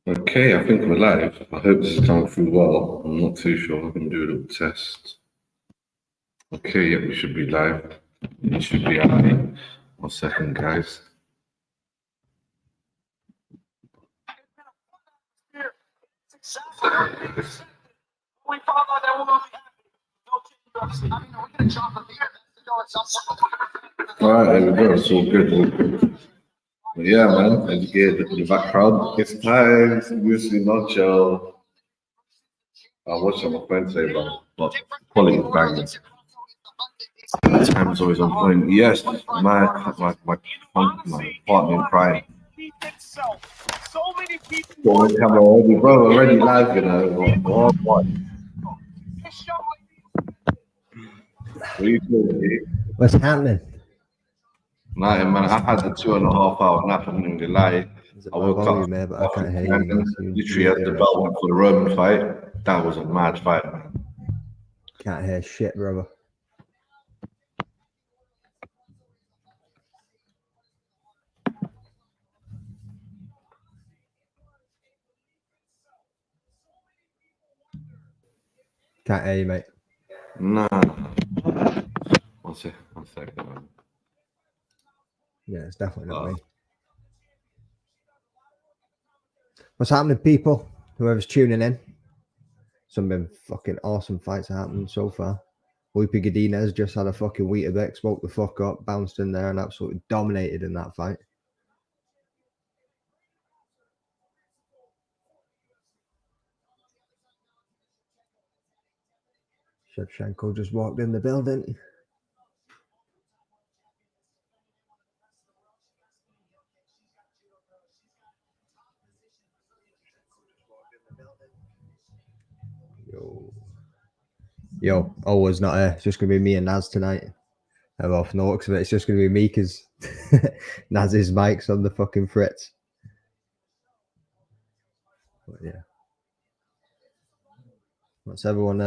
Okay, I think we're live. I hope this is coming through well. I'm not too sure. I'm going to do a little test. Okay, yeah, we should be live. It should be out. 1 second, guys. Alright, there we go. It's all good. But yeah, man, as you get the background, it's time. UFC Noche. I watched on my phone today, but quality banging. Time's always on point. Yes, my partner in crime. Got my camera already, bro. Already live, you know. What? What are you doing? What's happening? Nothing, man. I had the 2.5 hour nap. I'm not gonna lie. I woke up, man, but I can't hear you. literally at the bell went for the Roman fight. That was a mad fight, man. Can't hear shit, brother. Can't hear you, mate. Nah. One second, man. Yeah, it's definitely not me. What's happening, people? Whoever's tuning in. Some been fucking awesome fights happening so far. Weepy Godinez just had a fucking Weetabix, woke the fuck up, bounced in there and absolutely dominated in that fight. Shevchenko just walked in the building. Yo, always not here. It's just going to be me and Naz tonight. I'm off no looks of it. It's just going to be me because Naz's mic's on the fucking fritz. But yeah. What's everyone?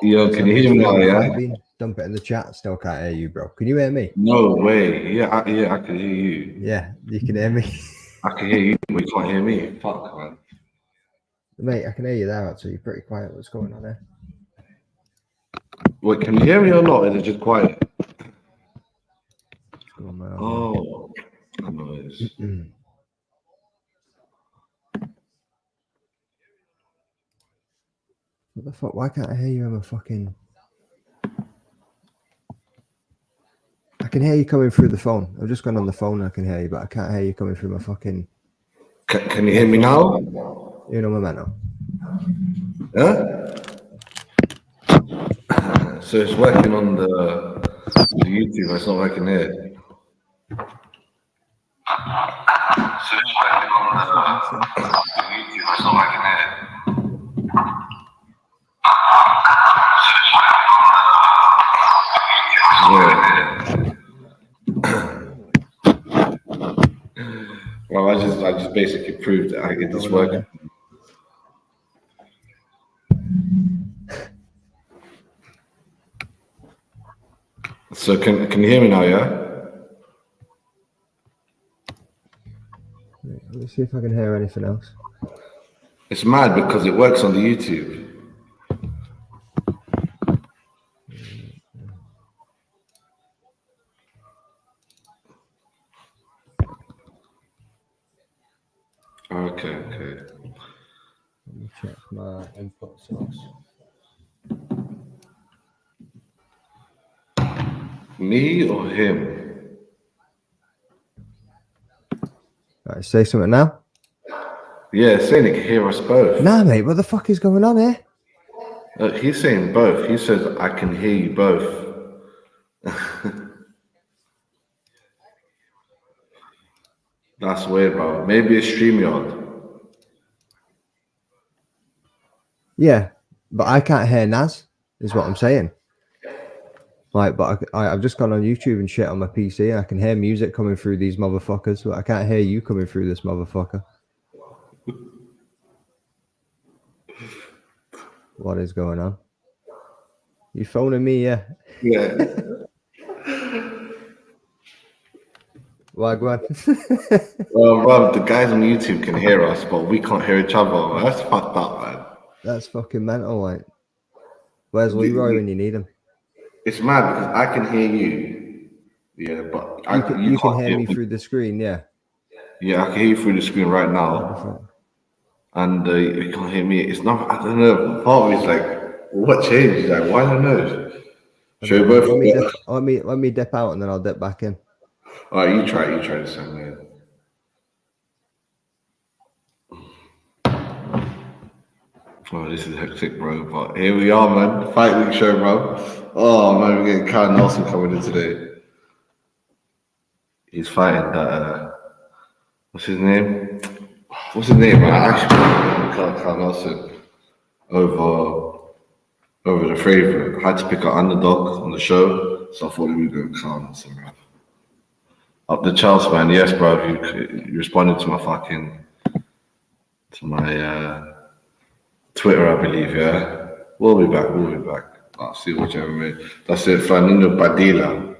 Yo, can you hear me now? Yeah. Dump it in the chat. Still can't hear you, bro. Can you hear me? No way. Yeah, I can hear you. Yeah, you can hear me. I can hear you, but you can't hear me. Fuck, man. Mate, I can hear you there. Actually, you're pretty quiet. What's going on there? Wait, can you hear me or not? Is it just quiet? Oh, noise. What the fuck? Why can't I hear you on a fucking... I can hear you coming through the phone. I've just gone on the phone and I can hear you, but I can't hear you coming through my fucking... Can you hear me now? You know, Memento. Huh? So it's working on the YouTube, it's not working here. So it's working on the YouTube, it's not working here. Well, I just basically proved that I get this working. So can you hear me now? Yeah. Let's see if I can hear anything else. It's mad because it works on the YouTube. Okay. Let me check my input source. Me or him? Right, say something now. Yeah, saying he can hear us both. Nah, mate, what the fuck is going on here? He's saying both. He says, I can hear you both. That's weird, bro. Maybe it's StreamYard. Yeah, but I can't hear Naz, is what I'm saying. Like, but I've just gone on YouTube and shit on my PC and I can hear music coming through these motherfuckers, but I can't hear you coming through this motherfucker. What is going on? You phoning me, yeah? Yeah. Wagwan. Well, bro, the guys on YouTube can hear us, but we can't hear each other. That's fucked up, man. That's fucking mental, like. Where's Leroy when you need him? It's mad because I can hear you. Yeah, but you You can can't hear hear me me. through the screen, yeah. Yeah, I can hear you through the screen right That'd be now. fun. And you can't hear me. It's not, I don't know. Part of me is like, what changed? Like, why don't I know? I Should don't we know. both? Let me dip out and then I'll dip back in. All right, you try this time, man. Oh, this is hectic, bro. But here we are, man. Fight week show, bro. Oh, man, we're getting Kyle Nelson coming in today. He's fighting that, what's his name? What's his name, man? I actually Kyle Nelson over over the favorite. I had to pick an underdog on the show, so I thought we were going Kyle Nelson, bro. Up the Charles, man. Yes, bro. You responded to my Twitter, I believe. Yeah, we'll be back. We'll be back. I'll see whichever way. That's it. Flanino Badila.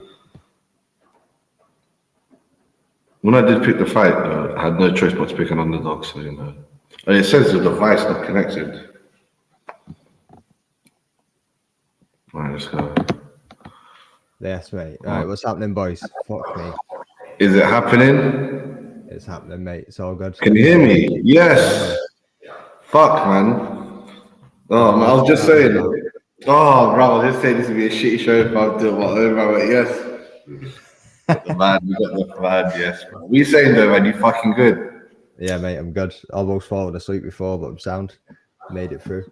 When I did pick the fight, I had no choice but to pick an underdog. So you know, and it says the device not connected. All right, let's go. Yes, mate. All right, what's happening, boys? Fuck me. Is it happening? It's happening, mate. It's all good. Can you hear me? Yeah, Yes. Fuck, man. Oh, man, I was just happening saying. now. Oh, bro, I was just saying this would be a shitty show if I was doing whatever. But yes. The man, we got the man, yes. Man. What are you saying though, man? You fucking good? Yeah, mate, I'm good. Almost fallen asleep before, but I'm sound. Made it through.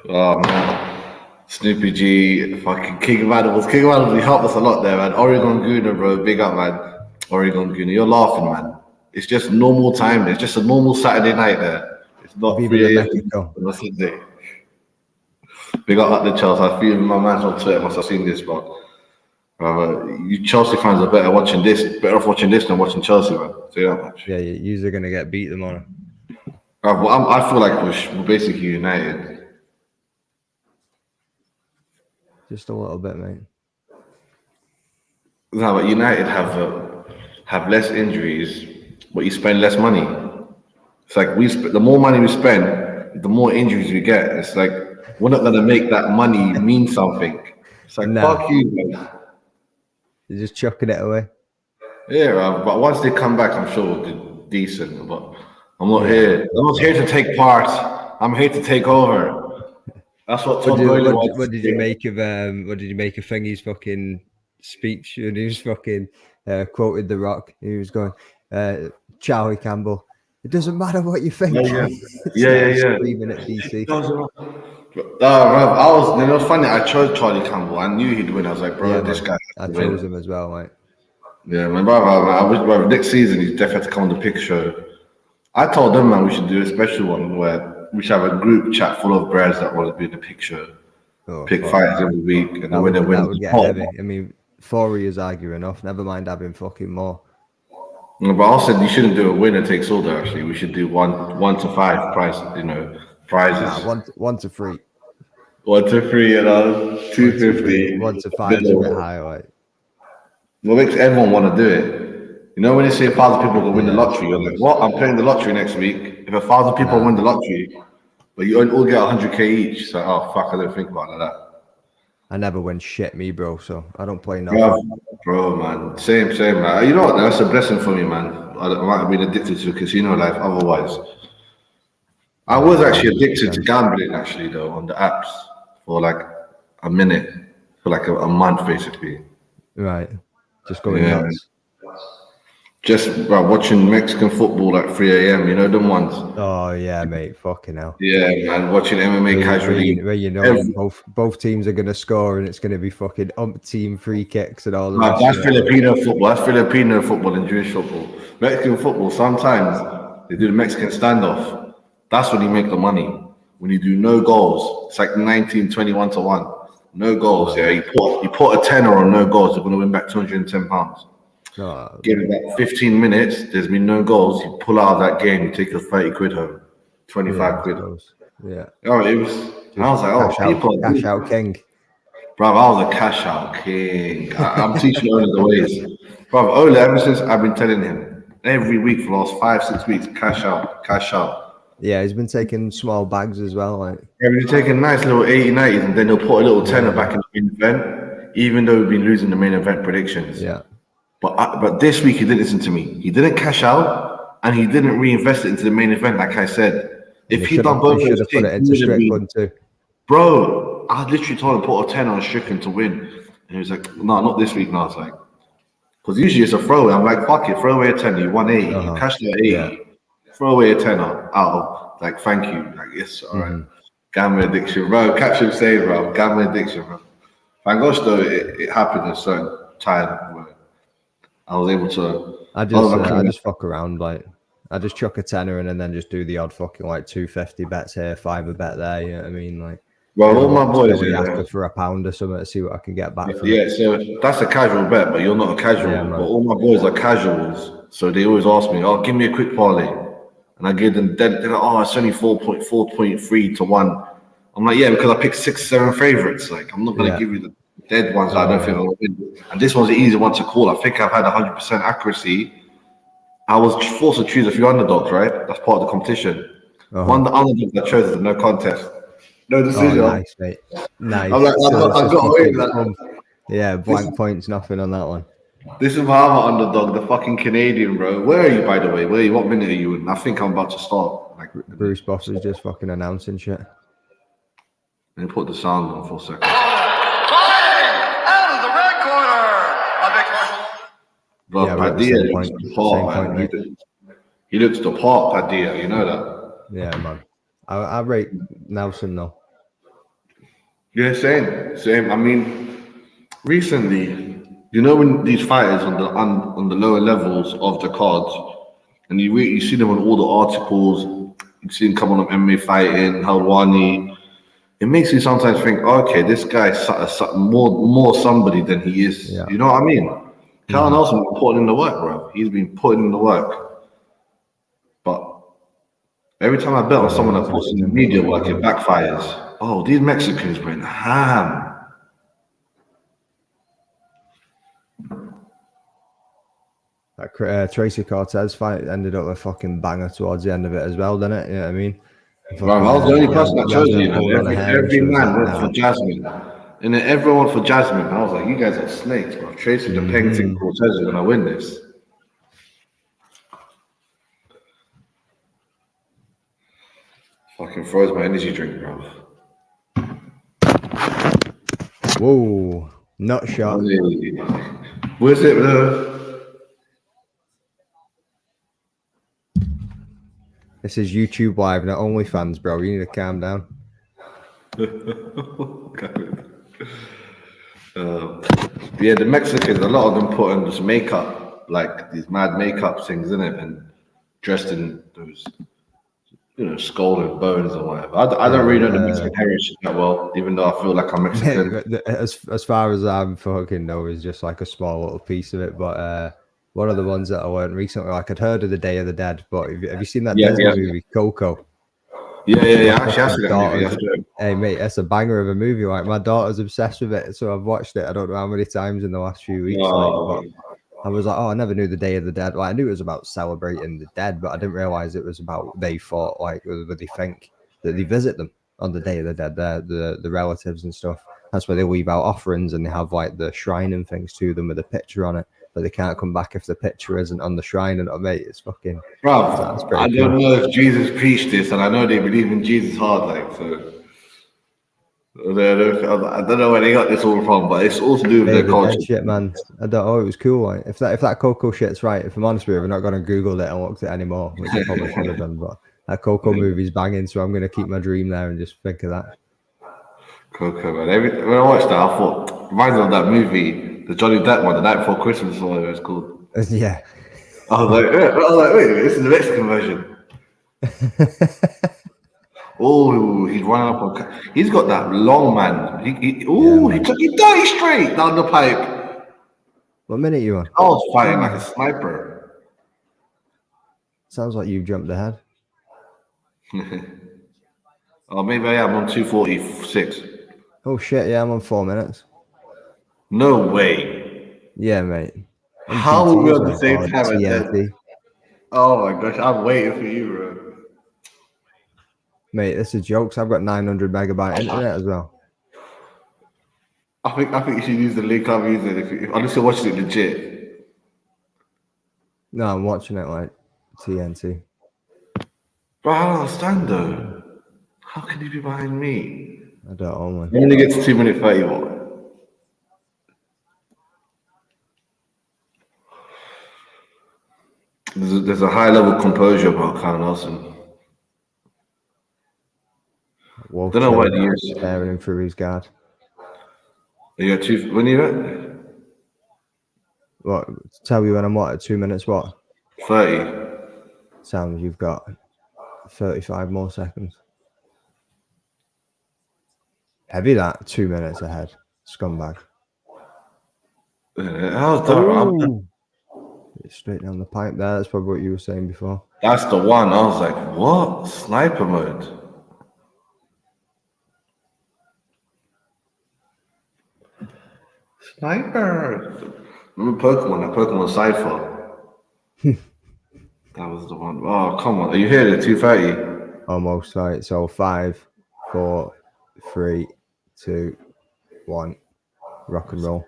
Oh, man. Snoopy G, fucking King of Animals. King of Animals, he helped us a lot there, man. Oregon Gooner, bro. Big up, man. Oregon Gooner. You're laughing, man. It's just normal time. It's just a normal Saturday night there. It's not Viva 3 a.m. Mexico. on a Sunday. Big up the Chelsea. I feel my man's on Twitter must have seen this, but you Chelsea fans are better off watching this than watching Chelsea, man. Say that much. Yeah, you're gonna get beat tomorrow. I feel like we're basically united. Just a little bit, mate. No, but United have less injuries, but you spend less money. It's like the more money we spend, the more injuries we get. It's like we're not gonna make that money mean something. It's like Nah. fuck you, man. You're just chucking it away. Yeah, but once they come back, I'm sure we'll do decent. But I'm not here. I'm not here to take part. I'm here to take over. That's what Todd Boehly wants. What did you make of Thingy's fucking speech? And he was fucking quoted The Rock. He was going, Charlie Campbell. It doesn't matter what you think. Yeah. Screaming at DC. It was funny. I chose Charlie Campbell. I knew he'd win. I was like, bro, this guy. I chose him as well, mate. Yeah, man, I wish, bro, next season he's definitely have to come on the pick show. I told them, man, we should do a special one where we should have a group chat full of bros that want to be in the pick show. Pick fighters every week, and the winner wins. That would get heavy. I mean, 4 years argue enough. Never mind having fucking more. No, but I said you shouldn't do a winner takes all. There, actually, we should do one to five prizes. Prizes. Nah, 1 to 3. 1 to 3, 250. 1 to 5 is a bit high, like. What makes everyone want to do it? You know, when you see 1,000 people go win the lottery, you're like, what? I'm playing the lottery next week. If 1,000 people win the lottery, but you all get 100k each, so oh fuck, I don't think about that. I never win shit, me, bro. So I don't play nothing. Bro, man, same, man. You know what? That's a blessing for me, man. I might have been addicted to the casino life otherwise. I was actually addicted to gambling, actually, though, on the apps for like a minute, for like a month, basically. Right. Just going nuts. Just watching Mexican football at 3 a.m. You know them ones. Oh yeah, mate. Fucking hell. Yeah, man. Watching MMA casually. Where you know both teams are gonna score and it's gonna be fucking team free kicks and all that. That's Filipino football. That's Filipino football and Jewish football. Mexican football. Sometimes they do the Mexican standoff. That's when you make the money. When you do no goals, it's like 19, 21 to 1. No goals. Yeah, you put a tenner on no goals, you're gonna win back £210. Give it about 15 minutes, there's been no goals, you pull out of that game, you take your 30 quid home, 25 quid. Yeah. Oh, it was, I was like, cash out king. Bro, I was a cash out king. I'm teaching Ola the ways. Bro, Ola, ever since I've been telling him every week for the last 5, 6 weeks, cash out, cash out. Yeah, he's been taking small bags as well. Like, Yeah, we've been taking nice little 80, 90s, and then he'll put a little tenner back in the main event, even though we've been losing the main event predictions. yeah, But this week he didn't listen to me. He didn't cash out, and he didn't reinvest it into the main event, like I said. If he'd done both he should those have put things, it he into would have been. Strickland too. Bro, I literally told him put a 10 on Strickland to win. And he was like, no, not this week. And I was like, because usually it's a throwaway. I'm like, fuck it, throw away a 10. You won 80. You cashed out 80. Yeah. Throw away a 10 out of, like, thank you. Like, yes, all right. Gambling addiction, bro. Catch him saying, bro, gambling addiction, bro. Thank gosh, though, it happened at a certain time where I was able to. I just fuck around, like I just chuck a tenner in and then just do the odd fucking like 250 bets here, 5 a bet there. You know what I mean? Like, well, all my boys after for £1 or something to see what I can get back from yeah, it. so that's a casual bet, but you're not a casual. Yeah, but all my boys are casuals, so they always ask me, "Oh, give me a quick parlay," and I give them. They're like, "Oh, it's only 4.3 to 1." I'm like, "Yeah, because I picked 6, 7 favorites. Like, I'm not gonna give you the dead ones. I don't think I'll win." And this one's the easy one to call. I think I've had 100% accuracy. I was forced to choose a few underdogs, right? That's part of the competition. One of the underdogs I chose is a no contest, no decision. Oh, nice, mate. Nice. I'm like, I've got away with that. Yeah, blank points, nothing on that one. This is my other underdog, the fucking Canadian, bro. Where are you, by the way? Where are you? What minute are you in? I think I'm about to start. Like, Bruce Boss is just fucking announcing shit. Let me put the sound on for a second. Fighting out of the red corner, a big commercial. Bro, Yeah, Padilla looks the part, man. He looks the part, Padilla. You know that? Yeah, man. I rate Nelson though. Yeah, same. I mean, recently, you know, when these fighters on the lower levels of the cards, and you see them on all the articles, you see them come on MMA fighting, Halwani. It makes you sometimes think, okay, this guy's more somebody than he is. Yeah. You know what I mean? Cal Nelson been putting in the work, bro. He's been putting in the work. But every time I bet on someone that puts in the media work, it backfires. Oh, these Mexicans went ham. That Tracy Cortez fight ended up a fucking banger towards the end of it as well, didn't it? You know what I mean? Bro, I was the only person that chose you. Every man went for Jasmine. And then everyone for Jasmine. I was like, you guys are snakes, bro. Tracy the Pennington Cortez is gonna win this. Fucking froze my energy drink, bro. Whoa, nut shot. Where's it, bro? This is YouTube Live, not OnlyFans, bro. You need to calm down. Yeah, the Mexicans, a lot of them put on this makeup, like these mad makeup things in it, and dressed in those, skull and bones or whatever. I don't really know the Mexican heritage that well, even though I feel like I'm Mexican. As far as I'm fucking know, is just like a small little piece of it. But one of the ones that I learned recently, like I'd heard of the Day of the Dead, but have you seen that Disney movie Coco? Yeah. Actually, I see that movie. Hey mate, that's a banger of a movie. Like my daughter's obsessed with it, so I've watched it. I don't know how many times in the last few weeks. But I was like, oh, I never knew the Day of the Dead. Like I knew it was about celebrating the dead, but I didn't realize it was about they thought like whether they think that they visit them on the Day of the Dead, the relatives and stuff. That's where they leave out offerings and they have like the shrine and things to them with a picture on it. But they can't come back if the picture isn't on the shrine. And mate, it's fucking. Bro, I don't know if Jesus preached this, and I know they believe in Jesus hard, like so. I don't know where they got this all from, but it's all to do with their culture. Shit, man. I don't know. It was cool. Like if that Coco shit's right, if I'm honest with you, I'm not gonna Google it and look at it anymore, which I probably should have done. But that Coco movie's banging, so I'm gonna keep my dream there and just think of that. Coco, man. When I watched that, I thought reminds me of that movie. The Johnny Depp one, The Night Before Christmas, or whatever it's called. Yeah. I was like, wait, this is the Mexican version. Oh, he's running up on. He's got that long man. He dirty straight down the pipe. What minute are you on? I was fighting like a sniper. Sounds like you've jumped ahead. Oh, maybe I am on 2:46. Oh shit! Yeah, I'm on 4 minutes. No way. Yeah, mate. How are we MTTs, on the mate, same or time and then? TNT. Oh my gosh, I'm waiting for you, bro. Mate, this is jokes. I've got 900 megabyte internet as well. I think you should use the link I'm using unless you're watching it legit. No, I'm watching it like TNT. Bro, I don't understand though. How can you be behind me? I don't know, man. It only gets 2 minute 31. There's a high level composure about Kyle Nelson. Wolf Don't know what he is. staring him through his guard. You got two. When you at? What? Tell you when I'm what? At 2 minutes what? 30. Sounds you've got 35 more seconds. Heavy that, 2 minutes ahead. Scumbag. How's that? Ooh. Straight down the pipe there. That's probably what you were saying before. That's the one. I was like, what? Sniper mode. Sniper. Remember Pokemon? That Pokemon Cypher. That was the one. Oh, come on. Are you here at 2:30? Almost right. So 5, 4, 3, 2, 1. Rock and roll.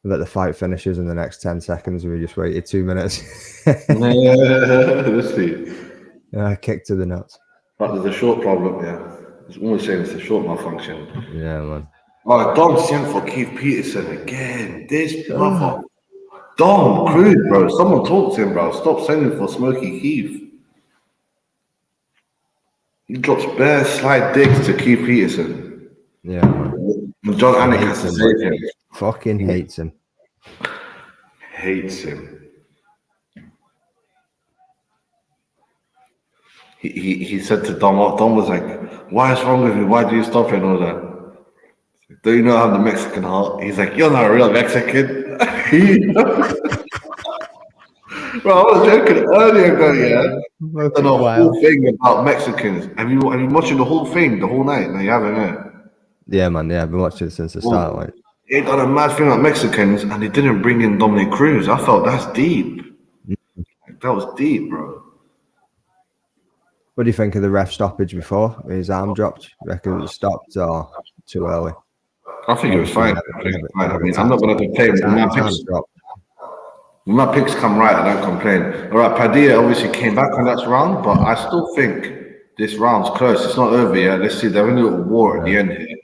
Let the fight finishes in the next 10 seconds. We just waited 2 minutes. Let's see. Kick to the nuts. But there's a short problem, yeah. It's always saying it's a short malfunction. Yeah, man. Oh, Dom sent for Keith Peterson again. This mother. Dom Cruz, bro. Someone talk to him, bro. Stop sending for Smokey Keith. He drops bare slide digs to Keith Peterson. Yeah, man. John Anik has to save him. Fucking hates him. Hates him. He said to Dom was like, why is wrong with you? Why do you stop it and all that? Do you know I have the Mexican heart? He's like, you're not a real Mexican. Bro, I was joking earlier ago, yeah. And the whole thing about Mexicans. Have you been watching the whole thing, the whole night? No, you haven't, yeah? Yeah, man. Yeah, I've been watching it since the start. Like, they done a mad thing about Mexicans, and they didn't bring in Dominic Cruz. I felt that's deep. That was deep, bro. what do you think of the ref stoppage before his arm dropped? You reckon it was stopped or too early? I think it was fine. I mean, I'm not going to complain. When my picks come right, I don't complain. All right, Padilla obviously came back on that round, but I still think this round's close. It's not over yet. Let's see. They're in a little war at the end here.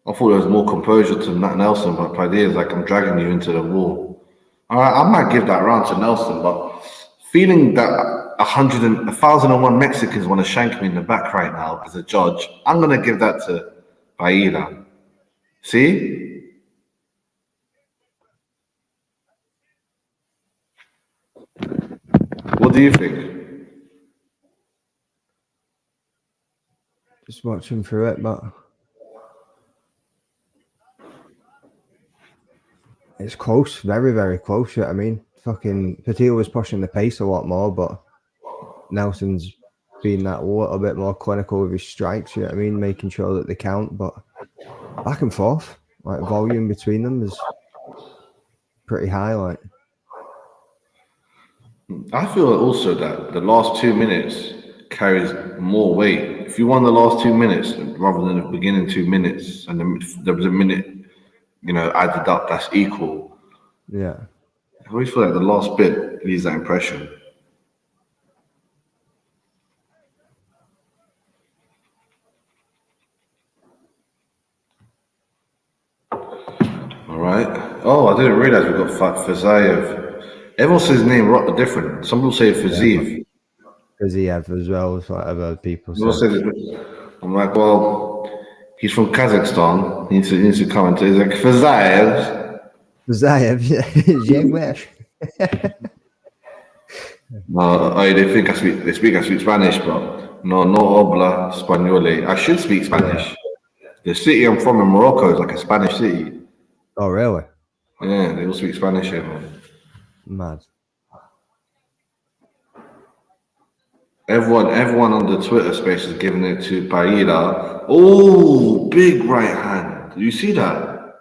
I thought there was more composure to Matt Nelson, but Padilla's like, I'm dragging you into the wall. All right, I might give that round to Nelson, but feeling that 1,001 Mexicans want to shank me in the back right now as a judge, I'm going to give that to Padilla. See? What do you think? Just watching through it, but it's close, very, very close. I mean, fucking Padilla was pushing the pace a lot more, but Nelson's been that little bit more clinical with his strikes. You know what I mean, making sure that they count, but back and forth, like volume between them is pretty high. Like, I feel also that the last 2 minutes carries more weight. If you won the last 2 minutes rather than the beginning 2 minutes, and there was a minute, added up, that's equal. Yeah. I always feel like the last bit leaves that impression. All right. Oh, I didn't realize we got Fazayev. Everyone says his name different. Some people say Fazeev. Faziev as well as whatever people say. I'm like, well, he's from Kazakhstan. He needs to comment. He's like, Fazayev. Fazayev, they speak I speak Spanish, but no habla español. I should speak Spanish. Yeah. The city I'm from in Morocco is like a Spanish city. Oh, really? Yeah, they all speak Spanish here, man. Mad. Everyone on the Twitter space is giving it to Paida. Oh, big right hand. Do you see that?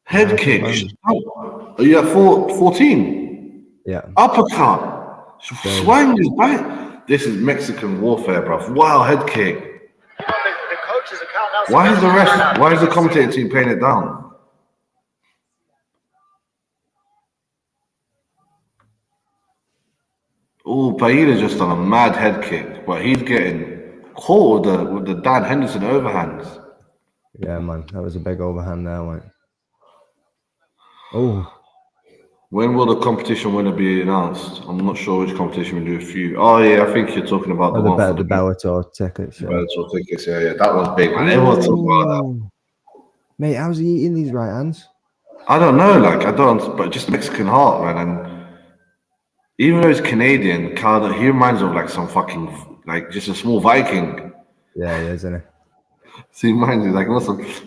Head Nice kick. one. Oh, are you at 14? Yeah. Uppercut. Same. Swing his back. This is Mexican warfare, bruv. Wow, head kick. The coaches are counting out. Why is the commentating team playing it down? Oh, Paida just done a mad head kick, but he's getting caught with the Dan Henderson overhands. Yeah, man. That was a big overhand there, mate. Oh. When will the competition winner be announced? I'm not sure which competition we do a few. Oh yeah, I think you're talking about the one for The Bellator tickets. the Yeah. Bellator tickets. Yeah, that one's big, man. Everyone's talking about that. Ooh. Mate, how's he eating these right hands? I don't know, but just Mexican heart, man. And even though he's Canadian, Canada, he reminds me of like some fucking, like just a small Viking. Yeah, he is, isn't he? So he reminds me, like,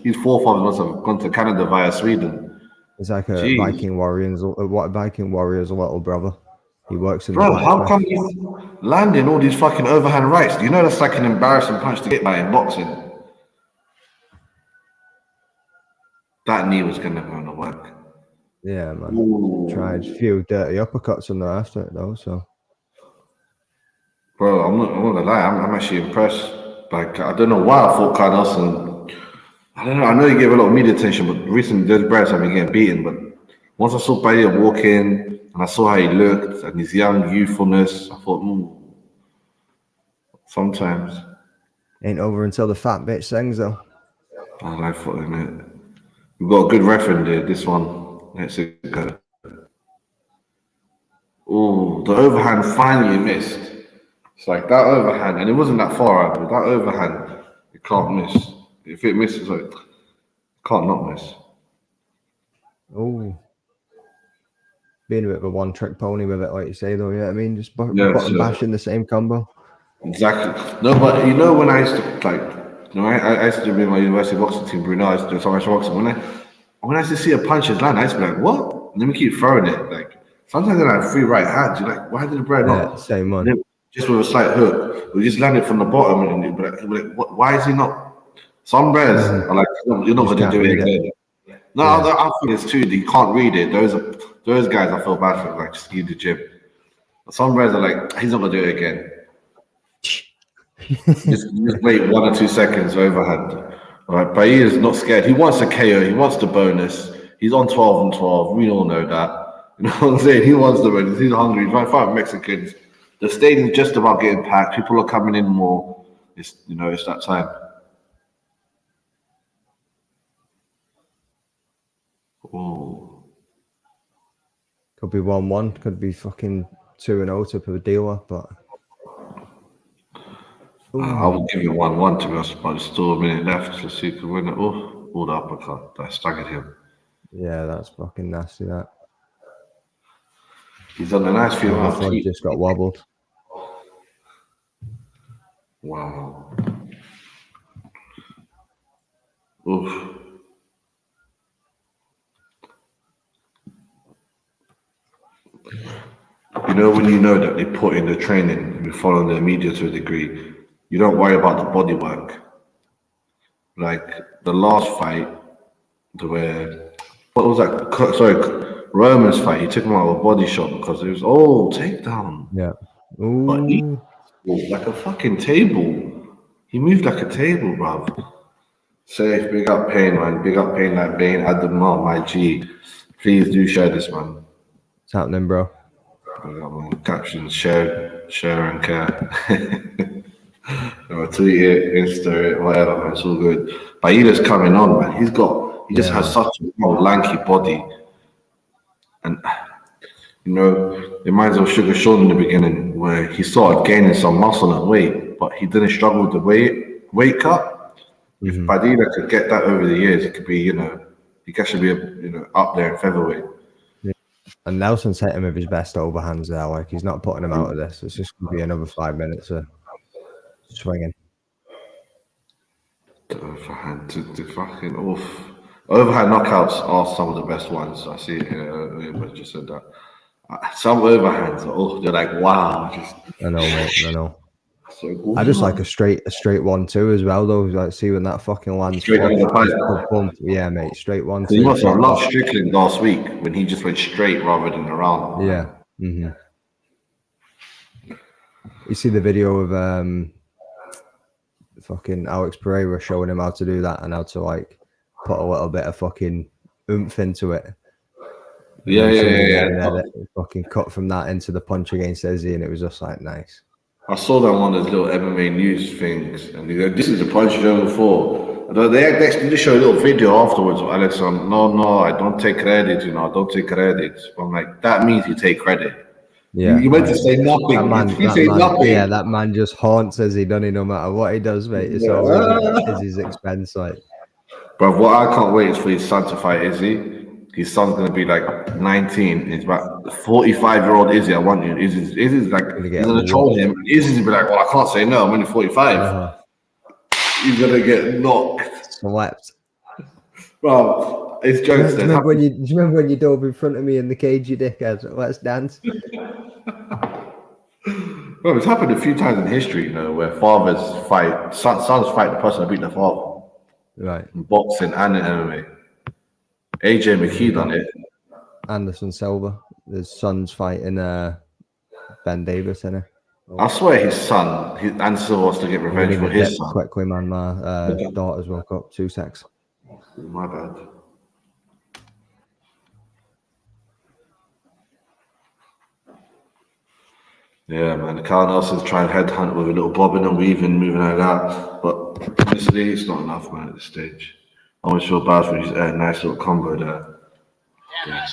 his forefathers must have gone to Canada via Sweden. He's like a Jeez. Viking warrior's little brother. He works in the Bro, blacksmith. how come he's landing all these fucking overhand rights? Do you know that's like an embarrassing punch to get by in boxing? That knee was gonna work. Yeah, man. Ooh. Tried a few dirty uppercuts on the after it though, so Bro, I'm not gonna lie, I'm actually impressed. Like, I don't know why I thought Kyle Nelson. I don't know. I know he gave a lot of media attention, but recently those brands have been getting beaten. But once I saw Badia walk in and I saw how he looked and his young youthfulness, I thought, sometimes ain't over until the fat bitch sings though. I like foot in it. We've got a good reference there. This one, let's go. Oh, the overhand finally missed. It's like that overhand, and it wasn't that far out, but that overhand, you can't miss. If it misses, like, can't not miss. Oh. Being a bit of a one trick pony with it, like you say though, yeah. I mean, just Yeah, button so- bashing the same combo. Exactly. No, but you know when I used to like, I used to be in my university boxing team, Bruno. I used to do so much boxing. When I used to see a punches land, I used to be like, "What?" And then we keep throwing it. Like sometimes I have 3 right hands. You're like, "Why did the bread Yeah, not?" same one. And then just with a slight hook, we just land it from the bottom, and you'd be like, "What? Why is he not?" Some breads are like, "You're not Just going to can't do it read it. again." No, Yeah. I think it's too. You can't read it. Those guys. I feel bad for. Like, just need the gym. Some breads are like, "He's not going to do it again." Just wait 1 or 2 seconds overhand. All right, but he is not scared. He wants a KO. He wants the bonus. He's on 12 and 12. We all know that. You know what I'm saying? He wants the bonus. He's hungry. He's trying to fight Mexicans. The stadium's just about getting packed. People are coming in more. It's that time. Oh, Could be 1-1, could be fucking 2-0 type of a dealer, but I would give it 1-1 to be honest, but there's still a minute left. Let's see if we can win it. Oh, the uppercut. That staggered him. yeah, that's fucking nasty. That He's done a nice few the rounds. front just got wobbled. Wow. Oof. You know when you know that they put in the training, you follow the media to a degree, you don't worry about the body work. Like the last fight, what was that? Sorry, Roman's fight. He took him out with a body shot because it was takedown. Yeah. But he Ooh. moved like a fucking table. He moved like a table, bruv. Safe, big up Pain, man. Big up Pain like Bane. Add them up, my G. Please do share this, man. What's happening, bro? Captions, share and care. Tweet it, Insta it, whatever, man. It's all good. Baida's coming on, man. He just has such a lanky body. And, it reminds me of Sugar Sean in the beginning, where he started gaining some muscle and weight, but he didn't struggle with the weight cut. If Padilla could get that over the years, it could be, he could actually be, up there in featherweight. And Nelson's hitting with his best overhands there. Like, he's not putting him out of this. It's just going to be another 5 minutes of swinging. The overhand, the fucking oof. Overhand knockouts are some of the best ones. I see it here, but just said that. Some overhands, they're like, wow. Just I know, mate. I know. so I just like a straight 1-2 as well, though. Like, see when that fucking lands straight flush, under the pipe. just bump. Yeah, mate. Straight So you 1-2. must have loved Strickland last week when he just went straight rather than around. Yeah. You see the video of fucking Alex Pereira showing him how to do that and how to like put a little bit of fucking oomph into it. And Yeah. And then it fucking cut from that into the punch against Izzy, and it was just like nice. I saw that one of those little MMA news things, and they go, "This is the punch you've done before." And they show a little video afterwards of Alex on, no, I don't take credit, I don't take credit. I'm like, that means you take credit. Yeah, you meant to say nothing. You say nothing. Yeah, that man just haunts Izzy, doesn't he? No matter what he does, mate, it's always Izzy's expense. Like, But what I can't wait is for his son to fight Izzy. His son's gonna be like 19. It's about 45-year-old Izzy. I want you. Izzy's like he's gonna troll him. Izzy's gonna be like, well, I can't say no. I'm only 45. He's gonna get knocked. Slapped. Well, it's jokes. Do you remember when you dove in front of me in the cage, you dickhead? Let's dance. Well, it's happened a few times in history, where fathers fight, sons fight the person that beat their father. Right. In boxing and in MMA. AJ McKee done it. Anderson Silva, his son's fighting Ben Davis, isn't it? I swear his son, Anderson wants to get revenge for his son. Quickly, man, my daughters woke up. 2 secs. My bad. Yeah, man. Carl Nelson's trying headhunt with a little bobbing and weaving, moving like that. But honestly, it's not enough, man, at this stage. I always feel bad for his nice little combo there. Yeah.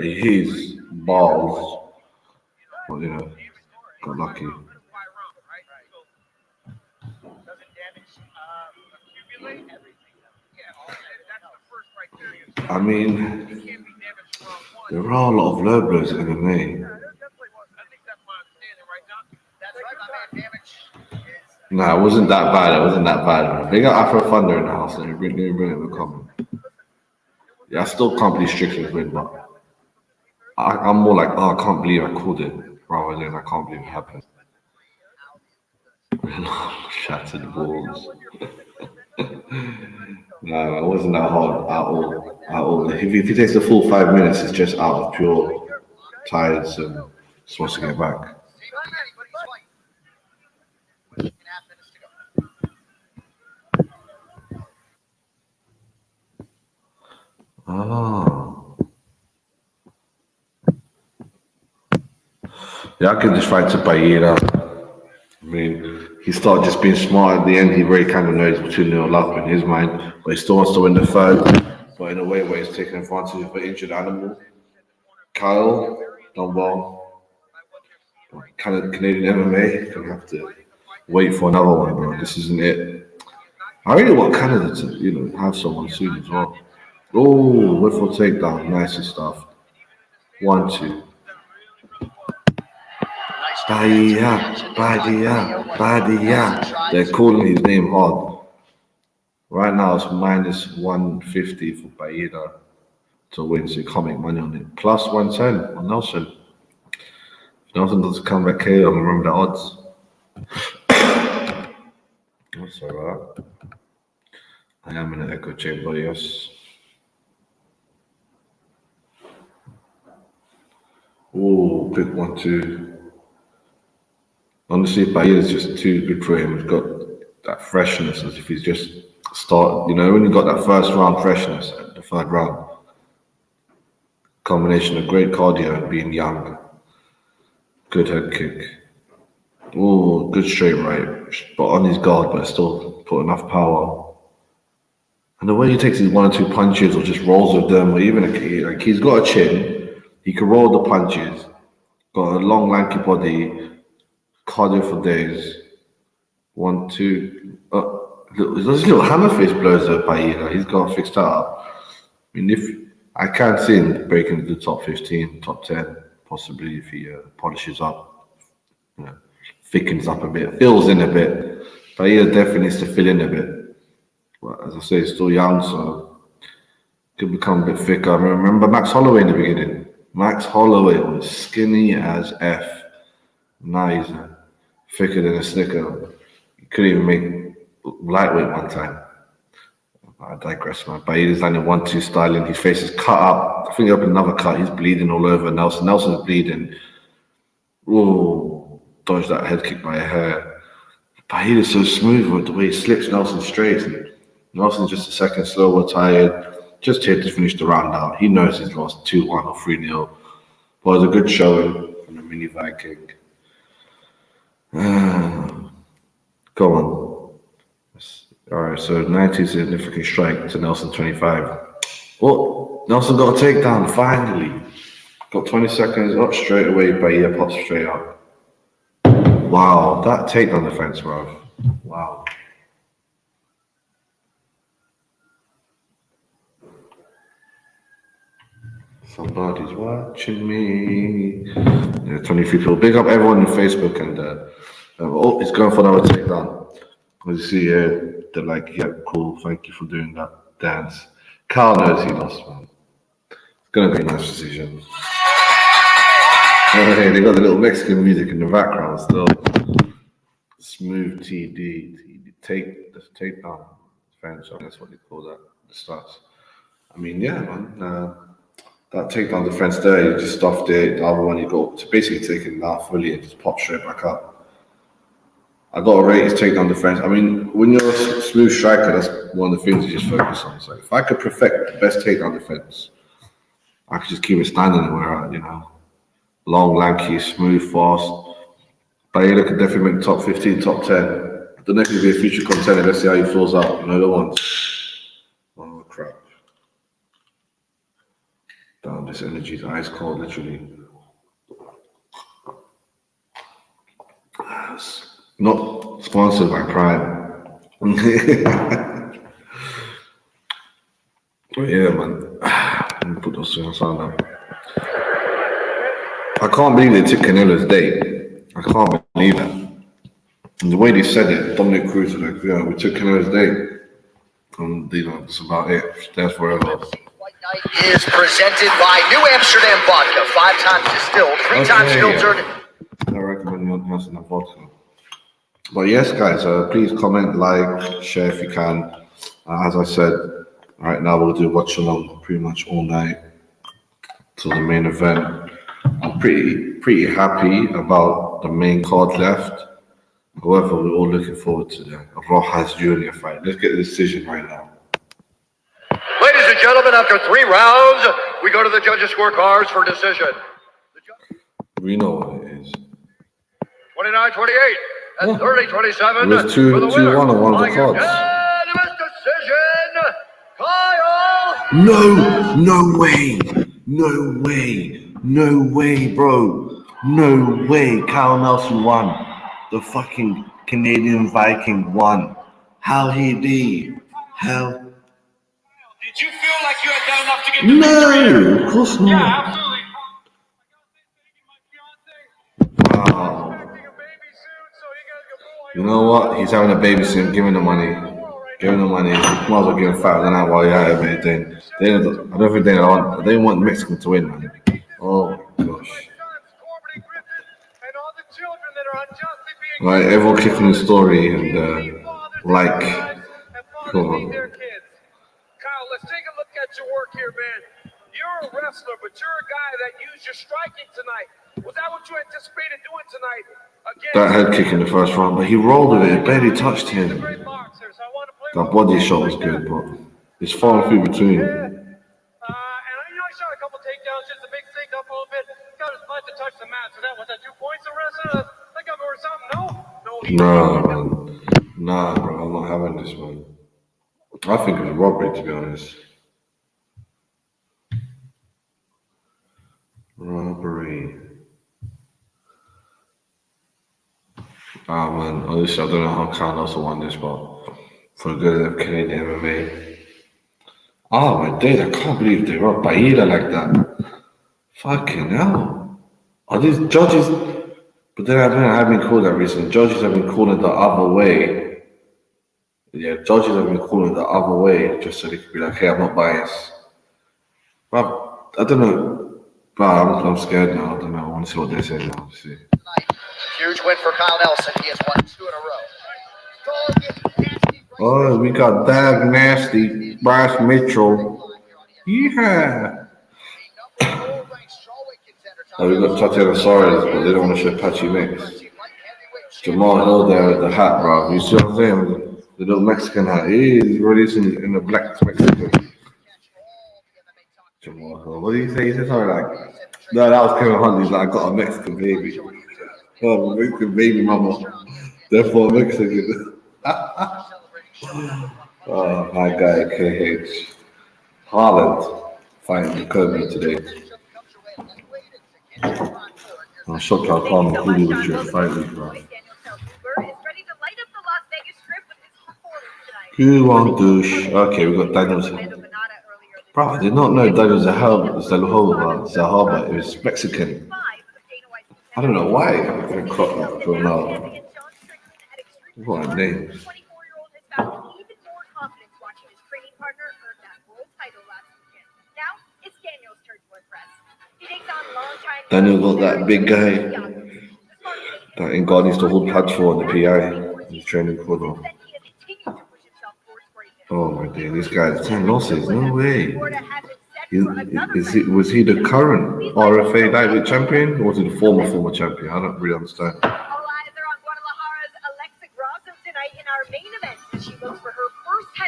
He's balls. But, got lucky. I mean, there are a lot of low blows in MMA. No, it wasn't that bad. Big up Afro Thunder in the house, and bring him a comment. Yeah, I still can't believe Strickland's win, but I'm more like, I can't believe I called it, rather than I can't believe it happened. Shattered the balls. No, it wasn't that hard at all. If he takes the full 5 minutes, it's just out of pure tiredness and just wants to get back. Yeah, I could just fight to Bayera. I mean, he started just being smart at the end. He very kind of knows he's 2-0 up in his mind, but he still wants to win the third. But in a way where he's taking advantage of an injured animal. Kyle, done well. Kind of Canadian MMA, gonna have to wait for another one, bro. This isn't it. I really want Canada to, have someone soon as well. Oh, wonderful takedown, nice stuff. 1-2. Badia. They're calling his name hard. Right now it's minus 150 for Baida to win, so you can't make money on it. Plus 110 on Nelson. If Nelson doesn't come back here, I'm remember the odds. That's alright. I am in an echo chamber, yes. Oh, big 1-2. Honestly, Bayer is just too good for him. He's got that freshness as if he's just started. When you got that first round freshness at the third round. Combination of great cardio and being young. Good head kick. Oh, good straight right. But on his guard, but still put enough power. And the way he takes his 1 or 2 punches or just rolls with them, or even like he's got a chin. He can roll the punches. Got a long, lanky body. Cardio for days. 1, 2. Those little hammer fist blows up by either. He's got fixed that up. I mean, if I can't see him breaking into the top 15, top 10, possibly if he polishes up, thickens up a bit, fills in a bit. But he definitely needs to fill in a bit. But as I say, he's still young, so Could become a bit thicker. I remember Max Holloway in the beginning. Max Holloway was skinny as F. Now he's thicker than a snicker. He couldn't even make lightweight one time. I digress, man. But he was landing 1-2 styling. His face is cut up. I think he opened another cut. He's bleeding all over. Nelson's bleeding. Oh, dodged that head kick by a hair. But he is so smooth with the way he slips Nelson straight. And Nelson's just a second slower, tired. Just here to finish the round out. He knows he's lost 2-1 or 3-0. But it was a good showing from the mini Viking. Go on. Alright, so 90 significant strike to Nelson 25. Oh, Nelson got a takedown, finally. Got 20 seconds up straight away, Bahia pops straight up. Wow, that takedown defense, bro. Wow. Somebody's watching me. Yeah, 23 people. Big up everyone on Facebook and oh, he's going for another takedown. As you see here, they're like, yeah, cool, thank you for doing that dance. Carl knows he lost, man. It's gonna be a nice decision. Oh, hey, they got the little Mexican music in the background still. Smooth TD, takedown defense. That's what they call that. The stats. I mean, yeah, man. That takedown defense there, you just stuffed it. The other one, you got to basically take it down fully and just pop straight back up. I got to rate his takedown defense. I mean, when you're a smooth striker, that's one of the things you just focus on. So if I could perfect the best takedown defense, I could just keep it standing where I, long, lanky, smooth, fast. Bahia could definitely make top 15, top 10. I don't know if he'll be a future contender. Let's see how he fills up. The ones. Oh, crap. Damn, this energy is ice cold, literally. Not sponsored by Prime. But yeah, man. Let me put those things on now. I can't believe they took Canelo's date. I can't believe that. And the way they said it, Dominic Cruz was like, yeah, we took Canelo's date. And, that's about it. That's forever. Night is presented by New Amsterdam Vodka, 5 times distilled, 3 times filtered. I recommend New Amsterdam Vodka. But yes, guys, please comment, like, share if you can. As I said, right now we'll do watch along pretty much all night till the main event. I'm pretty happy about the main card left. However, we're all looking forward to the Rojas Jr. fight. Let's get the decision right now. Ladies and gentlemen, after 3 rounds, we go to the judges' scorecards for decision. We know what it is. 29-28 and 30-27. It was 2-1 on one of the cards. Unanimous decision, Kyle. No way, bro. No way. Kyle Nelson won. The fucking Canadian Viking won. How he did? How? Did you feel like you had done enough to get the victory? No, of course not. Yeah, absolutely. Wow. You know what? He's having a baby soon. Give him the money. Give him the money. Might as well give him $5 while you're at it, mate. I don't think they want Mexico to win, man. Oh gosh. Right, everyone clicking the story and like. Come on. Kyle, let's take a look at your work here, man. You're a wrestler, but you're a guy that used your striking tonight. Was that what you anticipated doing tonight? Again, that head kick in the first round, but he rolled with it. It barely touched him. That body shot was good, but it's far and few between. And I shot a couple takedowns just to mix things up a little bit. Got his butt to touch the mat. So that was that 2 points of wrestling. I think or something. Nah, bro. I'm not having this one. I think it was robbery, to be honest. Robbery. Ah, man. Honestly, I don't know how Kyle also won this, but for the good of Canadian MMA. Oh, my days. I can't believe they robbed Bahia like that. Fucking hell. Are these judges? But then I don't know, I've been called that recently. Judges have been calling the other way. Yeah, judges have been calling the other way just so they could be like, hey, I'm not biased. But I don't know. But I'm scared now. I don't know. I want to see what they say now. See. Huge win for Kyle Nelson. He has won 2 in a row. Oh, we got Dag Nasty, Bryce Mitchell. Yeah. Oh, we got Tatiana Suarez, but they don't want to show Patchy Mix. Jamal Hill there with the hat, bro. You see what I'm saying? The little Mexican hat. He's releasing in the black Mexican. Jamal Hill. What did he say? He said something like, no, that was Kevin Hunt. He's like, I got a Mexican baby. Oh, Mexican baby mama. Therefore, Mexican. Oh, my guy, KH. Haaland fighting Kobe today. I'm shocked how calm and cool he was during fight week, bro. Who want douche? Okay, we got Daniels. Bro, I did not know Daniel Zahaba is Mexican. I don't know why. I'm going to crop that for now. What a name. Daniel got that big guy that Ingard needs to hold pads for in the PI. He's training for them. Oh my dear, this guy's 10 losses. No way. Was he the current RFA lightweight champion or was he the former champion? I don't really understand.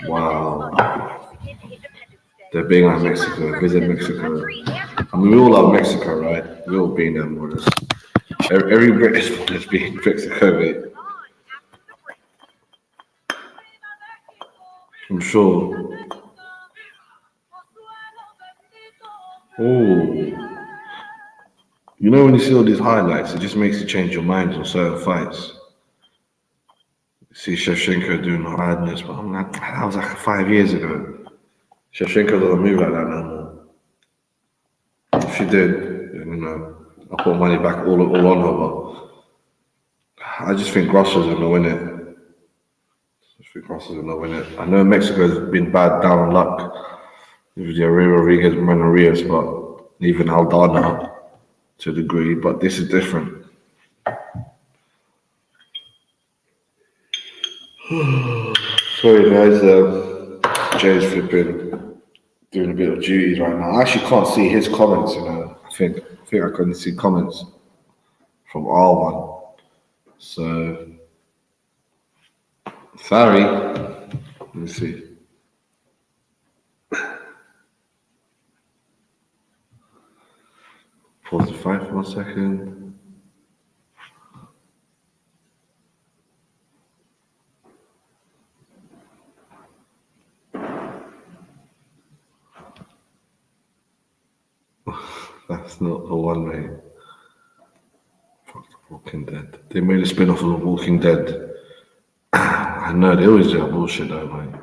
Wow. They're being like Mexico, visit Mexico. I mean, we all love Mexico, right? We all been there more or less. Every British one has been in Mexico, mate. I'm sure. Oh. You know when you see all these highlights, it just makes you change your mind on certain fights. You see Shevchenko doing hardness, but I'm like, that was like 5 years ago. Shevchenko doesn't move like that no more. If she did, then, you know, I put money back all on her, but I just think Grasso's going to win it. I know Mexico's been bad down on luck with the Rodriguez, Rios, but even Aldana to a degree, but this is different. Sorry guys, Jay's flipping, doing a bit of duties right now. I actually can't see his comments, you know. I think I couldn't see comments from R1. So sorry. Let me see. Pause the fight for 1 second. That's not the one, mate. Fuck The Walking Dead. They made a spin-off of The Walking Dead. I know, they always do that bullshit though, mate.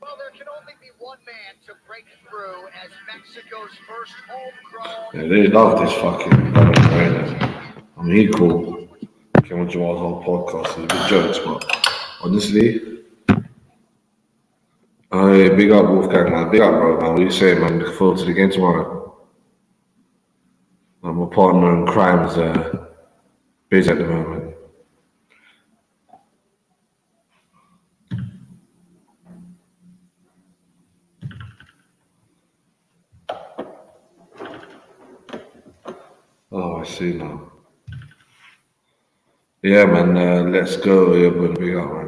Well, there can only be one man to break through as Mexico's first homegrown. Yeah, they love this fucking Brandon. I mean, he cool. Came on Jamal's whole podcast. It's a bit jokes, but honestly, oh yeah, big up Wolfgang, man. Big up, bro, man. What are you saying, man? Looking forward to the game tomorrow. My partner in crime's busy at the moment. Oh, I see now. Yeah, man, let's go. Yeah, but big up, man.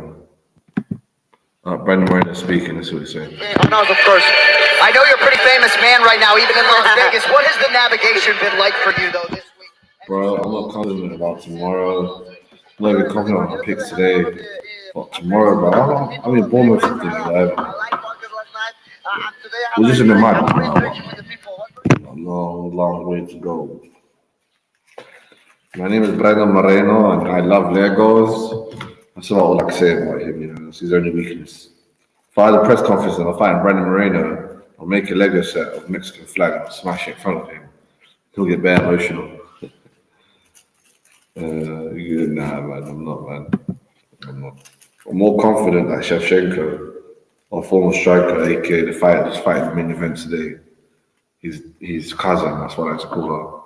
Brandon Moreno speaking, that's what he's saying. No, of course. I know you're a pretty famous man right now, even in Las Vegas. What has the navigation been like for you, though, this week? Bro, I'm not confident about tomorrow. I'm not even confident about my picks today. But tomorrow, bro, I'm in Bournemouth for this live. We're just in the mud, a long way to go. My name is Brandon Moreno, and I love Legos. That's about all I can say about him, you know, that's his only weakness. If I had a press conference and I find Brandon Moreno, I'll make a Lego set of Mexican flag and I'll smash it in front of him. He'll get bare emotional. Nah, man, I'm not, man. I'm not. I'm more confident that Shevchenko, our former striker, aka the fighter that's fighting the main event today, his cousin, that's what I like to call her.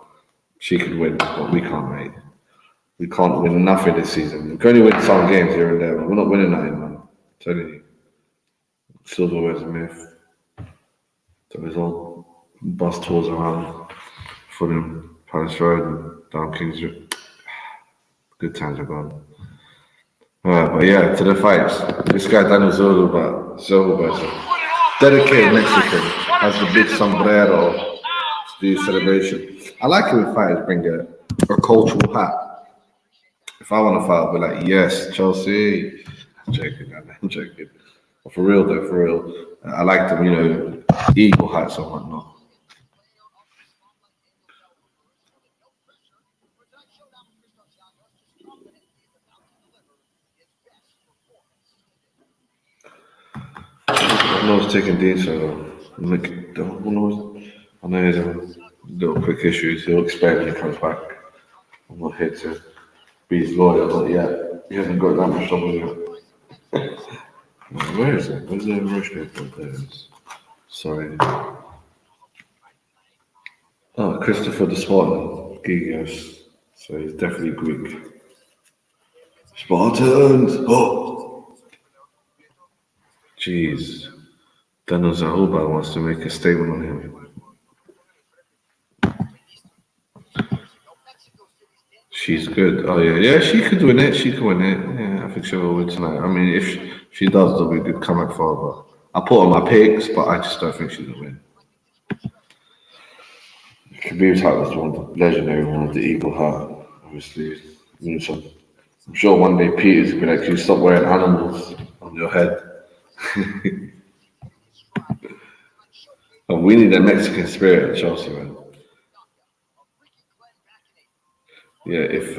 She could win, but we can't, mate. We can't win nothing this season. We can only win some games here and there, but we're not winning nothing, man. I'm telling you. Silverware's a myth. So there's all bus tours around Fulham, Palace Road, and down Kings Road. Good times are gone. But yeah, to the fights. This guy Daniel Silva, dedicated Mexican, has the big sombrero to do celebration. I like it when fighters bring a cultural hat. If I want to fight, I'll be like, yes, Chelsea. I'm joking, man. I'm joking. But for real though, for real. I like them, eagle hats and whatnot. I know it's taking Dean, so I know he has a little quick issues. He'll explain when he comes back. I'm not here to be his lawyer, but yeah, he hasn't got that much trouble yet. Where is it? Where's the Russian airport? There it is. Sorry. Oh, Christopher the Spartan, Gigas. So he's definitely Greek. Spartans! Oh! Jeez. Daniel Zahuba wants to make a statement on him. She's good. Oh yeah, yeah. She could win it. She could win it. Yeah, I think she'll win tonight. I mean, if she does, there'll be a good comeback for her. But I put on my picks, but I just don't think she's gonna win. Khabib's hat was one of the legendary one of the eagle hat. Obviously, I'm sure one day Peter's gonna be like, "You stop wearing animals on your head." And we need a Mexican spirit at Chelsea, man. Yeah, if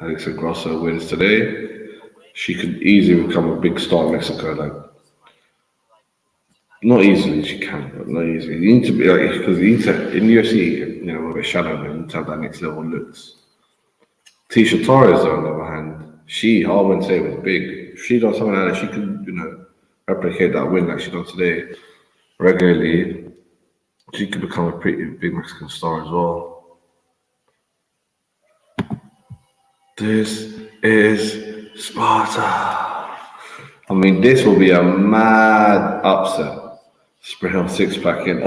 Alexa Grasso wins today, she could easily become a big star in Mexico. Like, not easily, she can, but not easily. You need to be like, because you need to, in UFC, with a shadow, you need to have that next level looks. Tisha Torres, on the other hand, I wouldn't say was big. If she does something like that, she could, replicate that win like she done today regularly. She could become a pretty big Mexican star as well. This is Sparta. I mean, this will be a mad upset. Spray on six pack in.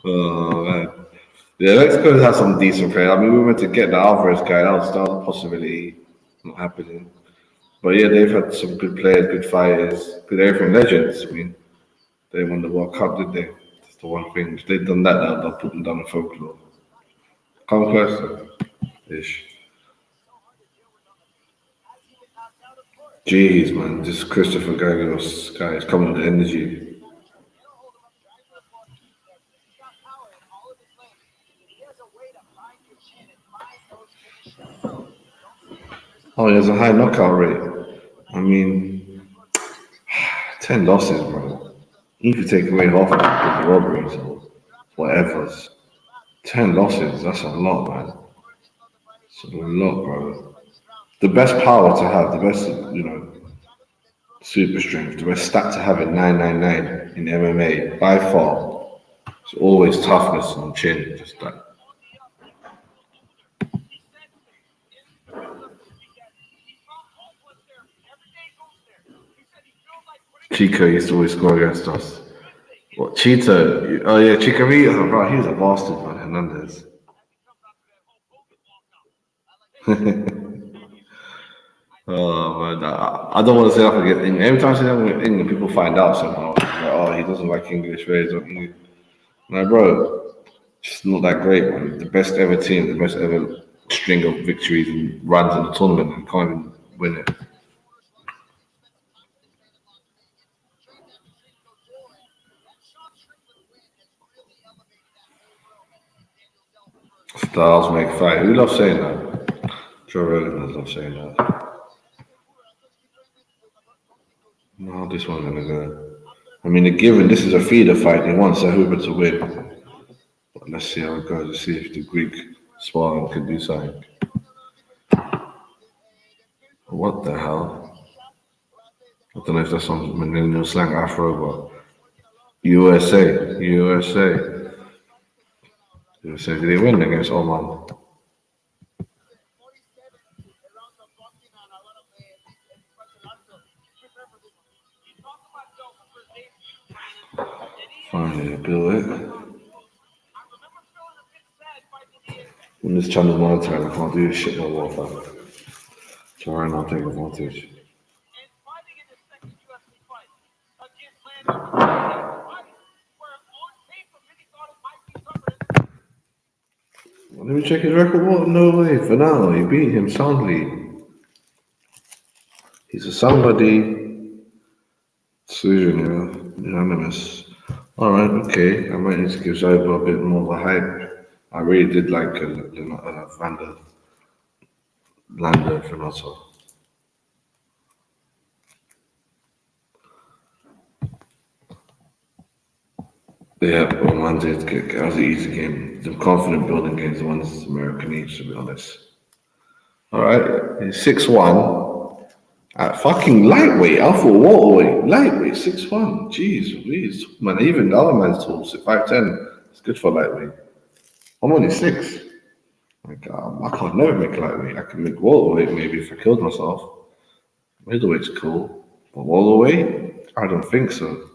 Oh man. Yeah, Mexico has some decent players. I mean, we went to get the Alvarez guy. That was a possibility. Not happening. But yeah, they've had some good players, good fighters, good everything. Legends. I mean, they won the World Cup, did they? That's the one thing. If they'd done that, they'll put them down the folklore. Come closer. Ish. Jeez, man. This Christopher Gagos guy is coming with energy. Oh, he has a high knockout rate. I mean, 10 losses, bro. Even if you take away half of the robberies or whatever's, 10 losses, that's a lot, man. It's a lot, bro. The best power to have, the best, super strength, the best stat to have in 999 in MMA, by far, it's always toughness and chin, just that. Chico used to always score against us. What, Cheeto? Oh yeah, Chikorita, bro, he was a bastard, man, Hernandez. Oh man, I don't want to say that again. Every time I say that with England, people find out somehow. Like, oh, he doesn't like English ways or English. No, bro, just not that great, man. The best ever team, the best ever string of victories and runs in the tournament, and can't even win it. Styles make fight. Who loves saying that? Joe Rogan does love saying that. No, this one's gonna go. I mean, this is a feeder fight. He wants Zahuba to win. But let's see how it goes. Let's see if the Greek Spartan can do something. What the hell? I don't know if that's some millennial slang Afro, but USA. USA, did they win against Oman? Finally, build it. When this channel's monetized, I can't do this shit no more, fam. So right now, take advantage. Let me check his record. What? No way. For now, he beat him soundly. He's a somebody. Decision, unanimous. Alright, okay. I might need to give Zoba a bit more of a hype. I really did like Lando Fernando. Yeah, well, man, that was an easy game. The confident building games, the ones American needs, to be honest. Alright, 6-1. At fucking lightweight, I thought welterweight, lightweight, 6-1. Jeez, please. Man, even the other man's tall, 5'10. It's good for lightweight. I'm only 6. Like, I can't never make lightweight. I can make welterweight maybe if I killed myself. Middleweight's cool. But welterweight? I don't think so.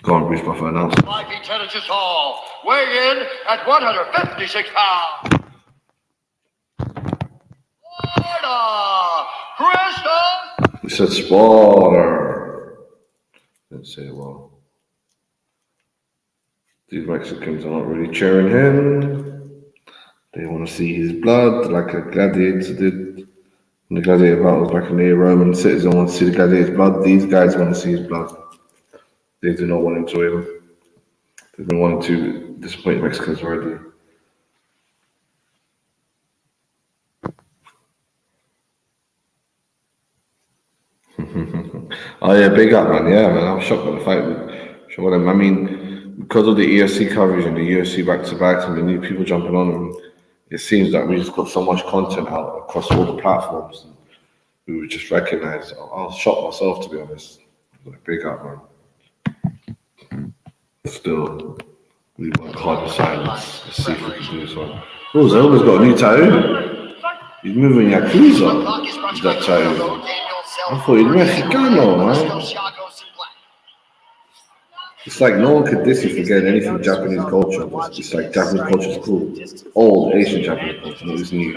Go on, Bruce Buffer, announce. 5 feet 10 inches tall, weigh in at 156 pounds. Florida, Grasso. He said spoiler. Didn't say it well. These Mexicans are not really cheering him. They want to see his blood, like a gladiator did in the gladiator battles back in the Roman citizen want to see the gladiator's blood. These guys want to see his blood. They do not want him to win. They've been wanting to disappoint Mexicans already. Oh yeah, big up, man. Yeah, man. I'm shocked by the fight with Shevchenko. I mean, because of the EFC coverage and the UFC back-to-back and the new people jumping on them, it seems that we just got so much content out across all the platforms. And we were just recognized. I was shocked myself, to be honest. Like, big up, man. Still, we work hard in silence. Let's see if we can do this one. Oh, Zelda's got a new tattoo. He's moving Yakuza with that tattoo. I thought he'd Mexicano, man. It's like no one could diss you for getting anything Japanese culture. It's like Japanese culture is cool. Old Asian Japanese culture, not this new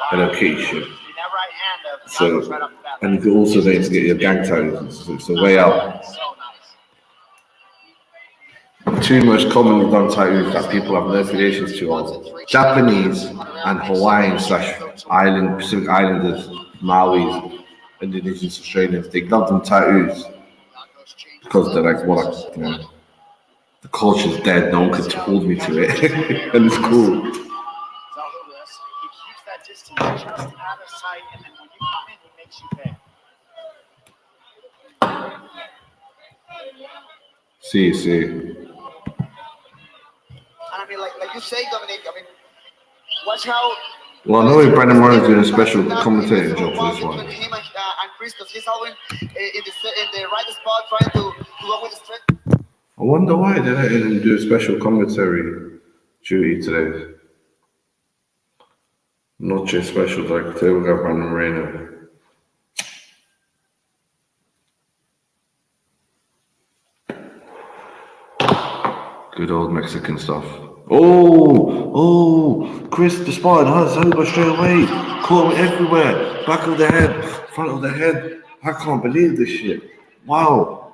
Hello Kitty shit. So, and you could also then to get your gang tattoos. It's a way out. Two most commonly done tattoos that people have no affiliations to are Japanese and Hawaiian / island, Pacific Islanders, Maoris, Indonesians, Australians. They love them tattoos because they're like, what, you know, the culture's dead. No one could hold me to it, and it's cool. See. I mean, like you say, Dominic, I mean, watch how. Well, I know Brandon Morris doing a special commentating job for this one. Him and Chris, because he's always in the right spot, trying to go with the strength. I wonder why they let him do a special commentary duty today. Noche special, like today we got Brandon Moreno. Good old Mexican stuff. Oh, Chris the Spartan has Zelda straight away. Caught him everywhere. Back of the head, front of the head. I can't believe this shit. Wow.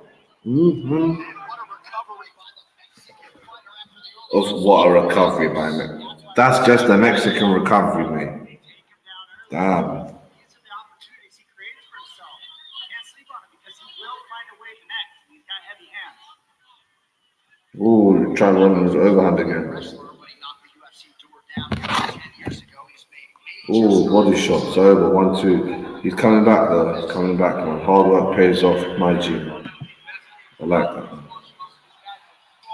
What a recovery by me. That's just a Mexican recovery, mate. Damn. Ooh, trying to run his overhand again. Ooh, body shots over, 1-2. He's coming back though, he's coming back, man. Hard work pays off, my G. I like that, man.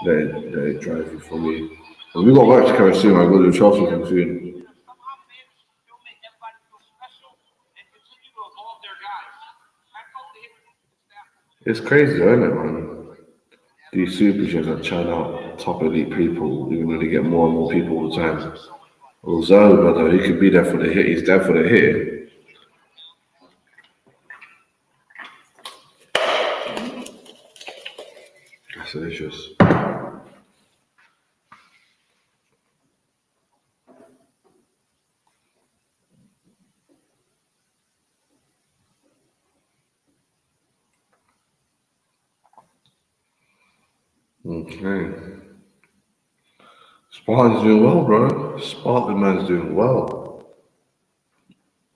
They drive you for me. Well, we got work to carry soon, I'll go to the Chelsea soon. It's crazy, isn't it, man? These super gyms that churn out top elite people, even though they get more and more people all the time. Although, brother, he could be there for the hit. He's there for the hit. That's delicious. Okay. Spartan's doing well, bro. Spartan man's doing well.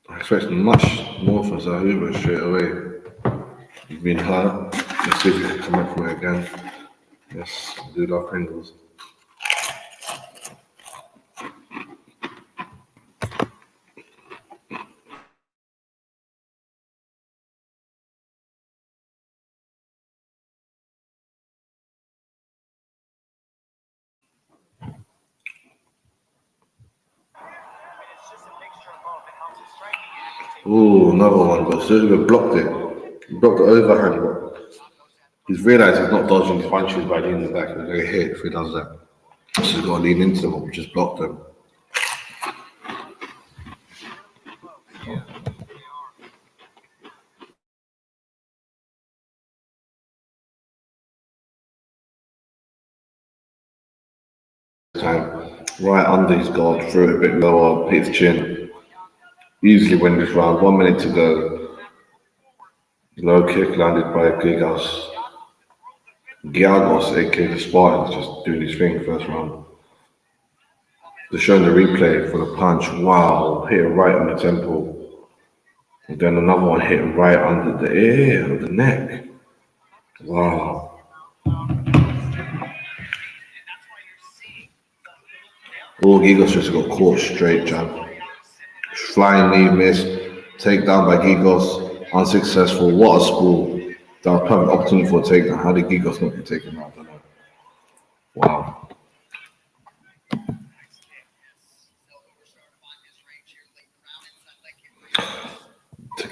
I expect much more from Zahuba straight away. He's been hurt. Let's see if he can come back from it again. Yes, I do love Pringles. Ooh, another one, but Zahuba blocked it. He blocked the overhand, but he's realised he's not dodging his punches by leaning back. He's going to hit if he does that. So he's got to lean into them or just block them. Time, right under his guard, threw it a bit lower, hit his chin. Easily win this round, 1 minute to go. Low kick landed by Giagos, aka the Spartans, just doing his thing first round. They're showing the replay for the punch. Wow, hit it right on the temple. And then another one hit right under the ear, the neck. Wow. Oh, Giagos just got caught straight, jab. Flying knee miss, takedown by Giagos, unsuccessful. What a spool. That was perfect opportunity for a takedown. How did Giagos not get taken out? I don't know. Wow.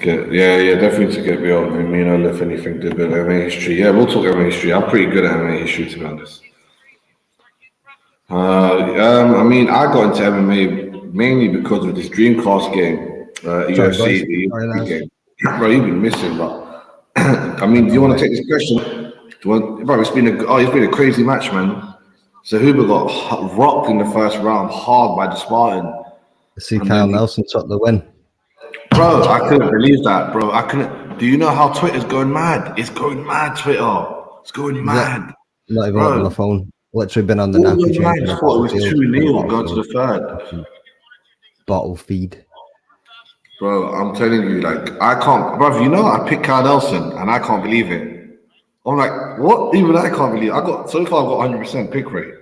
Definitely to get me on. I mean, if anything, do good MMA history. Yeah, we'll talk MMA history. I'm pretty good at MMA history, to be honest. I mean, I got into MMA mainly because of this Dreamcast game, UFC, the UFC game. Bro, you've been missing, but I mean, do you want to take this question? Bro, it's been a crazy match, man. So Huber got rocked in the first round hard by the Spartan. See, Kyle Nelson took the win. Bro, I couldn't believe that, bro. I couldn't. Do you know how Twitter's going mad? It's going mad, Twitter. It's going mad. Not even on the phone. Literally been on the all the lines thought it was 2-0 going to the third. Bottle feed. Bro, I'm telling you, like, I can't, bro, you know, I picked Kyle Nelson and I can't believe it. I'm like, what? Even I can't believe it. So far I've got 100% pick rate.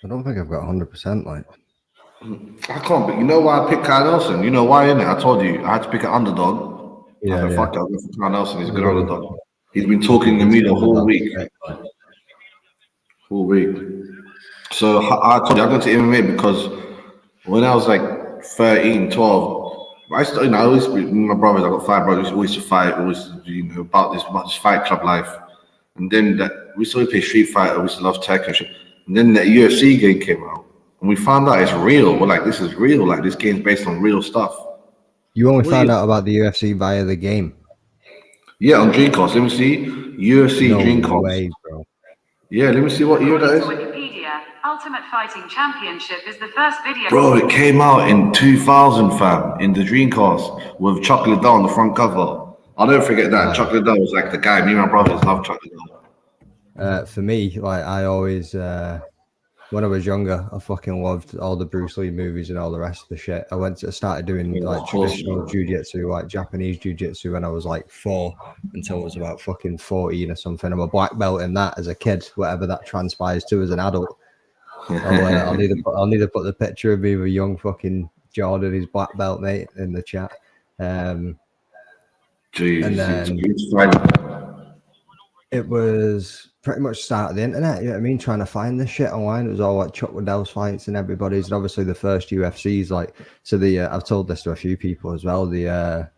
I don't think I've got 100%, like. I can't, but you know why I picked Kyle Nelson? You know why, innit? I told you, I had to pick an underdog. Yeah, I said, fuck it, I'll go for Kyle Nelson, he's a good underdog. He's been talking to me the whole week. So I told you, I got to MMA because when I was like 13, 12, I always, my brothers, I got 5 brothers, always to fight, always, about this fight club life. And then we used to play Street Fighter, we used to love tech and shit. And then the UFC game came out. And we found out it's real. We're like, this is real. Like, this game's based on real stuff. You only found out about the UFC via the game? Yeah, on Dreamcast. Let me see. UFC Dreamcast. No way, bro. Yeah, let me see what year that is. Wikipedia, Ultimate Fighting Championship is the first video. Bro, it came out in 2000, fam, in the Dreamcast with Chuck Liddell on the front cover. I'll never forget that. Chuck Liddell was like the guy. Me and my brothers love Chuck Liddell. For me, like, I always, when I was younger, I fucking loved all the Bruce Lee movies and all the rest of the shit. I started doing like traditional jiu-jitsu, like Japanese jiu-jitsu when I was like 4 until I was about fucking 14 or something. I'm a black belt in that as a kid, whatever that transpires to as an adult. I'll need to put the picture of me with young fucking Jordan, his black belt mate, in the chat. Jeez, and then it was pretty much start of the internet, you know what I mean? Trying to find this shit online. It was all like Chuck Liddell's fights and everybody's, and obviously the first UFC's like, so I've told this to a few people as well. The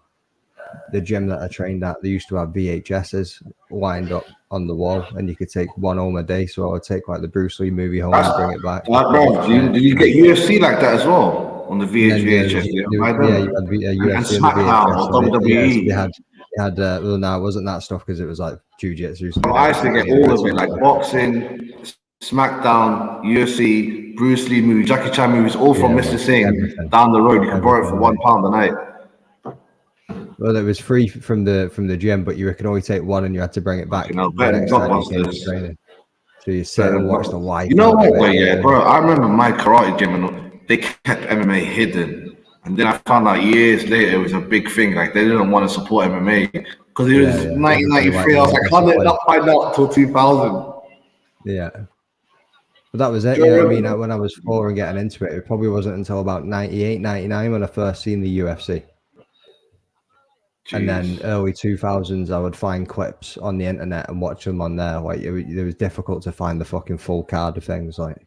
the gym that I trained at, they used to have VHSs lined up on the wall, and you could take one home a day. So I would take like the Bruce Lee movie home and bring it back. Bro, did you get UFC like that as well on the VHS? You had UFC and SmackDown or WWE. Yeah, so they had well, no, it wasn't that stuff because it was like jiu-jitsu. So I used to get all of it, like boxing, SmackDown, UFC, Bruce Lee movies, Jackie Chan movies, all from Mr. Singh down the road. You can borrow it for £1 a night. Well, it was free from the gym, but you could only take one, and you had to bring it back. Better than Blockbusters. So you sit and watch the live. You know what? Yeah, bro. I remember my karate gym, and they kept MMA hidden. And then I found out years later it was a big thing. Like they didn't want to support MMA because it was 1993. I was like, how did not find out till 2000? Yeah. But that was it. Yeah, I mean, when I was 4 and getting into it, it probably wasn't until about 98, 99 when I first seen the UFC. Jeez. And then early 2000s, I would find clips on the internet and watch them on there. Like it was difficult to find the fucking full card of things. Like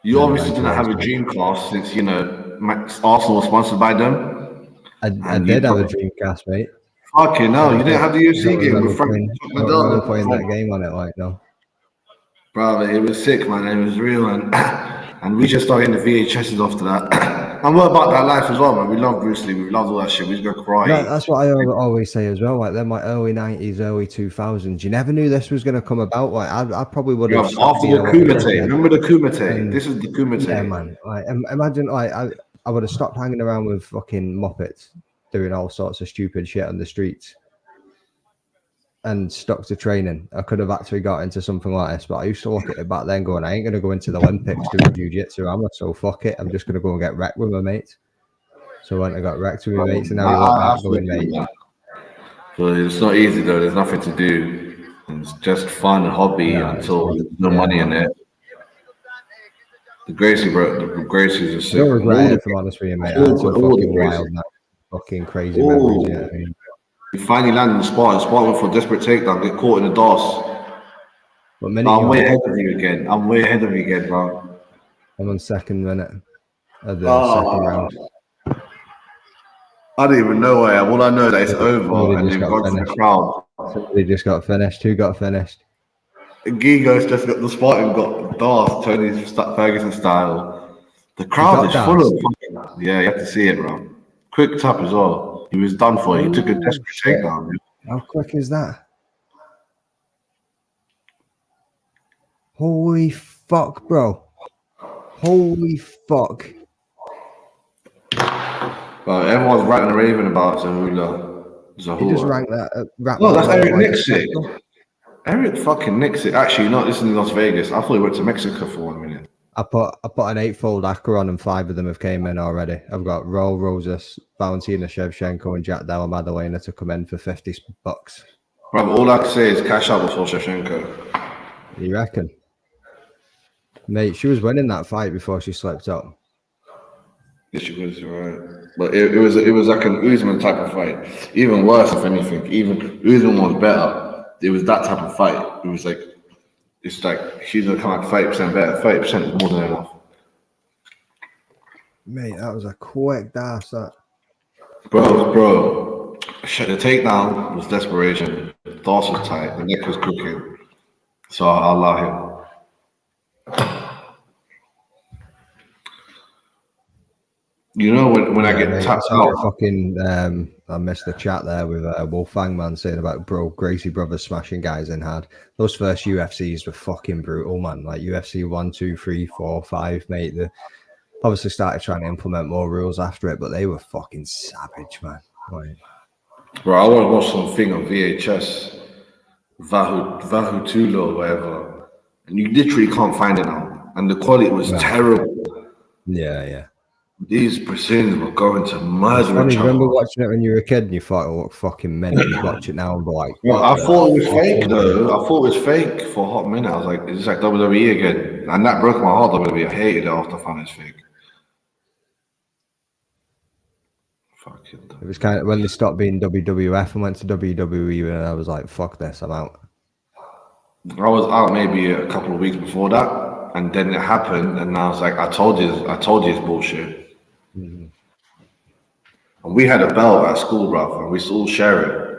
you obviously didn't have a dream class since Arsenal was sponsored by them. I did have a Dreamcast, mate. Fucking no, you didn't have the UFC game with Frank. I remember playing that game on it, like no. Bro, it was sick, man. It was real, and we just started getting the VHSs after that. And we're about that life as well, man. We love Bruce Lee. We love all that shit. We just go karate. No, that's what I always say as well. Like they're my early 90s, early 2000s. You never knew this was going to come about. Like I probably would have. After the Kumite, remember the Kumite? This is the Kumite. Yeah, man. Like imagine, like I would have stopped hanging around with fucking Muppets, doing all sorts of stupid shit on the streets, and stuck to training. I could have actually got into something like this, but I used to look at it back then going, I ain't going to go into the Olympics doing jiu-jitsu, am I? So fuck it. I'm just going to go and get wrecked with my mates. So I went and got wrecked with my mates, and now you look back going, mate. But it's not easy though. There's nothing to do. It's just fun and hobby until there's no money in it. The Gracie, bro. The Gracie's are sick. I don't regret it, if I'm honest with you, mate. It's so fucking wild now. Fucking crazy memories, you know what I mean? You finally land in the spot went for a desperate takedown, get caught in the DOS. I'm way ahead of you again. Bro. I'm on second minute of the second round. I don't even know where I am. All I know is that it's over and they've gone to the crowd. Somebody just got finished. Who got finished? Gigo's just got the spot and got DOS, Tony Ferguson style. The crowd is full of. Yeah, you have to see it, bro. Quick tap as well. He was done for. He took a desperate takedown. How quick is that? Holy fuck, bro. Holy fuck. Well, everyone's ranting and raving about Zahula. He just ranked that. No, that's Eric Nixon. Eric fucking Nixon. Actually, no, this is in Las Vegas. I thought he went to Mexico for 1 minute. I put an 8-fold ACRA on, and 5 of them have came in already. I've got Raul Rosas, Valentina Shevchenko, and Jack Della Maddalena to come in for $50. Bro, all I can say is cash out before Shevchenko. You reckon? Mate, she was winning that fight before she slipped up. Yeah, she was, right. But it was like an Usman type of fight. Even worse, if anything. Even Usman was better. It was that type of fight. It was like, it's like she's gonna come out 30% better. 30% is more than enough. Mate, that was a quick dash. That. Bro. The takedown was desperation. The DOS was tight. The neck was cooking. So I'll allow him. You know when I get tapped out. Fucking, I missed the chat there with Wolfgang man saying about Gracie brothers smashing guys in hard. Those first UFCs were fucking brutal, man. Like UFC 1, 2, 3, 4, 5, mate. They obviously started trying to implement more rules after it, but they were fucking savage, man. Like, bro, I want to watch something on VHS, Vahu Tulo or whatever, and you literally can't find it now. And the quality was terrible. Yeah. These Brazilians were going to murder each other. Remember watching it when you were a kid and you thought it looked fucking mental. You watch it now and be like, well, I thought it was fake though. I thought it was fake for a hot minute. I was like, is this like WWE again? And that broke my heart, WWE. I hated it after I found it's fake. Fucking. It was kind of when they stopped being WWF and went to WWE, and I was like, fuck this, I'm out. I was out maybe a couple of weeks before that, and then it happened, and I was like, I told you it's bullshit. Mm-hmm. And we had a belt at school, bro, and we used to all share it.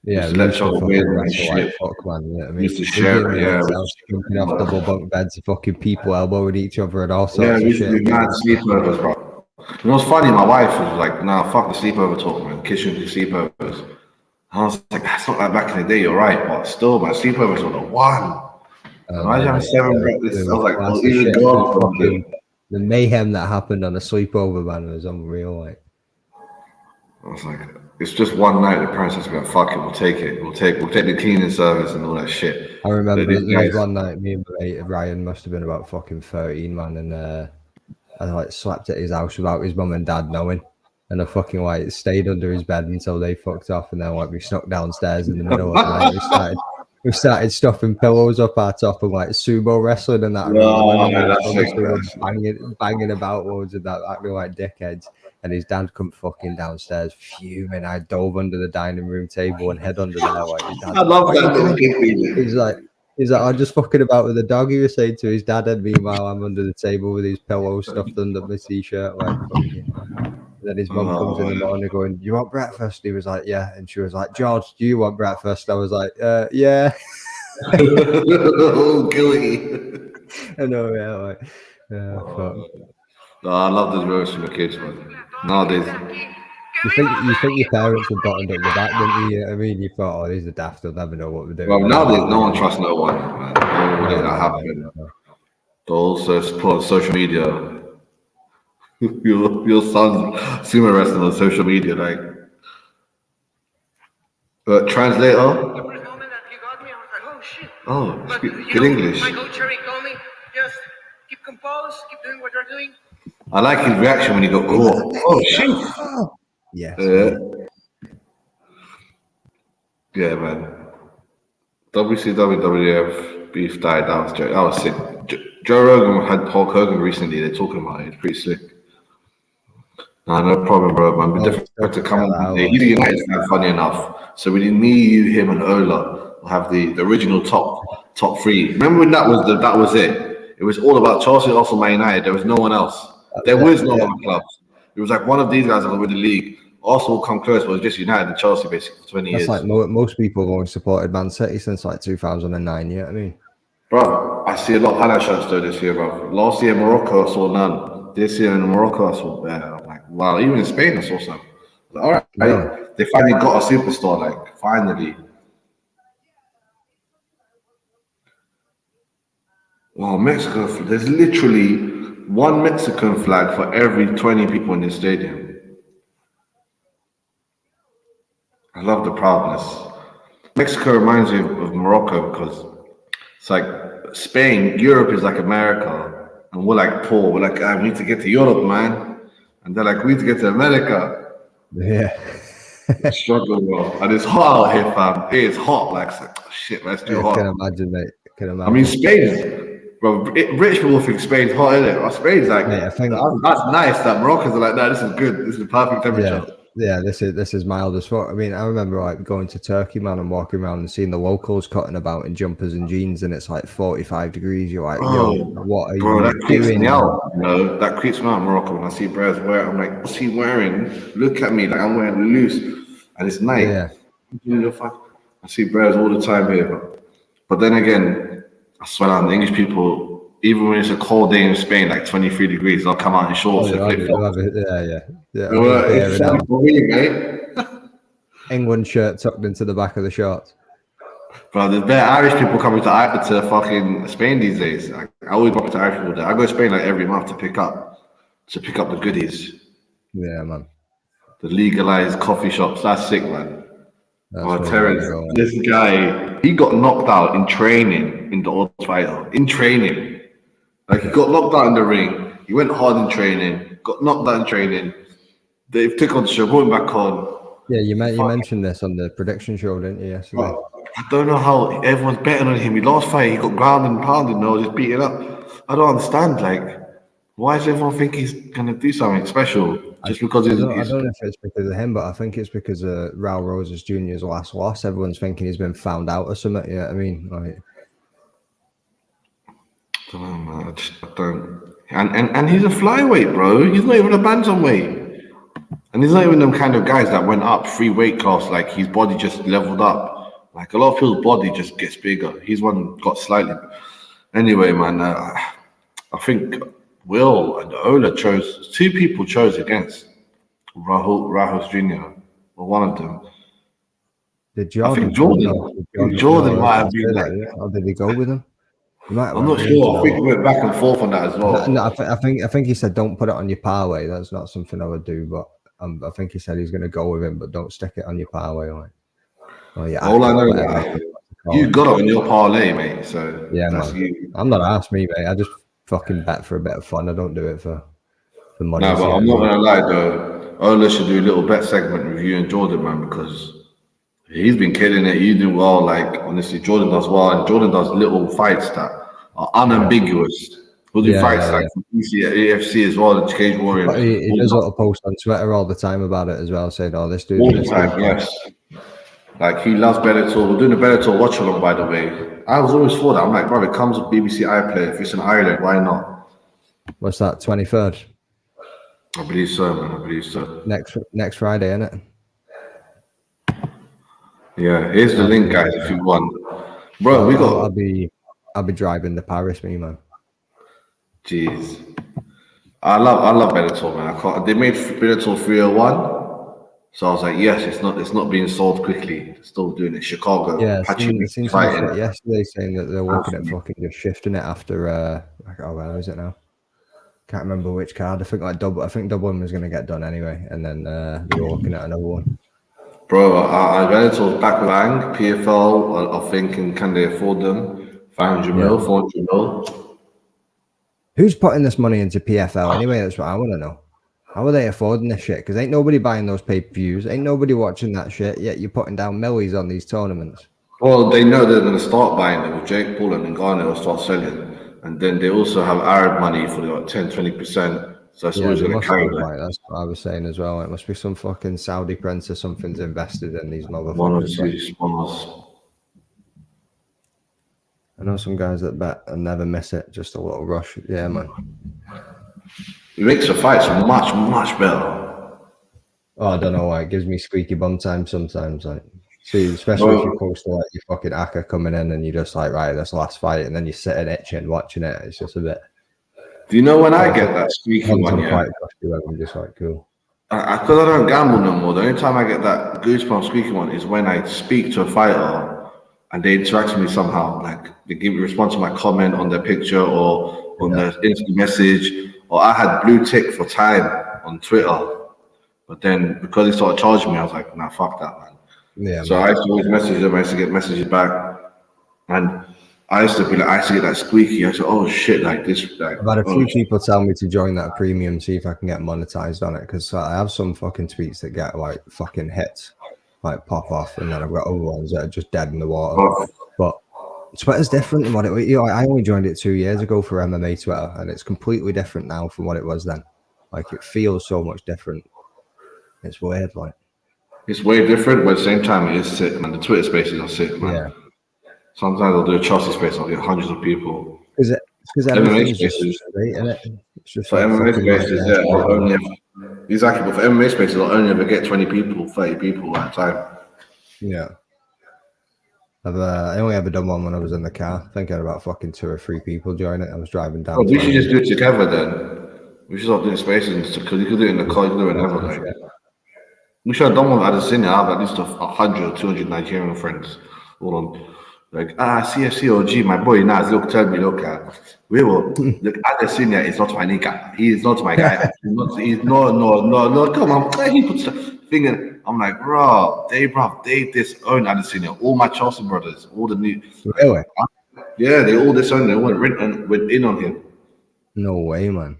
Yeah, used we to let used to Chugga fucking win and wrestle like shit. fuck, man. You know what I We mean? used to We'd share be in it, the yeah. mates' house, jumping off double bunk beds, fucking people elbowing each other and all Yeah, sorts we of used to shit. do mad sleepovers, bro. You know what's funny? My wife was like, nah, fuck the sleepover talk, man. Kids shouldn't do sleepovers. And I was like, that's not like back in the day, you're right, but still, man, sleepovers were the one. Imagine having Mate, 7 it breakfasts. I was was like, class well, of even shit. It was God from fucking the mayhem that happened on a sleepover, man, was unreal. Like, I was like, it's just one night. The parents just be like, fuck it, we'll take it. We'll take the cleaning service and all that shit. I remember These there was guys, one night, me and my mate Ryan must have been about fucking 13, man, and I like slept at his house without his mum and dad knowing. And I fucking like stayed under his bed until they fucked off, and then like we snuck downstairs in the middle of the night. We started stuffing pillows up our top and like sumo wrestling and that. I remember that's obviously sick, we're banging about loads of that, acting like dickheads. And his dad come fucking downstairs fuming. I dove under the dining room table and head under there. Like his dad, I love what are that you little doing? kid feeling. He's like, I'm just fucking about with the dog. He was saying to his dad, and meanwhile I'm under the table with his pillow stuffed under my t-shirt, like fucking. Then his mum comes in the morning going, "Do you want breakfast?" He was like, "Yeah," and she was like, "George, do you want breakfast?" I was like, "Yeah." Oh, guilty. I know, yeah, like, fuck. No, I love those roasts from the kids, man. Nowadays, You think your parents were buttoned up the back, didn't you? I mean, you thought, "Oh, these are daft. They'll never know what we're doing." well, nowadays, no one trusts no one, man. No way that happened. No. They'll also put on social media. Your son's sumo wrestling on social media, like. Translator. The first moment that he got me, I was like, oh shit. Oh, But speak you good know, English. my coach Cherry told me, just keep composed, keep doing what you're doing. I like his reaction when he go, oh shit. Yes. Yeah, man. WCW, WWF beef died. That was sick. Joe Rogan had Hulk Hogan recently. They're talking about it. It's pretty slick. Nah, no problem, bro. Man, we definitely have to come on one day. He's a United fan, funny enough. So we need me, you, him, and Ola. We'll have the original top three. Remember when that was it? It was all about Chelsea, Arsenal, Man United. There was no one else. There was no other clubs. It was like one of these guys that were with the league. Arsenal come close, but it was just United and Chelsea basically for 20 years. That's like most people have only supported Man City since like 2009. Yeah, I mean, Bro, I see a lot of highlight shots though this year, bro. Last year in Morocco, I saw none. This year in Morocco, I saw I'm like, wow. Even in Spain, I saw some. Like, all right, they finally got a superstar. Like, finally. Wow, Mexico. There's literally one Mexican flag for every 20 people in this stadium. I love the proudness. Mexico reminds me of Morocco because it's like Spain, Europe is like America, and we're like poor. We're like, we need to get to Europe, man. And they're like, we need to get to America. yeah. Struggle, bro. And it's hot out here, fam. It is hot. Like, it's like oh, shit, man, it's too hot. I can imagine, mate. I mean, Spain, bro. Rich people think Spain's hot, isn't it? Well, Spain's like, Mate, I think that's nice. That Moroccans are like, no, this is good. This is perfect temperature. Yeah, this is mild as fuck. I mean, I remember like going to Turkey, man, and walking around and seeing the locals cutting about in jumpers and jeans, and it's like 45 degrees. You're like, yo, what are you that creeps doing? me out. No, that creeps me out in Morocco when I see bros wear. I'm like, what's he wearing? Look at me, like I'm wearing loose, and it's night. Yeah. I see bros all the time here, but then again, I swear down, the English people. Even when it's a cold day in Spain, like 23 degrees, they'll come out in shorts and flip flops. It's funny for me, mate. England shirt tucked into the back of the shorts. Bro, there's better Irish people coming to fucking Spain these days. I always bump into Irish people there. I go to Spain like every month to pick up the goodies. Yeah, man. The legalized coffee shops. That's sick, man. Terrence, go, this guy, he got knocked out in training in the old fighter. In training. Like, he got knocked out in the ring. He went hard in training. Got knocked out in training. They took on the show, brought him back on. Yeah, you mentioned this on the prediction show, didn't you, yesterday? I don't know how everyone's betting on him. He last fight, he got grounded and pounded, just beaten up. I don't understand. Like, why does everyone think he's gonna do something special just because he's? I don't know if it's because of him, but I think it's because of Raul Rosas Jr.'s last loss. Everyone's thinking he's been found out or something. You know what I mean? Like, I don't know, man. I don't. And he's a flyweight, bro. He's not even a bantamweight. And he's not even them kind of guys that went up 3 weight class, like his body just leveled up. Like a lot of people's body just gets bigger. His one got slightly. Anyway, man, I think Will and Ola chose, 2 people chose against Rahul Jr. or one of them. Did Jordan? I think Jordan might have been like, or did he go with him? He might have I'm not sure. I think we went back and forth on that as well. No, I think he said don't put it on your parlay. That's not something I would do, but I think he said he's going to go with him, but don't stick it on your parlay. Like, all I know is you got it on your parlay, mate. So yeah, that's man. you. I'm not asked me, mate. I just fucking bet for a bit of fun. I don't do it for money. No, but I'm not gonna lie though. Ola should do a little bet segment with you and Jordan, man, because he's been killing it. You do well. Like honestly, Jordan does well, and Jordan does little fights that are unambiguous. He'll do fights like UFC as well, the Cage Warrior. But he does a little post on Twitter all the time about it as well, saying, "Oh, this dude." All the time, yes. Like he loves Bellator. We're doing a Bellator WatchAlong, by the way. I was always for that. I'm like, bro, it comes with BBC iPlayer. If it's in Ireland, why not? What's that? 23rd. I believe so, man. I believe so. Next Friday, innit? Yeah, here's the link, guys. If you want, bro, we got. I'll be driving to Paris, me man. Jeez, I love Bellator, man. They made Bellator 301. So I was like, yes, it's not being sold quickly. It's still doing it. Chicago. Yeah, I seen some shit yesterday saying that they're working at fucking just shifting it after where is it now? Can't remember which card. I think Dublin was gonna get done anyway, and then they were looking at another one. Bro, Bellator's back with Ang, PFL are thinking can they afford them? 500 mil, 400 mil. Who's putting this money into PFL anyway? That's what I want to know. How are they affording this shit? Because ain't nobody buying those pay-per-views. Ain't nobody watching that shit. Yet you're putting down millies on these tournaments. Well, they know they're going to start buying them. With Jake Paul and Garner will start selling. And then they also have Arab money for like 10, 20%. So that's always going to carry them. Right, that's what I was saying as well. It must be some fucking Saudi prince or something's invested in these motherfuckers. I know some guys that bet and never miss it. Just a little rush. Yeah, man. It makes the fights much, much better. Oh, I don't know why. It gives me squeaky bum time sometimes. Like, see, especially if you're close to like your fucking Aka coming in and you're just like, right, this last fight, and then you're sitting itching watching it. It's just a bit. Do you know when I get that squeaky one? Yeah, I'm just like, cool. Because I don't gamble no more. The only time I get that goosebump squeaky one is when I speak to a fighter and they interact with me somehow. Like they give me response to my comment on their picture or on their instant message. Or I had blue tick for time on Twitter, but then because they started charging me, I was like, nah, fuck that, man. Yeah. So I used to always message them. I used to get messages back, and I used to get that squeaky. I said, oh shit, like this. Like, I've had a few people tell me to join that premium, see if I can get monetized on it, because I have some fucking tweets that get like fucking hits, like pop off, and then I've got other ones that are just dead in the water. But Twitter's different than what it was. You know, I only joined it 2 years ago for MMA Twitter, and it's completely different now from what it was then. Like it feels so much different. It's weird, like it's way different, but at the same time, it is sick, man. The Twitter spaces are sick, man. Yeah. Sometimes I'll do a Chelsea space, I'll get hundreds of people. Is it? Because MMA spaces, right, isn't it? It's just for MMA spaces, yeah. Exactly, but for MMA spaces, I'll only ever get 20 people, 30 people at a time. Yeah. I only ever done one when I was in the car. I think I had about fucking 2 or 3 people join it. I was driving down. Oh, we should just do it together then. We should start doing spaces because you could do it in the car, you could do it whenever. Like. We should have done one at the cine. I have at least 100 or 200 Nigerian friends. Hold on. Like, CFC OG, my boy, Naz, look, tell me, look, we will, look, at the senior is not my nigga. He is not my guy. No, come on. He puts the finger. I'm like, bro, they disown Adesanya. All my Chelsea brothers, all the new. Really? Yeah, they all disown. They went in on him. No way, man.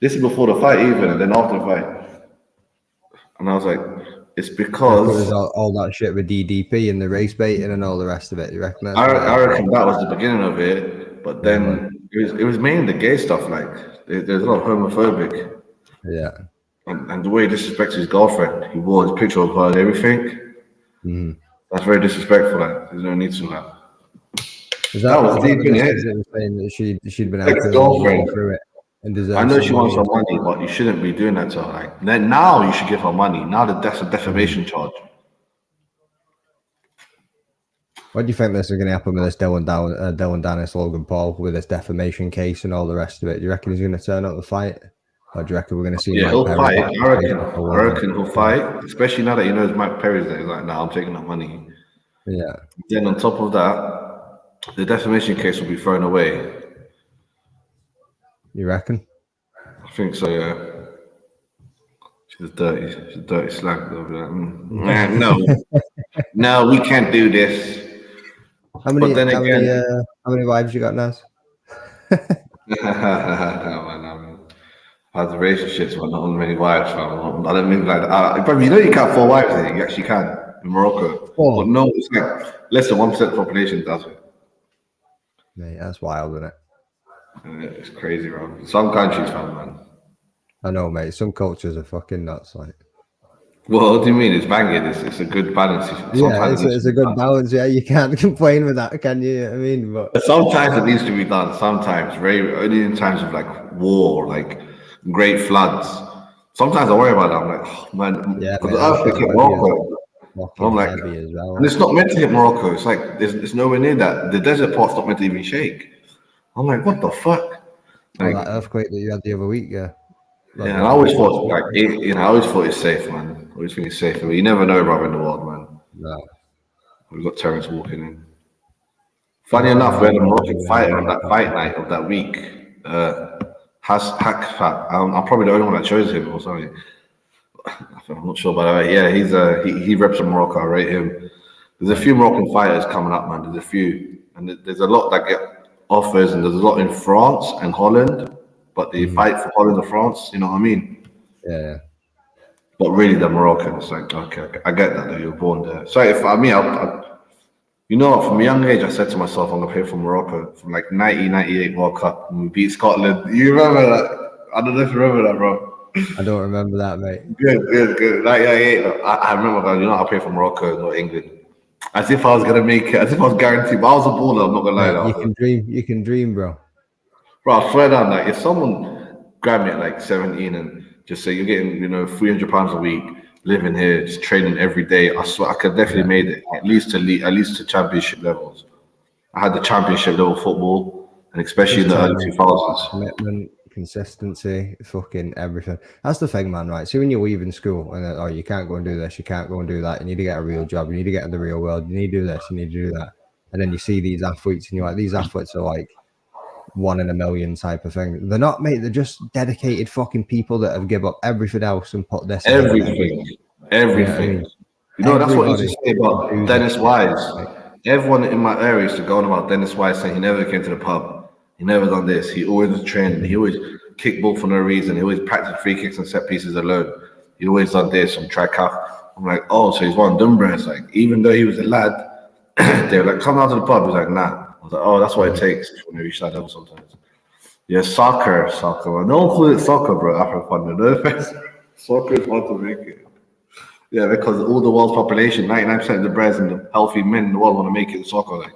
This is before the fight, even, and then after the fight. And I was like, it's because all that shit with DDP and the race baiting and all the rest of it. You reckon? I reckon that was the beginning of it, but then it was mainly the gay stuff. Like there's a lot of homophobic. Yeah. And the way he disrespects his girlfriend, he wore his picture of her and everything. Mm. That's very disrespectful. Like, there's no need to that. That was deep in it. Saying that she'd been out girlfriend through it. and deserves I know some she wants her money. money, but you shouldn't be doing that to her. Like then now, you should give her money. Now that's a defamation charge. What do you think this is going to happen with this Dylan Dennis Logan Paul with this defamation case and all the rest of it? Do you reckon he's going to turn up the fight, or do you reckon we're going to see Yeah, Mike he'll Perry fight. back I reckon. for I one? reckon he'll fight, especially now that he knows Mike Perry's there. He's like, "Nah, I'm taking that money." Yeah, Then on top of that, the defamation case will be thrown away. you reckon? I think so. Yeah. She's a dirty slag. They'll be like, no, we can't do this. How many But then again, how many wives you got, Naz? no, man. I've had relationships with not many wives, fam. I don't mean like that. But you know you can't have 4 wives here. You actually can in Morocco. Four? But no, it's like less than 1% of the population does it. Mate, that's wild, isn't it? It's crazy, bro. Some countries, man. I know, mate. Some cultures are fucking nuts, like. Well, what do you mean? It's banging. It's a good balance. Yeah, it's a good balance. Yeah, you can't complain with that, can you? I mean, but Sometimes it needs to be done. Sometimes, only in times of like war, like great floods. Sometimes I worry about that. I'm like, oh, man, yeah, because mate, the earthquake hit Morocco. fucking I'm like, heavy as well. and it's not meant to hit Morocco. It's like it's nowhere near that. The desert part's not meant to even shake. I'm like, what the fuck? Like, that earthquake that you had the other week, yeah. yeah, and I always thought I always thought it's safe, man. I always think it's safe. But you never know, brother, in the world, man. No. We've got terrorists walking in. Funny enough, we had a Moroccan fighter on that fight night of that week. Hakfat. I'm probably the only one that chose him or something. I'm not sure, but yeah, he reps in Morocco. I rate him. There's a few Moroccan fighters coming up, man. There's a few, and there's a lot that get offers, and there's a lot in France and Holland, but they fight for Holland or France. You know what I mean? Yeah. But really, the Moroccans, like, okay, I get that. Though you were born there. So if I mean, you know, from a young age, I said to myself, I'm gonna play for Morocco from like 1998 World Cup when we beat Scotland. You remember that? I don't know if you remember that, bro. I don't remember that, mate. Good. 1998. I remember that. You know, I played for Morocco, not England. As if I was gonna make it. As if I was guaranteed. But I was a baller. I'm not gonna lie. Mate, you can dream, bro. Bro, I swear down, like if someone grabbed me at like 17 and just say you're getting, £300 a week, living here, just training every day, I swear I could definitely made it at least to championship levels. I had the championship level football, and especially in the early 2000s. Commitment, consistency, fucking everything. That's the thing, man. Right? See, when you're leaving school and you can't go and do this, you can't go and do that. You need to get a real job. You need to get in the real world. You need to do this. You need to do that. And then you see these athletes, and you're like, these athletes are like 1 in a million type of thing. They're not, mate. They're just dedicated fucking people that have given up everything else and put this. Everything. You know, that's what I used to say about Dennis Wise. Everyone in my area used to go on about Dennis Wise saying he never came to the pub. He never done this. He always was training. He always kicked ball for no reason. He always practiced free kicks and set pieces alone. He always done this and track out. I'm like, oh, so he's one Dunbrass. Like, even though he was a lad, they were like, come out to the pub. He's like, nah. I was like, oh, that's what it takes when you reach that level sometimes. Yeah, soccer. No one calls it soccer, bro. African, no offense. Soccer is fun to make it. Yeah, because all the world's population, 99% of the breads and the healthy men in the world want to make it soccer, like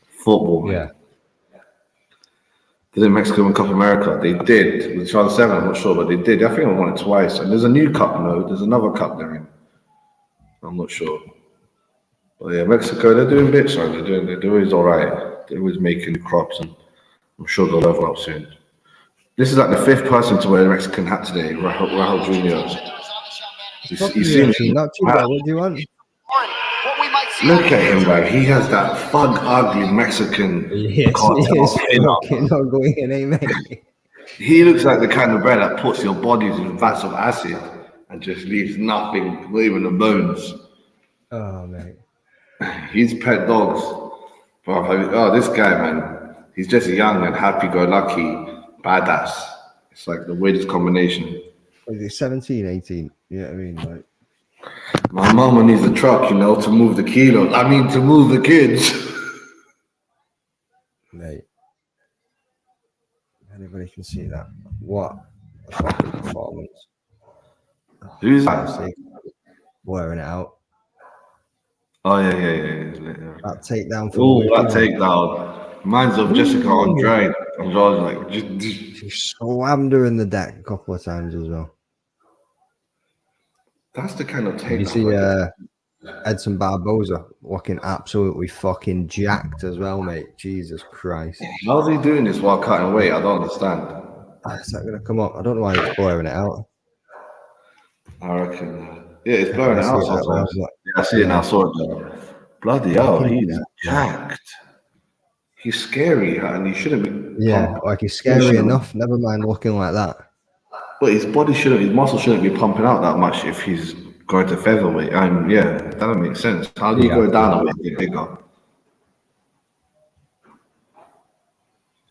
football, man. Yeah. They did Mexico win Cup America. They did. With 2007, I'm not sure, but they did. I think I won it twice. And there's a new cup, there's another cup they're in. I'm not sure. But yeah, Mexico, they're doing bits, man. They're always all right. They're always making crops, and I'm sure they'll level up soon. This is like the 5th person to wear a Mexican hat today, Rahul Jr. You see not too bad. What do you want? Look at him, man. He has that thug, ugly Mexican. Yes, fucking ugly, mate. He looks like the kind of guy that puts your bodies in vats of acid and just leaves nothing, not even the bones. Oh, mate. He's pet dogs. Oh, this guy, man. He's just a young and happy-go-lucky badass. It's like the weirdest combination. Is he 17, 18? You know what I mean? Like, my mama needs a truck, to move the kilos. To move the kids. mate. Anybody can see that. What a fucking performance. Who's that? Wearing it out. Oh, yeah. That takedown. Oh, that takedown. Reminds of Jessica Andrade. Andrade, like, She slammed her in the deck a couple of times as well. that's the kind of Did you takedown. see Edson Barboza looking absolutely fucking jacked as well, mate? Jesus Christ. How's he doing this while cutting weight? I don't understand. Is that going to come up? I don't know why it's blurring it out. I reckon. Yeah, it's blurring it I out see it that well, sometimes. but- Yeah, I see it now. I saw it now. Bloody hell, he's jacked. He's scary, and he shouldn't be. Yeah, like he's scary enough. Never mind looking like that. But his muscle shouldn't be pumping out that much if he's going to featherweight. And yeah, that doesn't make sense. How do you go down a weight and get bigger?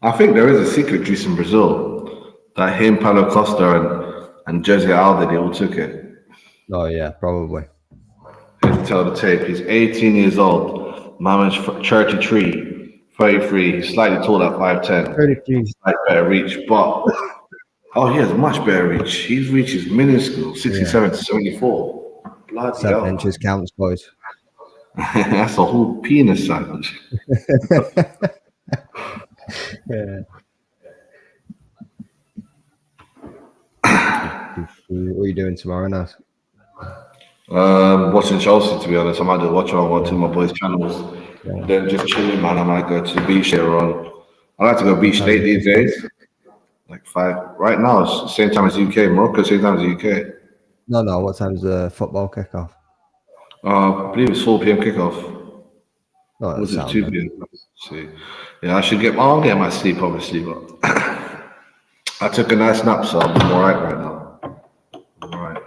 I think there is a secret juice in Brazil that him, Paulo Costa, and Jose Aldo, they all took it. Oh yeah, probably. To tell the tape, he's 18 years old. Mama's 33, 33. He's slightly taller at 5'10". 33. Slightly better reach, but he has much better reach. His reach is minuscule, 67 to 74. Bloody 7 hell. inches counts, boys. That's a whole penis size. Yeah. What are you doing tomorrow, Nas? Watching Chelsea, to be honest. I might do WatchAlong on two of my boys' channels. Then just chilling, man. I might go to the beach later on. I like to go beach late these days. Like 5. Right now, it's the same time as UK. Morocco, same time as UK. No. What time's the football kickoff? I believe it's 4 p.m. kickoff. Oh, Was it 2 p.m.? See. Yeah, I'll get my sleep, obviously, but I took a nice nap, so I'm all right right now. I'm all right.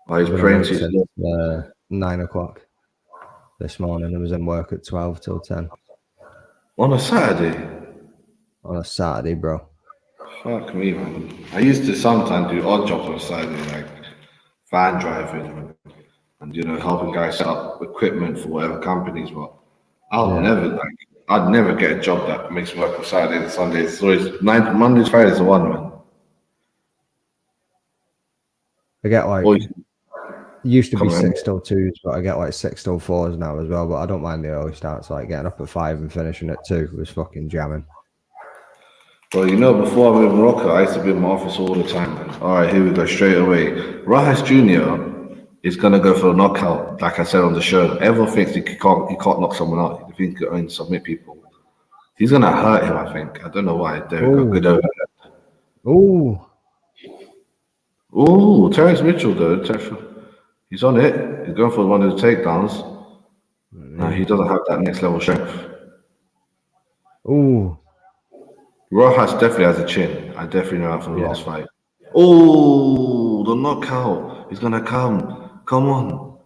I was praying to 9 o'clock this morning. I was in work at 12 till 10. On a Saturday? On a Saturday, bro. Fuck me, man. I used to sometimes do odd jobs on a Saturday, like van driving and helping guys set up equipment for whatever companies, but I'd never get a job that makes me work on Saturdays and Sundays. It's always Mondays, Fridays are one, man. I get used to be 6 till 2s, but I get 6 till 4s now as well. But I don't mind the early starts, like getting up at 5 and finishing at 2 was fucking jamming. Well, before I moved to Morocco, I used to be in my office all the time. All right, here we go, straight away. Rajas Jr. is going to go for a knockout, like I said on the show. Everyone thinks he can't knock someone out. He thinks he can only submit people. He's going to hurt him, I think. I don't know why. There we go, good over there. Ooh, Terrence Mitchell, though. He's on it. He's going for one of the takedowns. No, he doesn't have that next level strength. Ooh. Rojas definitely has a chin. I definitely know that from the last fight. Oh, the knockout. He's going to come. Come on.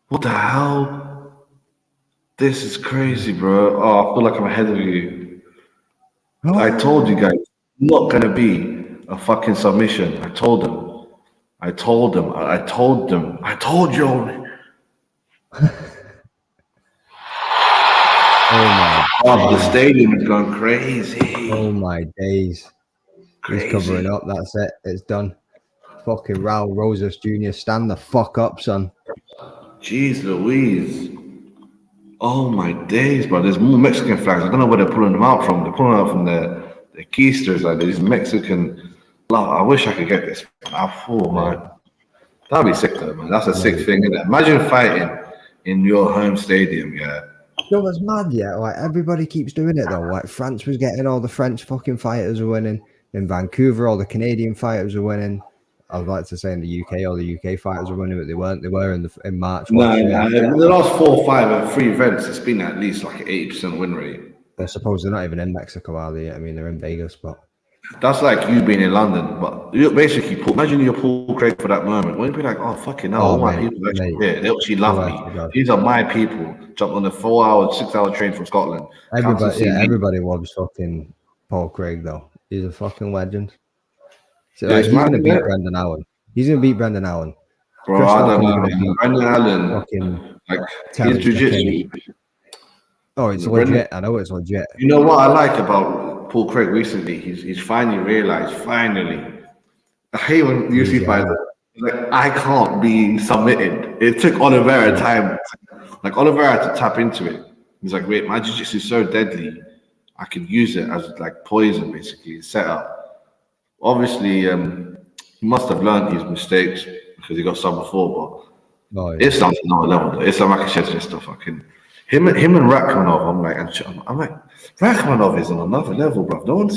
What the hell? This is crazy, bro. Oh, I feel like I'm ahead of you. I told you guys, not going to be a fucking submission. I told them. I told you. Oh my the stadium is going crazy. Oh my days. Crazy. He's covering up. That's it. It's done. Fucking Raul Rosas Jr. Stand the fuck up, son. Jeez Louise. Oh my days, bro. There's more Mexican flags. I don't know where they're pulling them out from. They're pulling out from the keisters, like these Mexican. I wish I could get this. Man. That'd be sick though, man. That's a sick thing, isn't it? Imagine fighting in your home stadium, yeah. It was mad, yeah. Like everybody keeps doing it though. Like France was getting all the French fucking fighters are winning. In Vancouver, all the Canadian fighters are winning. I'd like to say in the UK, all the UK fighters are winning, but they weren't. They were in March. No. In the last 4 or 5 and 3 events, it's been at least like an 80% win rate. I suppose they're not even in Mexico, are they? I mean, they're in Vegas, but that's like you being in London. But you basically, imagine you're Paul Craig for that moment. Wouldn't you be like, oh fucking hell, all my people actually here. They actually love me. These are my people. Jump on the 4-hour, 6-hour train from Scotland. Everybody loves fucking Paul Craig though. He's a fucking legend. So he's gonna beat Brendan Allen. He's gonna beat Brendan Allen. Bro, I don't know. Brendan Allen, like his jiu-jitsu. Oh, it's legit. I know it's legit. You know what I like about Paul Craig recently? He's finally realized. I hate when UFC fighters like I can't be submitted. It took Oliveira time. Like Oliveira had to tap into it. He's like, wait, my jiu-jitsu is so deadly, I can use it as like poison, basically, set up. Obviously, he must have learned his mistakes because he got some before, but Oh, yeah. Islam's another level though. Islam Makashev's just a fucking him and Rakhmonov. I'm like, Rakhmonov is on another level, bro. No one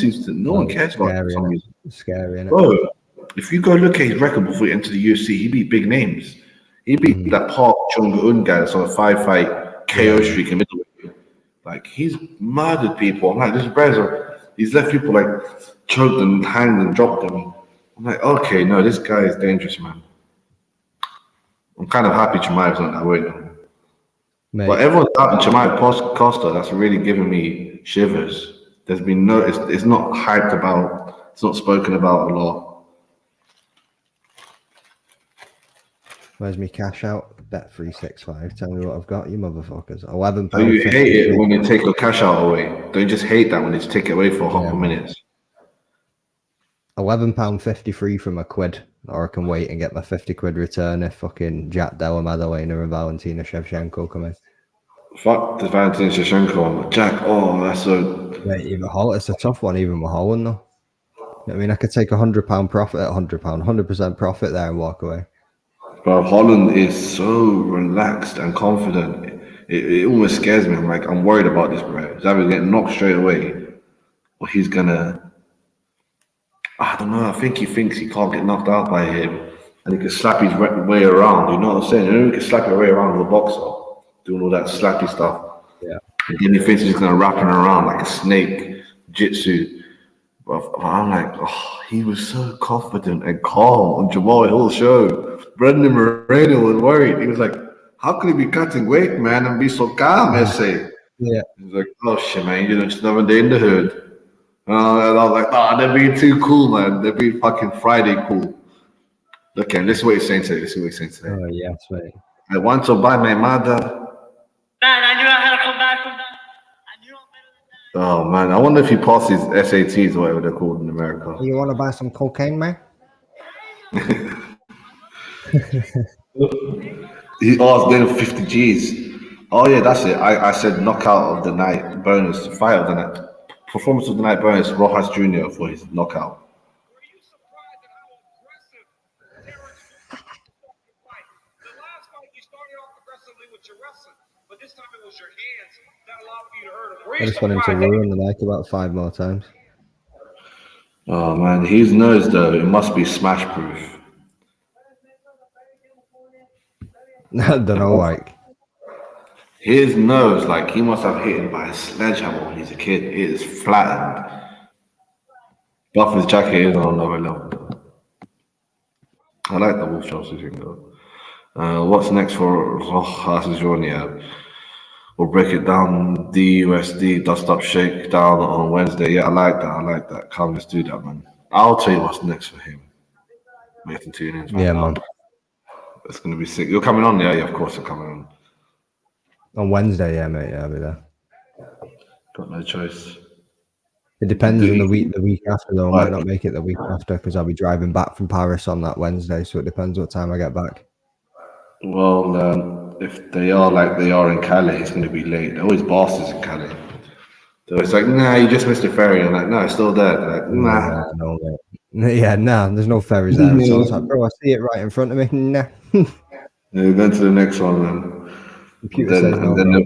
cares about him for some reason. Scary, innit? Bro, if you go look at his record before he entered the UFC, he beat big names. He beat that Park Chung-un guy that's on a 5-fight KO streak in middleweight. Like, he's murdered people. I'm like, this brother, he's left people like choked and hanged and dropped them. I'm like, okay, no, this guy is dangerous, man. I'm kind of happy Chimaev's not that way now. Mate, But everyone's doubting Chimaev Costa. That's really giving me shivers. There's been no, it's not hyped about, it's not spoken about a lot. where's me cash out? Bet 365. Tell me what I've got, you motherfuckers. £11. So you hate it when they take your cash out away. Don't you just hate that when they just take it away for a couple minutes? £11.53 from a quid, or I can wait and get my 50 quid return if fucking Jack Della Maddalena and Valentina Shevchenko come in. Fuck the Valentina Shevchenko. Jack, oh, that's so. Mate, even it's a tough one, even with Holland though. I mean, I could take £100 profit at £100, 100% profit there and walk away. Bro, Holland is so relaxed and confident. It almost scares me. I'm like, I'm worried about this, bro. He's either getting knocked straight away, or he's gonna. I don't know. I think he thinks he can't get knocked out by him, and he can slap his way around. You know what I'm saying? You know, he can slap his way around with a boxer, doing all that slappy stuff. Yeah. And then he thinks he's gonna wrap him around like a snake, jitsu. But I'm like, oh, he was so confident and calm on Jamal Hill's show. Brendan Moreno was worried. He was like, how could he be cutting weight, man, and be so calm, essay? Yeah. He's like, oh shit, man, you know, just another day in the hood. And I was like, oh, they're being too cool, man. They're being fucking Friday cool. Okay, listen what he's saying today. Listen what he's saying today. Oh, yes, mate. I want to buy my mother. Oh, man. I wonder if he passed his SATs or whatever they're called in America. You want to buy some cocaine, man? He asked them 50 G's. Oh, yeah, that's it. I said knockout of the night bonus, fight of the night. Performance of the night bonus, Rojas Jr. for his knockout. Were you surprised at how aggressive Terrence fight? The last fight you started off aggressively with your wrestling, but this time it was your hands that allowed you to hurt him. I just want him to ruin the mic about 5 more times. Oh, man. His nose, though, it must be smash proof. I don't know, like. His nose, like, he must have hit him by a sledgehammer when he's a kid. It is flattened. Buff's jacket is on another level. I like the Wolf Chelsea thing, though. What's next for Rojas Jr.? We'll break it down. DUSD, Dust Up Shakedown on Wednesday. Yeah, I like that. Come, let's do that, man. I'll tell you what's next for him. We have to tune in. Yeah, man. It's going to be sick. You're coming on? Yeah, of course you're coming on. On Wednesday, yeah, mate. Yeah, I'll be there. Got no choice. It depends on the week after, though. I might not make it the week after because I'll be driving back from Paris on that Wednesday. So it depends what time I get back. Well, if they are like they are in Calais, it's going to be late. They're always bastards in Calais. So it's like, nah, you just missed the ferry. I'm like, no, it's still there. They're like, nah. No, yeah, nah, there's no ferries there. So I was like, bro, I see it right in front of me. Nah. Yeah, going to the next one, man. Computer says no.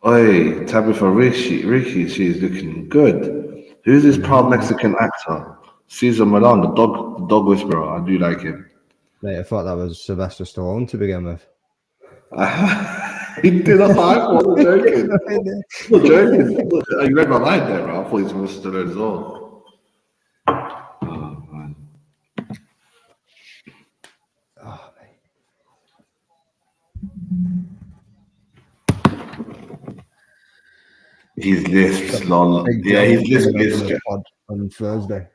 Oi, Tabitha Ricky, she's looking good. Who's this proud Mexican actor? Cesar Millan, the dog whisperer. I do like him. Mate, I thought that was Sylvester Stallone to begin with. He did a high one. I'm joking. I'm joking. You read my mind there, bro. I thought he was Sylvester Stallone as well. Oh, man. Oh, mate. His lisps, lol. Yeah, his lisp. On Thursday.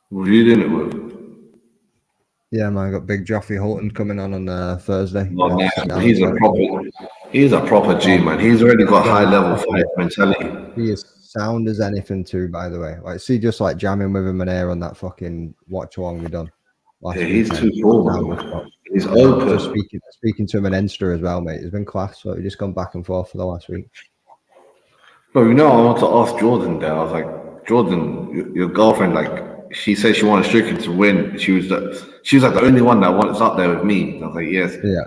Were you doing it with? Yeah, man, I got Big Joffrey Holton coming on Thursday. Oh, yeah, he's a proper G, man. He's already got high level fight mentality. He is sound as anything too, by the way. Like, see, just like jamming with him and air on that fucking watch along we done. Yeah, he's too cool, man. He's open. Just speaking to him on Insta as well, mate. It's been class. So we've just gone back and forth for the last week. Bro, I want to ask Jordan there. I was like, Jordan, your girlfriend, like, she said she wanted Strickland to win. She was like the only one that wants up there with me. And I was like, yes. Yeah.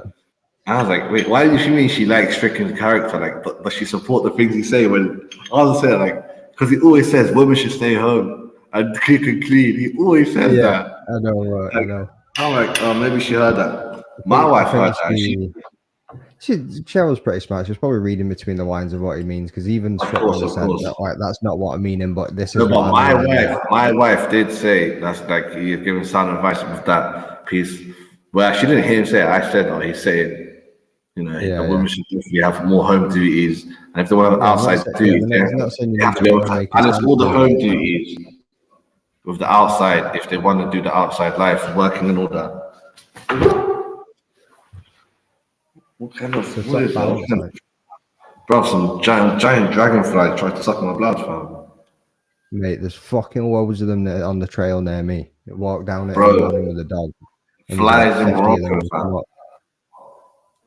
I was like, wait, why does she mean she likes Strickland's character? Like, does she support the things he say? When I was saying, like, because he always says women should stay home and cook and clean. He always says that. I know. I Like, know. I'm like, oh, maybe she heard that. My wife heard that. Cheryl's pretty smart. She's probably reading between the lines of what he means, because even Strickland said that, like, that's not what I mean, but this is. No, but my wife did say that's like he's giving sound advice with that piece. Well, she didn't hear him say it. I said, oh, he's saying, the women should definitely have more home duties, and if they want to have outside duties, they have to be able to. And it's all the home duties with the outside if they want to do the outside life, working and all that. What kind of what is that? Bro, some giant dragonfly tried to suck my blood, fam. Mate, there's fucking loads of them on the trail near me. I walk down it Bro, in the morning with a dog. Flies in Morocco, fam.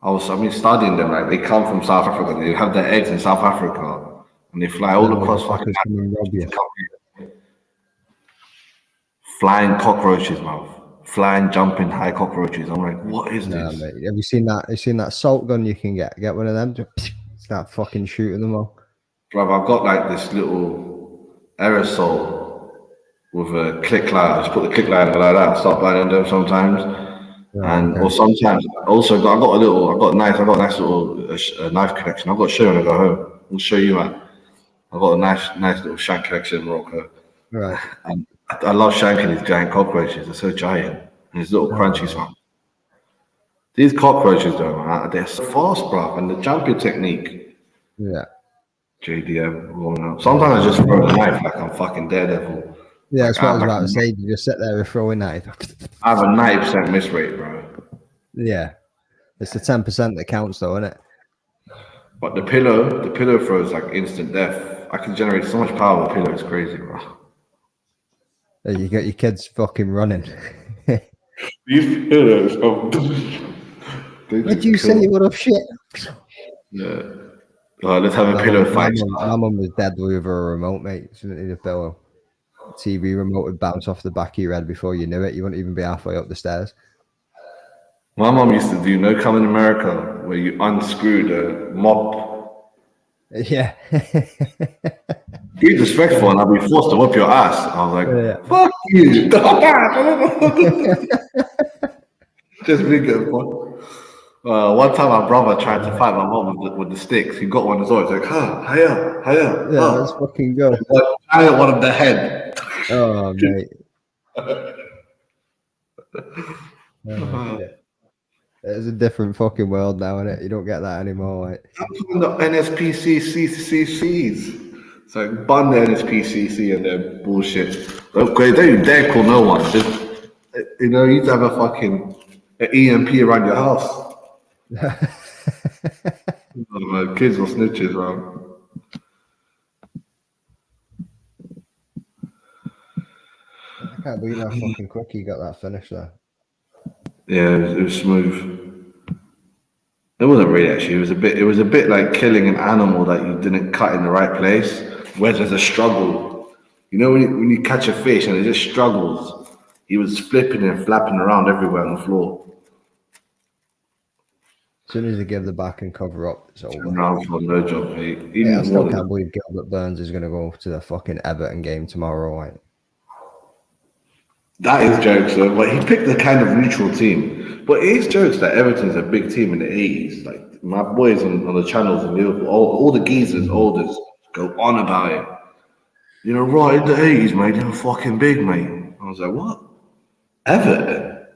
I've been studying them. Like, they come from South Africa. They have their eggs in South Africa, and they fly all across fucking Africa. Flying cockroaches, man. Flying, jumping, high cockroaches. I'm like, what is this? Mate. Have you seen that? Have you seen that salt gun you can get? Get one of them. Just start fucking shooting them all. Bro, I've got like this little aerosol with a click light. I just put the click light like that. Start burning them sometimes, or sometimes also I got a nice little knife collection. I've got to show you when I go home. I'll show you, man. I've got a nice little shank collection in Morocco. Right. And I love shanking these giant cockroaches. They're so giant. And these little crunchies, man. These cockroaches, though, man, they're so fast, bro. And the jumping technique. Yeah. JDM. Sometimes I just throw a knife like I'm fucking Daredevil. Yeah, that's what I was about to say. You just sit there and throw a knife. I have a 90% miss rate, bro. Yeah. It's the 10% that counts, though, isn't it? But the pillow throw is like instant death. I can generate so much power with a pillow. It's crazy, bro. You got your kids fucking running. These pillows, Did you say you were off shit? Yeah. Let's have a pillow fight. My mum was dead with a remote, mate. She didn't need a pillow. TV remote would bounce off the back of your head before you knew it. You wouldn't even be halfway up the stairs. My mum used to do come in America where you unscrew the mop. Yeah. Be disrespectful and I'll be forced to whip your ass. I was like, fuck you. Just be good. One time my brother tried to fight my mom with the sticks. He got one as well. He's like, hiya. Yeah, let's fucking go. I hit one of the head. Oh, mate. It's a different fucking world now, isn't it? You don't get that anymore. Like. I'm talking about NSPCCCs. It's like bun the NSPCC and their bullshit. They don't dare call no one. Just, you need to have a fucking EMP around your house. My kids will snitches, man. I can't believe how fucking quick he got that finish there. Yeah, it was smooth. It wasn't really actually. It was a bit like killing an animal that you didn't cut in the right place, where there's a struggle. You know when you catch a fish and it just struggles. He was flipping and flapping around everywhere on the floor. As soon as they give the back and cover up, it's over. No job, mate. I still can't believe Gilbert Burns is going to go to the fucking Everton game tomorrow, right? That is jokes, though. But he picked the kind of neutral team. But it is jokes that Everton's a big team in the 80s. Like, my boys on the channels in Liverpool, all the geezers, olders, go on about it. Right in the 80s, mate, they were fucking big, mate. I was like, what? Everton?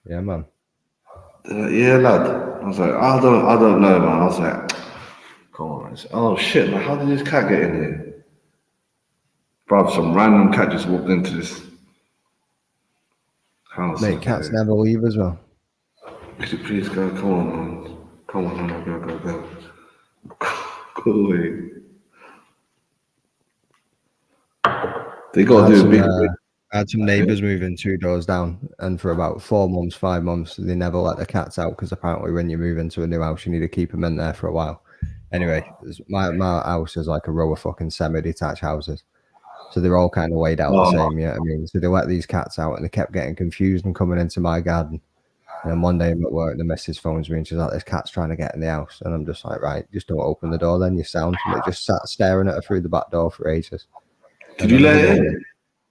Yeah, man. Yeah, lad. I was like, I don't know, man. I was like, come on, man. Oh shit, man, how did this cat get in here? Bro, some random cat just walked into this house. Mate, cats never leave as well. Could you please go? Come on, man. Come on, man. Go. Go away. They gotta do a big. I had some neighbours moving 2 doors down, and for about 4 months, 5 months, they never let the cats out because apparently when you move into a new house, you need to keep them in there for a while. Anyway, my house is like a row of fucking semi-detached houses. So they're all kind of laid out the same, yeah. I mean, so they let these cats out and they kept getting confused and coming into my garden. And then one day I'm at work, the missus phones me and she's like, this cat's trying to get in the house. And I'm just like, right, just don't open the door then, you sound. And they just sat staring at her through the back door for ages. Did you let it in?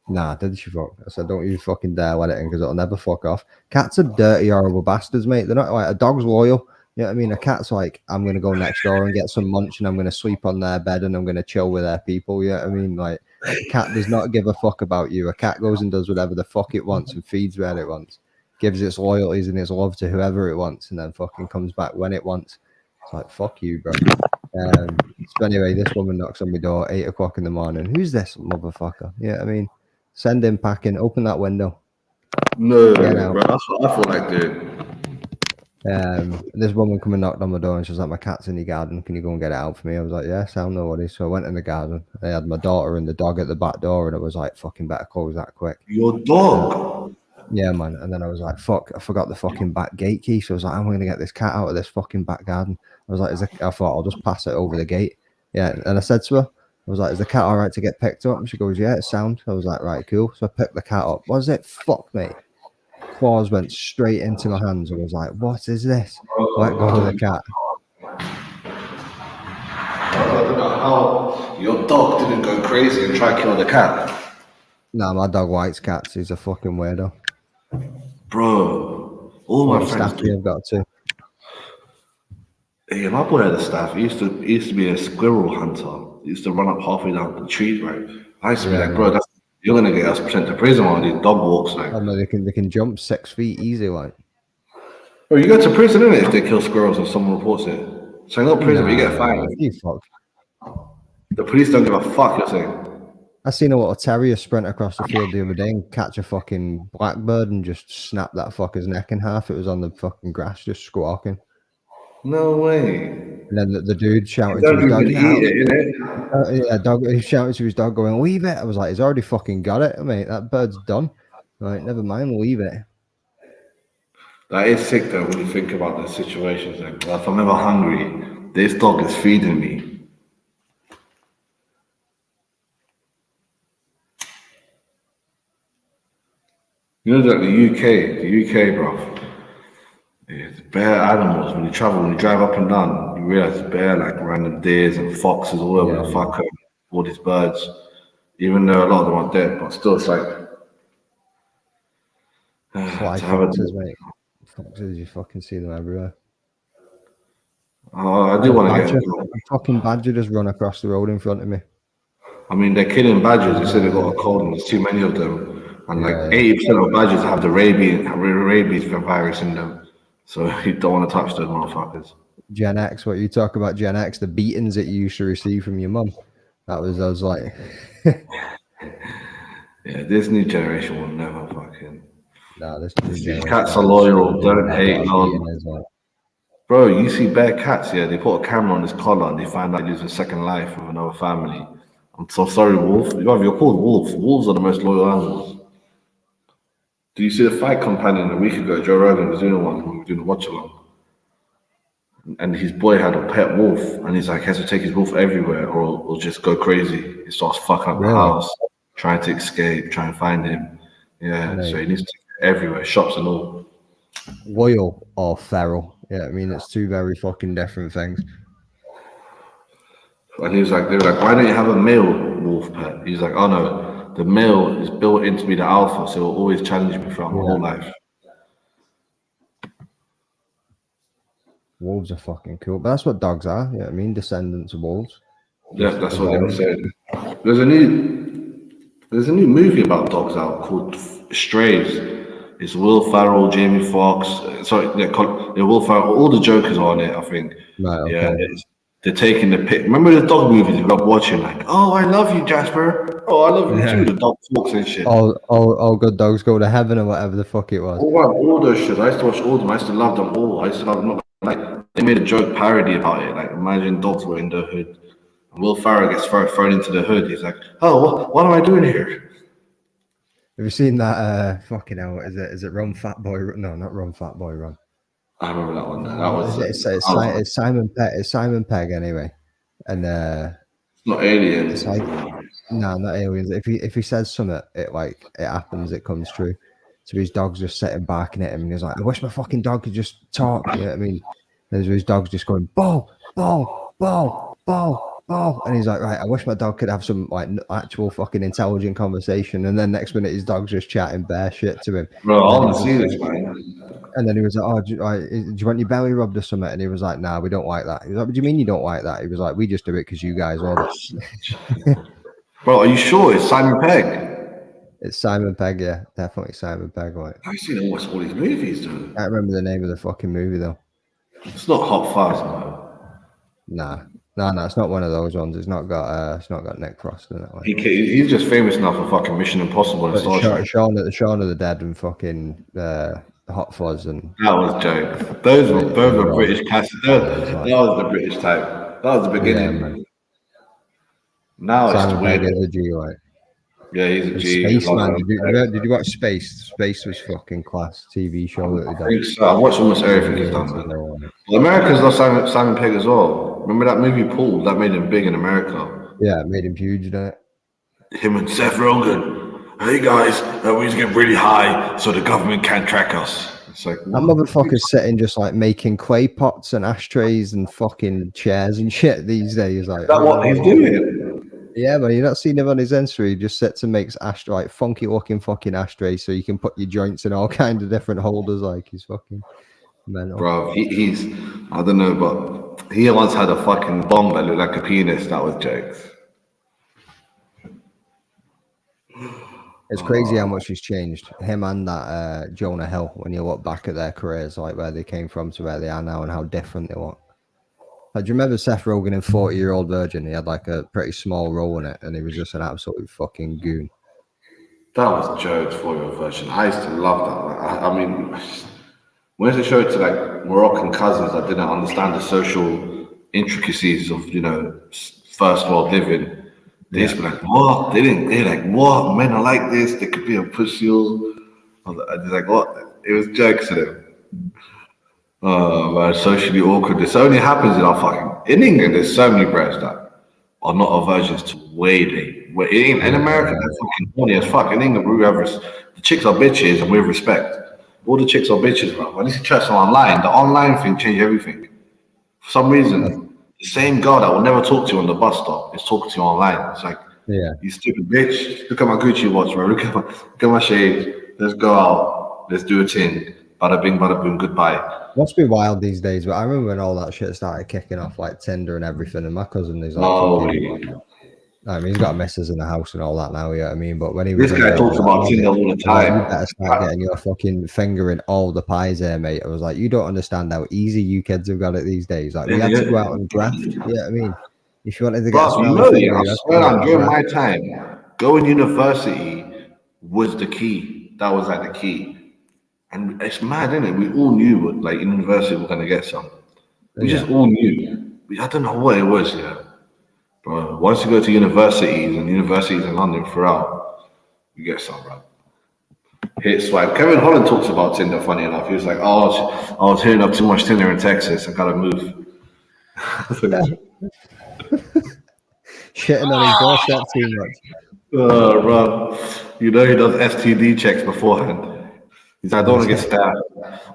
Nah, did she fuck? I said, don't you fucking dare let it in because it'll never fuck off. Cats are dirty, horrible bastards, mate. They're not like a dog's loyal. You know what I mean? A cat's like, I'm going to go next door and get some munch and I'm going to sleep on their bed and I'm going to chill with their people. You know what I mean? Like, a cat does not give a fuck about you. A cat goes and does whatever the fuck it wants and feeds where it wants. Gives its loyalties and its love to whoever it wants and then fucking comes back when it wants. It's like, fuck you, bro. So anyway, this woman knocks on my door 8 o'clock in the morning. Who's this motherfucker? Yeah, I mean, send him packing. Open that window. No, Get out. bro. That's what I feel like doing. This woman come and knocked on my door and she was like, my cat's in your garden. Can you go and get it out for me? I was like, yeah, sound no worries. So I went in the garden. I had my daughter and the dog at the back door and I was like, fucking better close that quick. Your dog? Yeah, man. And then I was like, fuck, I forgot the fucking back gate key. So I was like, I'm going to get this cat out of this fucking back garden. I was like, I thought I'll just pass it over the gate. Yeah. And I said to her, I was like, is the cat all right to get picked up? And she goes, yeah, it's sound. I was like, right, cool. So I picked the cat up. Was it? Fuck, mate. Claws went straight into my hands. I was like, what is this? Let go of the cat. I don't know how your dog didn't go crazy and try to kill the cat. Nah, my dog likes cats. He's a fucking weirdo. Bro, all my friends do. I've got two. Yeah, my boy had a staff. He used to be a squirrel hunter. He used to run up halfway down the trees, right? I used to be like, bro, you're gonna get us sent to prison on these dog walks, like. Oh no, they can jump 6 feet easy, like. Bro, you go to prison, innit, if they kill squirrels and someone reports it. So not prison, but you get fined. You fuck. The police don't give a fuck, you're saying. I seen a little terrier sprint across the field the other day and catch a fucking blackbird and just snap that fucker's neck in half. It was on the fucking grass, just squawking. No way. And then the dude shouting to his dog. Dog. He shouted to his dog, going, "Leave it!" I was like, "He's already fucking got it, mate. That bird's done. Right, never mind, leave it." That is sick, though, when you think about the situations. Like, if I'm ever hungry, this dog is feeding me. You know that the UK, bro. It's bare animals. When you drive up and down, you realize it's bare like random deers and foxes all over the fucker, all these birds. Even though a lot of them are dead, but still, it's like foxes, mate. Foxes, you fucking see them everywhere. Oh, I do want to get a fucking badger just run across the road in front of me. I mean, they're killing badgers. They said they got a cold and there's too many of them. And like 80% of badgers have the rabies virus in them. So you don't want to touch those motherfuckers. Gen X, what you talk about Gen X, the beatings that you used to receive from your mum. I was like... Yeah, this new generation will never fucking... Nah, this new generation... Cats are loyal, don't hate none. Bro, you see bare cats, yeah, they put a camera on his collar and they find out he lives a second life with another family. I'm so sorry, Wolf. You're called Wolf. Wolves are the most loyal animals. Do you see the fight companion a week ago? Joe Rogan was doing one. We were doing a watch-along. And his boy had a pet wolf. And he's like, he has to take his wolf everywhere or it'll just go crazy. He starts fucking up the house, trying to escape, trying to find him. Yeah, so he needs to take it everywhere, shops and all. Loyal or feral. Yeah, I mean, it's two very fucking different things. And he was like, they were like, why don't you have a male wolf pet? He's like, oh no. The male is built into me the alpha, so it will always challenge me throughout my whole life. Wolves are fucking cool, but that's what dogs are. Yeah, I mean, descendants of wolves. Yeah, that's what they were saying. There's a new movie about dogs out called Strays. It's Will Ferrell, Jamie Foxx. Will Ferrell. All the Jokers are on it, I think. Right, okay. Yeah, they're taking the pic. Remember the dog movies you love watching? Like, oh, I love you, Jasper. Oh, I love you too. The dog talks and shit. All good dogs go to heaven or whatever the fuck it was. All those shit. I used to watch all of them. I used to love them all. I used to love them. Like, they made a joke parody about it. Like, imagine dogs were in the hood. And Will Ferrell gets thrown into the hood. He's like, oh, what am I doing here? you seen that? Fucking hell, is it Run Fat Boy? No, not Run Fat Boy Run. I remember that one. That was It's Simon Pegg. It's Simon Pegg anyway, and it's not Alien. it's like no, not aliens. If he says something, it happens. It comes true. So his dog's just sitting barking at him, and he's like, "I wish my fucking dog could just talk." You know what I mean? There's his dog's just going, "Ball, ball, ball, ball, ball," and he's like, "Right, I wish my dog could have some like actual fucking intelligent conversation." And then next minute, his dog's just chatting bare shit to him. Bro, I want to see this, man. And then he was like, "Oh, do you want your belly rubbed or something?" And he was like, "Nah, we don't like that." He was like, "What do you mean you don't like that?" He was like, "We just do it because you guys order." Bro, are you sure it's Simon Pegg? It's Simon Pegg, yeah, definitely Simon Pegg. Like, I've seen him watch all these movies, dude. I can't remember the name of the fucking movie though. It's not Hot Fuzz, man. No, it's not one of those ones. It's not got Nick Frost in it. Like. He's just famous now for fucking Mission Impossible and Star Trek. Shaun of the Dead and fucking Hot Fuzz and that was joke. Those were British classics. That was the British type. That was the beginning. Yeah, now Simon it's weird. Pegg is a G, like. Yeah, he's a G. Space, man. Did you watch Space? Space was fucking class. TV show that they done. I think so. I watched almost everything he's done. Well, Americans love Simon Pegg as well. Remember that movie Paul? That made him big in America. Yeah, it made him huge, didn't it? Him and Seth Rogen. Hey guys, we need to get really high so the government can't track us. It's like that motherfucker's sitting just like making clay pots and ashtrays and fucking chairs and shit these days. Like, is that what he's doing? Yeah, but you're not seeing him on his Insta. He just sits and makes ashtray, like funky looking fucking ashtrays, so you can put your joints in all kinds of different holders. Like he's fucking mental. Bro, he's I don't know, but he once had a fucking bong that looked like a penis. That was jokes. It's crazy how much he's changed. Him and that Jonah Hill. When you look back at their careers, like where they came from to where they are now, and how different they look. Like, do you remember Seth Rogen in 40-Year-Old Virgin? He had like a pretty small role in it, and he was just an absolute fucking goon. That was Joe's 40-Year-Old Virgin. I used to love that. Like, I mean, when they showed it to like Moroccan cousins that didn't understand the social intricacies of first world living, they used to be like, "What?" They're like, "What? Men are like this. They could be a pussy." They're like, "What?" It was jokes to them. Man, socially awkward. This only happens in England. There's so many breasts that are not a virgins to way. In America, they're fucking horny as fuck. In England, the chicks are bitches, and with respect, all the chicks are bitches, bro. When you see chicks online, the online thing changed everything. For some reason, the same girl that will never talk to you on the bus stop is talking to you online. It's like, yeah, you stupid bitch. Look at my Gucci watch, bro. Look at my shades. Let's go out. Let's do a thing. Bada bing, bada boom, goodbye. Must be wild these days, but I remember when all that shit started kicking off, like Tinder and everything, and my cousin is like, I mean, he's got a missus in the house and all that now, you know what I mean? But when he was this guy talks about Tinder all the time. You better start getting your fucking finger in all the pies here, mate. I was like, you don't understand how easy you kids have got it these days. Like, we had to go out and graft, you know what I mean? If you wanted to get I swear, during my time, going university was the key. That was like the key. And it's mad, isn't it? We all knew, like, in university, we're going to get some. We just all knew. I don't know what it was, yeah. But once you go to universities in London throughout, you get some, bro. Hit swipe. Kevin Holland talks about Tinder, funny enough. He was like, "Oh, I was hearing up too much Tinder in Texas. I got to move." Shitting on his doorstep too much. Bro. You know he does STD checks beforehand. He's like, "I don't want to get stabbed."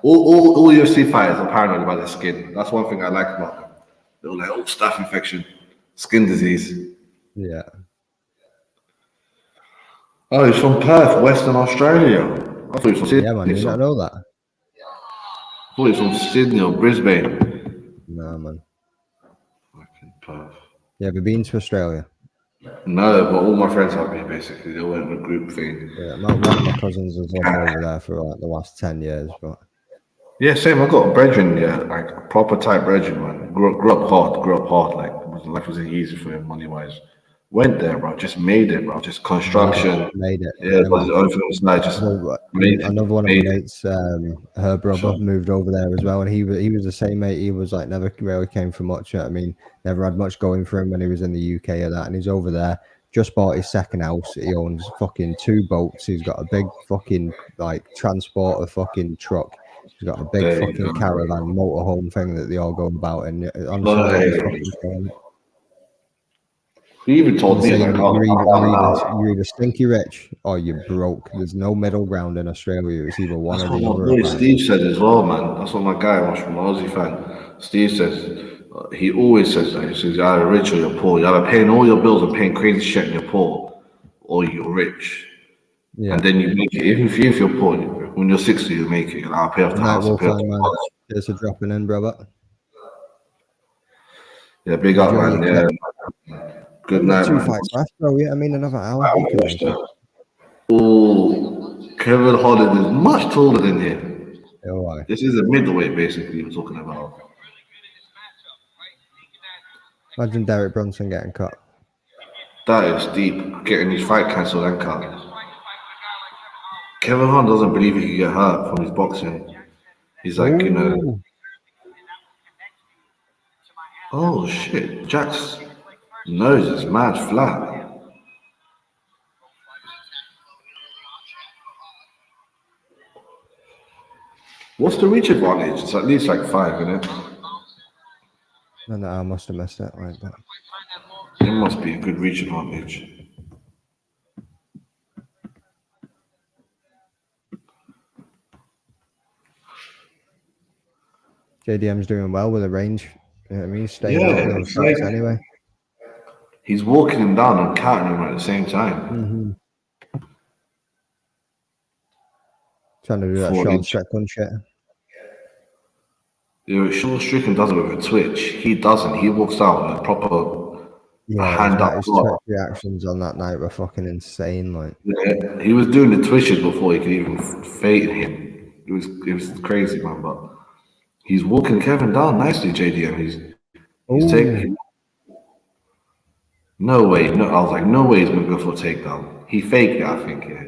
All UFC fighters are paranoid about their skin. That's one thing I like about them. They're like, "Oh, staph infection, skin disease." Yeah. Oh, he's from Perth, Western Australia. I thought he was from Sydney. Yeah, man, you don't know that. I thought he was from Sydney or Brisbane. No, man. Fucking Perth. You ever been to Australia? No, but all my friends have been, basically. They went on a group thing. Yeah, one of my cousins has lived over there for like the last 10 years. But yeah, same. I got a brethren, like a proper type brethren, man. Grew up hard. Like, life was easy for him, money-wise. Went there, bro. Just made it, bro. Just construction. Made it. Yeah, it was like just made it. Another one of my mates, her brother moved over there as well, and he was the same, mate. He was like never really came from much. I mean, never had much going for him when he was in the UK or that, and he's over there just bought his second house. He owns fucking 2 boats. He's got a big fucking like transporter fucking truck. He's got a big There you fucking go. caravan motorhome thing that they all go about. And honestly, No, I'd be hey. fucking killing it. He even told me, Say like, you're either stinky rich or you're broke. There's no middle ground in Australia. It's either one that's or what the my other. boy Apparently. Steve said as well, man. That's what my guy was from Aussie fan. Steve says, he always says that. He says, you're either rich or you're poor. You're either paying all your bills and paying crazy shit and you're poor, or you're rich. Yeah. And then you make it. If you're poor, when you're 60, you make it. I'll pay off the Night house, I'll Wolf pay off time, the man. house. Cheers for dropping in, brother. Yeah, big up, Enjoy man. your Yeah. Good We've got night, 2 man. fights left, bro. Yeah, I mean another hour. You can make it. Oh, Kevin Holland is much taller than him. Oh, why? This is a middleweight, basically, we're talking about. Imagine Derek Brunson getting cut. That is deep. Getting his fight cancelled and cut. Kevin Holland doesn't believe he can get hurt from his boxing. He's like, you know, Ooh. oh shit, Jack's nose is mad flat. What's the reach advantage? It's at least like 5, isn't it? No, I must have missed it like that. It must be a good reach advantage. JDM's doing well with the range. You know what I mean? He's staying Yeah, out in those it's fights like- anyway. He's walking him down and counting him at the same time. Mm-hmm. Trying to do that 4 Sean inch. Strickland shit. You know, Sean Strickland does it with a twitch. He doesn't. He walks out with a proper hand up His block. Twitch reactions on that night were fucking insane. Like, Yeah, he was doing the twitches before he could even fade him. It was crazy, man. But he's walking Kevin down nicely, JDM. He's taking. No way. No, I was like, no way he's gonna go for a takedown. He faked it, I think. Yeah,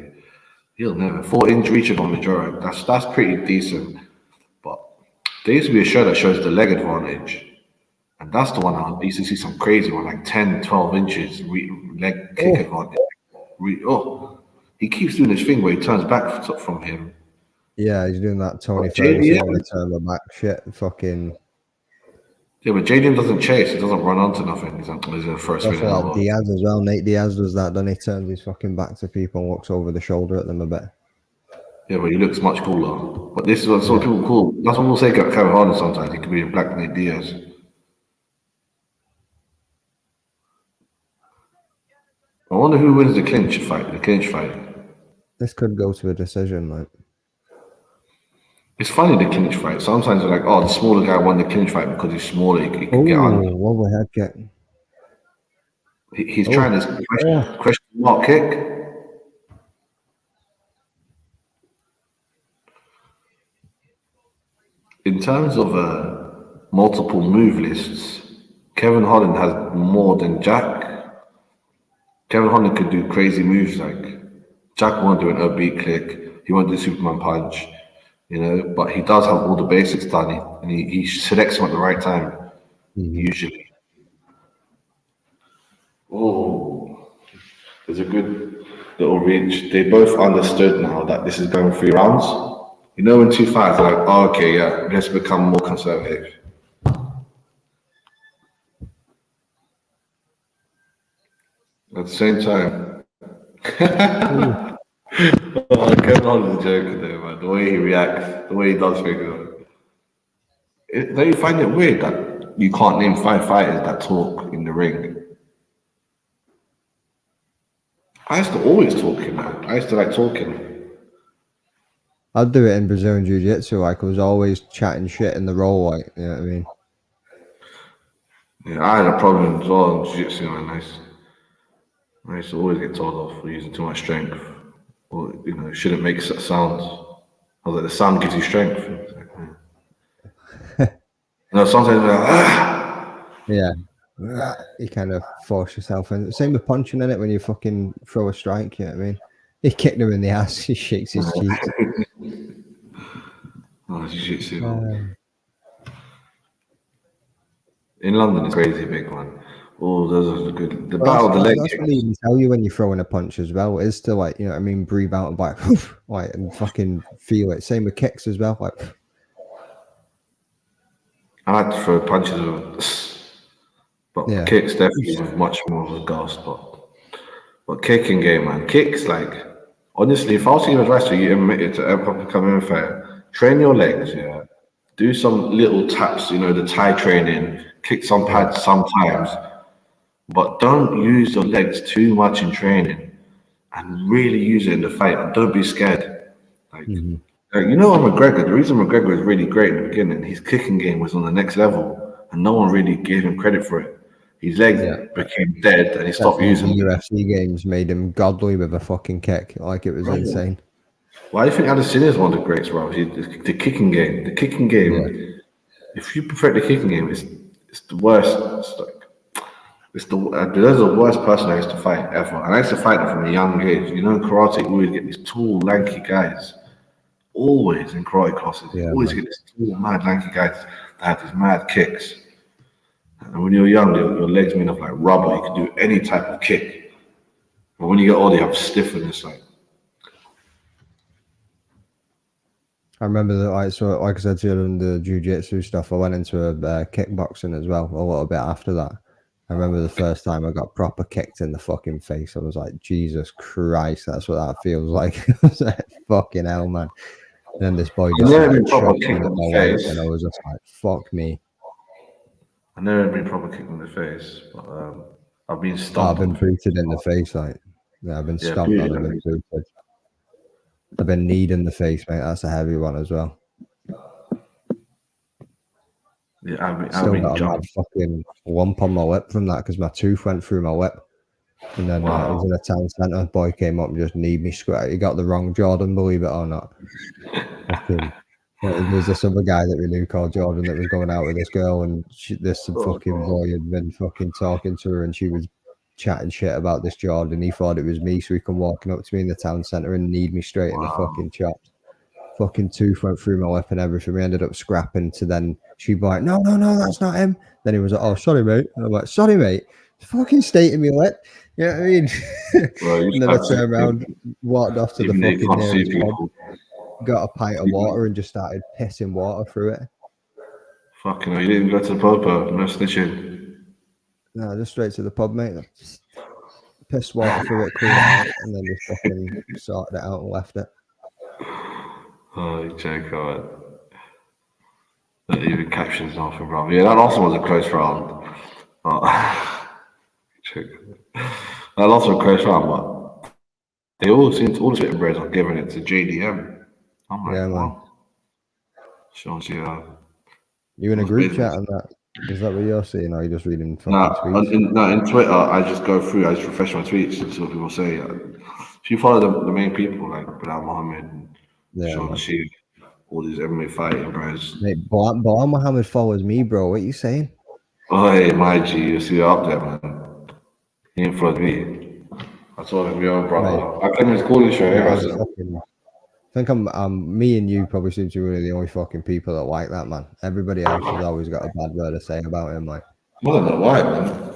he'll never 4-inch reach advantage. All right, that's pretty decent. But there used to be a show that shows the leg advantage, and that's the one I used to see some crazy one, like 10, 12 inches leg kick advantage. He keeps doing this thing where he turns back from him. yeah, he's doing that Tony But Ferguson JDM when he turned the back shit. Fucking. Yeah, but JDM doesn't chase. He doesn't run onto nothing. He's in the first That's minute. like Diaz as well. Nate Diaz does that. Then he turns his fucking back to people and looks over the shoulder at them a bit. Yeah, but he looks much cooler. But this is what some people call. That's what we'll say about Kevin Harden sometimes. He could be a black Nate Diaz. I wonder who wins the clinch fight. This could go to a decision, like. It's funny, the clinch fight. Sometimes they're like, oh, the smaller guy won the clinch fight because he's smaller. He can get on. What head kick. He's trying this question mark kick. In terms of multiple move lists, Kevin Holland has more than Jack. Kevin Holland could do crazy moves like Jack won't do an oblique kick. He won't do Superman punch, you know. But he does have all the basics done, and he selects them at the right time, usually. Oh, there's a good little reach. They both understood now that this is going 3 rounds. You know, in 2 fights, they're like, oh, okay, yeah, let's become more conservative. At the same time, Kevin Holland's a joker though, man. The way he reacts, the way he does things. Don't you find it weird that you can't name 5 fighters that talk in the ring? I used to always talk, you know. I used to like talking. I'd do it in Brazilian Jiu-Jitsu. Like, I was always chatting shit in the roll, like, you know what I mean? Yeah, I had a problem as well in jiu-jitsu, man. I used to always get told off for using too much strength. Or, you know, shouldn't make sounds. I was like, the sound gives you strength. You know, sometimes they're like, ah! Yeah. You kind of force yourself in. Same with punching in it when you fucking throw a strike, you know what I mean? He kicked him in the ass, he shakes his cheeks. Oh, jiu-jitsu. In London, it's crazy big, man. Oh, those are good. The Well, battle of the leg that's what they kicks. even tell you when you're throwing a punch as well. Is to like, you know what I mean, breathe out and like, like and fucking feel it. Same with kicks as well. Like, I like to throw punches, but yeah, kicks definitely with much more of a ghost. But kicking game, man, kicks like honestly, if I was to give advice to you, admitted to ever become unfair, train your legs, yeah. Do some little taps, you know, the Thai training, kick some yeah, pads sometimes, but don't use your legs too much in training and really use it in the fight. And don't be scared. Like, hmm you know, McGregor, the reason McGregor was really great in the beginning, his kicking game was on the next level, and no one really gave him credit for it. His legs yeah. became dead, and he stopped Definitely, the using them. UFC games made him godly with a fucking kick. Like it was insane. Why do you think Adesanya is one of the greats, bro? The kicking game. The kicking Yeah, game. If you prefer the kicking game, it's the worst. It's like there's the worst person I used to fight ever, and I used to fight them from a young age. You know, in karate, you always get these tall, lanky guys. Always in karate classes, you yeah, always man. get these tall, mad, lanky guys that have these mad kicks. And when you're young, your legs made of like rubber. You can do any type of kick. But when you get older, you have stiffness. Like, I remember that. Like I said to you in the jiu-jitsu stuff, I went into a kickboxing as well a little bit after that. I remember the first time I got proper kicked in the fucking face. I was like, Jesus Christ, that's what that feels like. I was like, fucking hell, man. And then this boy I've just never started been proper chopping kicked at in my the legs, and I face. was just like, fuck me. I've never been proper kicked in the face, but I've been Oh, I've stomped been on. booted in the face, like, yeah, I've been Yeah, stomped on, I've been beautifully. booted. I've been kneed in the face, mate. That's a heavy one as well. Yeah, I've Still been got a mad jumped. fucking lump on my lip from that because my tooth went through my lip. And then it was Wow. in a town centre. Boy came up and just kneed me square. He got the wrong Jordan, believe it or not. Fucking. There's this other guy that we knew called Jordan that was going out with this girl, and this Oh, fucking God. boy had been fucking talking to her, and she was chatting shit about this Jordan. He thought it was me, so he come walking up to me in the town centre and kneed me straight in the fucking chops. Fucking tooth went through my lip and everything. We ended up scrapping to then she'd be like, no, that's not him. Then he was like, oh, sorry, mate. And I'm like, sorry, mate. It's fucking stating me lip. You know what I mean? Well, you And just then I have turned to, around, walked off to the even though you fucking can't see nearest pub, people, got a pint of even, water and just started pissing water through it. fucking hell, you didn't go to the pub, no snitching. No, just straight to the pub, mate. Pissed water through it, cleaned it out, and then just fucking sorted it out and left it. Oh, you check out. That even captions nothing, bro. Yeah, that last one was a close round. Check. That last one was a close round, but they all seem to, all the Twitter bros are giving it to JDM. I'm Yeah, like, man. what? Shows you You in a what's group business. chat and that? Is that what you're seeing, or are you just reading Nah, fucking tweets? in Twitter, I just go through, I just refresh my tweets and see what people say. If you follow the main people like Bilal Mohammed and Yeah, Sean man. Sheik, all these MMA fighting bros. Mate, Bilal Muhammad follows me, bro. What are you saying? Oh, hey, my G, you see you're up there, man. He ain't followed me. I told him, yo, Mate, brother. I came to his calling show mate, here. I I'm said, fucking. I think me and you probably seem to be really the only fucking people that like that man. Everybody else has always got a bad word to say about him, like. I don't know why, man.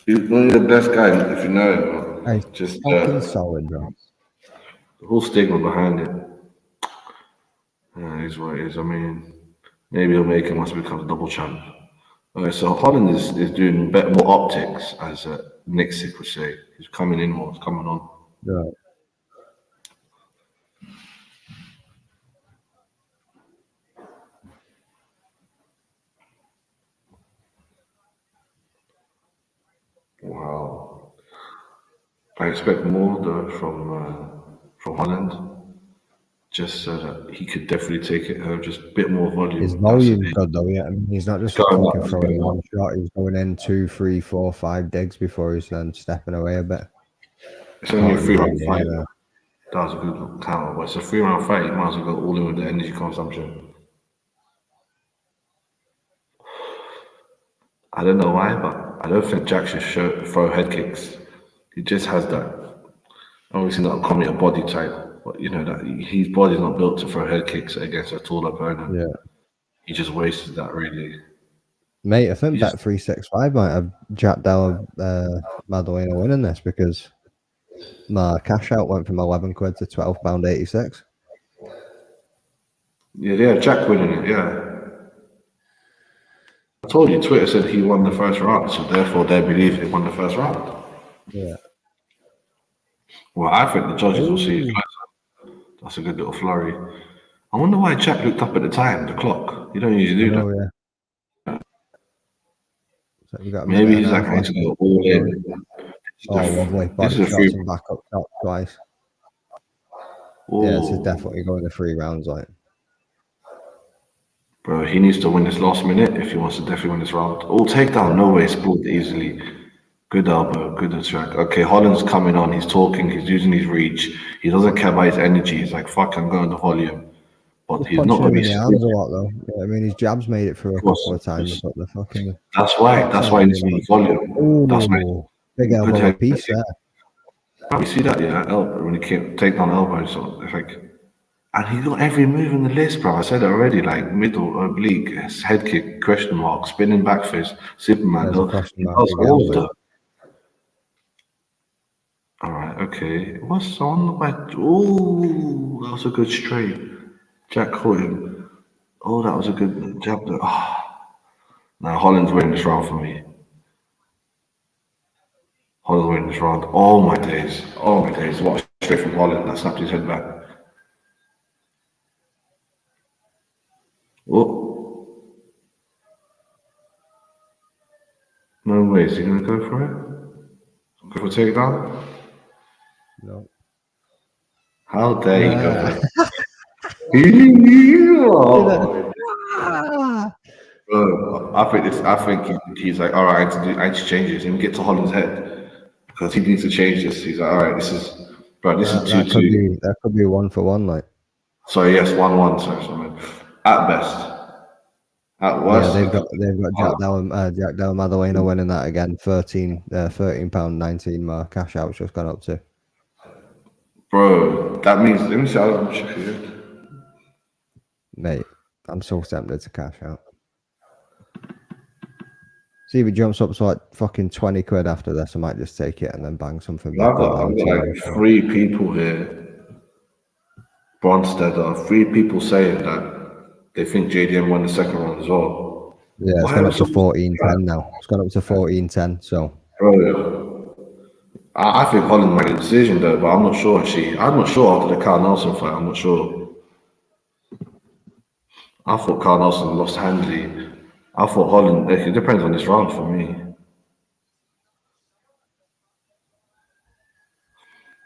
He's one of the best guy, if you know him. Hey, Just fucking solid, bro. the whole stigma behind it. Yeah, is what it is. I mean, maybe he'll make it once he becomes double champ. Okay, so Holland is doing better, more optics, as Nick Sick would say. He's coming in more, he's coming on. Right. Wow. I expect more though from Holland, just so that he could definitely take it home. Just a bit more His volume. That's volume's it. good though, yeah. I mean, he's not He's just going fucking up. He's throwing going up. one shot. He's going in 2, 3, 4, 5 digs before he's then stepping away a bit. It's only a Can't really 3 round get fight. near That was a good counter, but it's a 3 round fight. You might as well go all in with the energy consumption. I don't know why, but I don't think Jack should throw head kicks. He just has that. Obviously, not a commit a body type, but you know that his body's not built to throw head kicks against a tall opponent. Yeah. He just wasted that really. Mate, I think You just- Bet365 might have jacked down Madalena winning this because my cash out went from 11 quid to £12.86. Yeah, Jack winning it, yeah. I told you, Twitter said he won the first round, so therefore they believe he won the first round. Yeah. Well, I think the judges will see it Ooh. closer. That's a good little flurry. I wonder why Jack looked up at the time, the clock. You don't usually do that. Oh, yeah. So we got a Maybe minute he's and a like, half I need left. to go all in. Oh, lovely. This Body is a shots free. and back up top twice. Oh, Yeah, this is definitely going to 3 rounds, like. bro, he needs to win this last minute if he wants to definitely win this round. Oh, takedown, no way, split easily. Good elbow, good attack. Okay, Holland's coming on. He's talking. He's using his reach. He doesn't care about his energy. He's like, fuck, I'm going to volume. But he's not Punching going him to in be the arms a lot, though. Yeah, I mean, his jabs made it through a couple of times, but the fucking. That's why he needs to use volume. That's why. Ooh, big Good elbow head. piece there. You see that, yeah? Elbow, when he came, take down elbow, so it's like. And he got every move in the list, bro. I said it already, like middle, oblique, head kick, question mark, spinning back fist, Superman. There's a question He mark, does big all elbow. of them. All right, okay. What's on the right? Ooh, that was a good straight. Jack caught him. Oh, that was a good jab. Now Holland's winning this round for me. Holland's winning this round. Oh my days. Oh my days. What a straight from Holland. That snapped his head back. Oh. No way. Is he going to go for it? Go for a takedown? No. How dare you go Nah. for it? Oh, bro, I think he's like, all right, I need to change this. Let me get to Holland's head because he needs to change this. He's like, all right, this is 2-2. That could be 1-for-1, like. Sorry, yes, 1-1. Sorry. At best, at worst, Yeah, they've got Jack Del Madalena winning that again. £13.19 my cash out's just gone up to. bro. That means let me see. I'll check it. Mate, I'm so tempted to cash out. See if it jumps up to like fucking 20 quid after this, I might just take it and then bang something back I've up. got like 3 people here. Bronstead, 3 people saying that they think JDM won the second round as well. Yeah, it's Why gone are up to some- 14.10 now. It's gone up to 14.10, so. Bro, I think Holland made a decision though, but I'm not sure. I'm not sure after the Carl Nelson fight. I'm not sure. I thought Carl Nelson lost handily. I thought Holland. It depends on this round for me.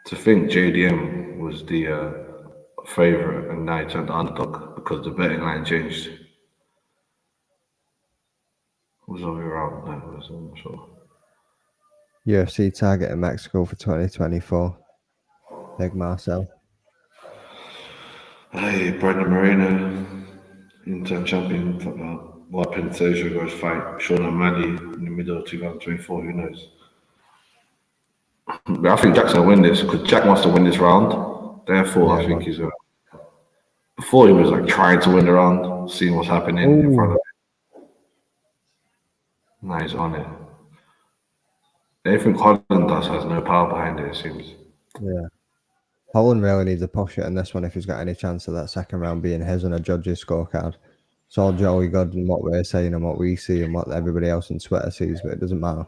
To think JDM was the favorite and now he turned the underdog because the betting line changed. What was over round? No, I'm not sure. UFC target in Mexico for 2024. Big Marcel. Hey, Brandon Moreno, interim champion. What Pentasio goes fight Sean O'Malley in the middle of 2024. Who knows? But I think Jack's gonna win this because Jack wants to win this round. Therefore, Yeah, I think man. he's a. Before he was like trying to win the round, seeing what's happening in front of him. Now he's on it. Anything Holland does has no power behind it. It seems. Yeah. Holland really needs a push it in this one if he's got any chance of that second round being his and a judge's scorecard. It's all jolly good and what we're saying and what we see and what everybody else on Twitter sees, but it doesn't matter.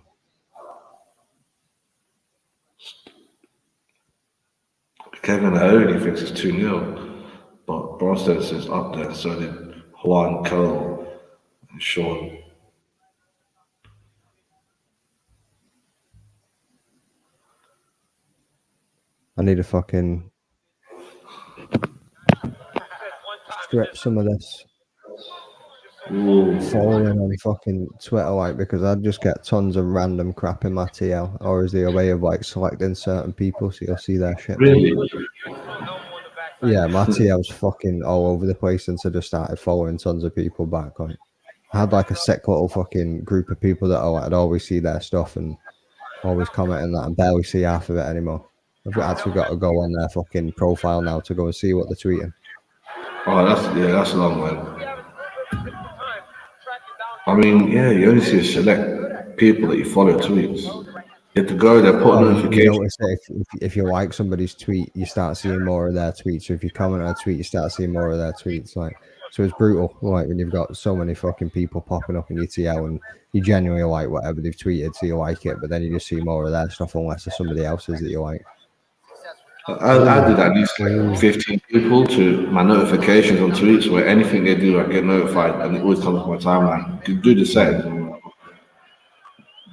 Kevin only thinks it's 2-0, but Bronstead says up there. So did Juan Cole and Sean. I need to fucking strip some of this following on fucking Twitter, like, because I just get tons of random crap in my TL, or is there a way of like selecting certain people so you'll see their shit? Really? Yeah, my TL's fucking all over the place since I just started following tons of people back. Like, I had like a sick little fucking group of people that I'd always see their stuff and always commenting that and barely see half of it anymore. I've actually got to go on their fucking profile now to go and see what they're tweeting. Oh, that's a long one. I mean, yeah, you only see a select people that you follow tweets. You have to go there, put a Well, you notification. notice that if you like somebody's tweet, you start seeing more of their tweets. So if you comment on a tweet, you start seeing more of their tweets. Like, so it's brutal. Like when you've got so many fucking people popping up in your TL and you genuinely like whatever they've tweeted, so you like it, but then you just see more of their stuff unless it's somebody else's that you like. I did at least like 15 people to my notifications on tweets where anything they do, I get notified and it always comes to my timeline. You can do the same.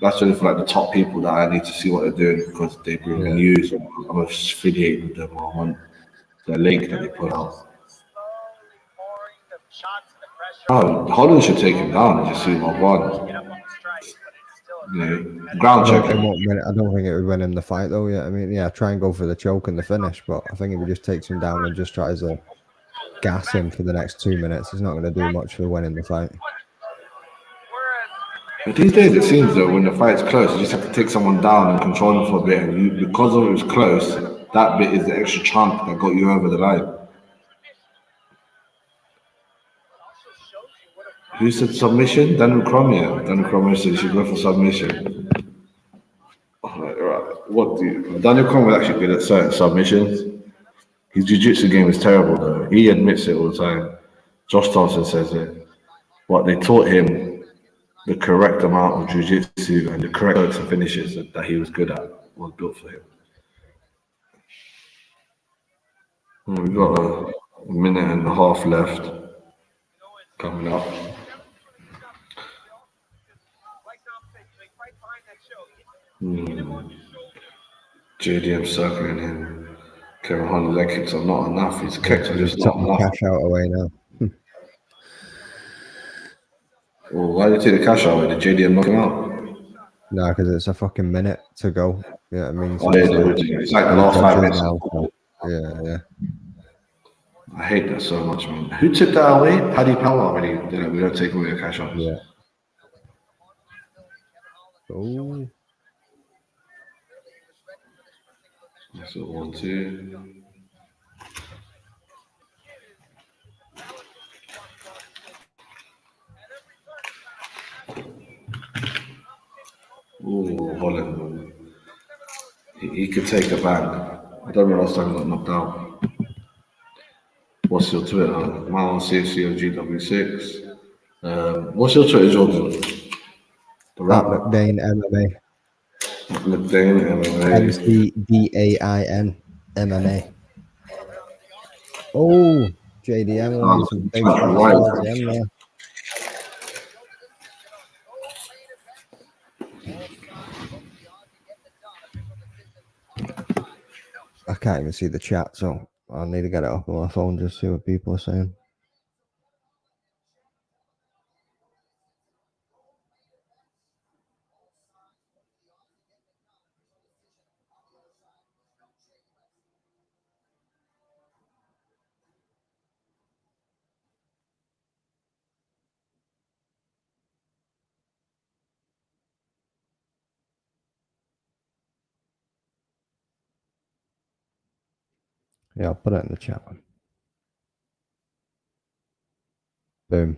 That's only for like the top people that I need to see what they're doing because they bring the Yeah. news. I'm affiliated with them. I want the link that they put out. Oh, Holland should take him down and just see what one. Ground I checking. don't think it would win him the fight though. Yeah, I mean, yeah, try and go for the choke and the finish, but I think if he just takes him down and just tries to gas him for the next 2 minutes, it's not going to do much for winning the fight. But these days it seems though when the fight's close, you just have to take someone down and control them for a bit. And you, because of it was close, that bit is the extra chunk that got you over the line. Who said submission? Daniel Cormier. Daniel Cormier said you should go for submission. Right. What do you, Daniel Cormier actually good at certain submissions. His jiu-jitsu game is terrible though. He admits it all the time. Josh Thompson says it. What they taught him the correct amount of jiu-jitsu and the correct hooks and finishes that he was good at was built for him. We've got a minute and a half left coming up. JDM circling him. Kevin Hunt leg kicks are not enough. His kicks are just not Took the enough. cash out away now. Well, why did you take the cash out? Did JDM knock him out? No, because it's a fucking minute to go. Yeah, I mean, so Oh, yeah, it's like the last 5 minutes. now. So, yeah. I hate that so much, man. Who took that away? Paddy Powell already. We don't take away the cash outs. Yeah. Oh. That's a 1-2. Ooh, Holland. He could take a bang. I don't know last time he got knocked out. What's your Twitter? Mine CFCOGW6. What's your Twitter, Jordan? The rap. McDain MMA. McDain MMA. McDain MMA. Oh, JDM on some big shots towards the end there. I can't even see the chat, so I'll need to get it up on my phone just to see what people are saying. Yeah, I'll put it in the chat. Boom.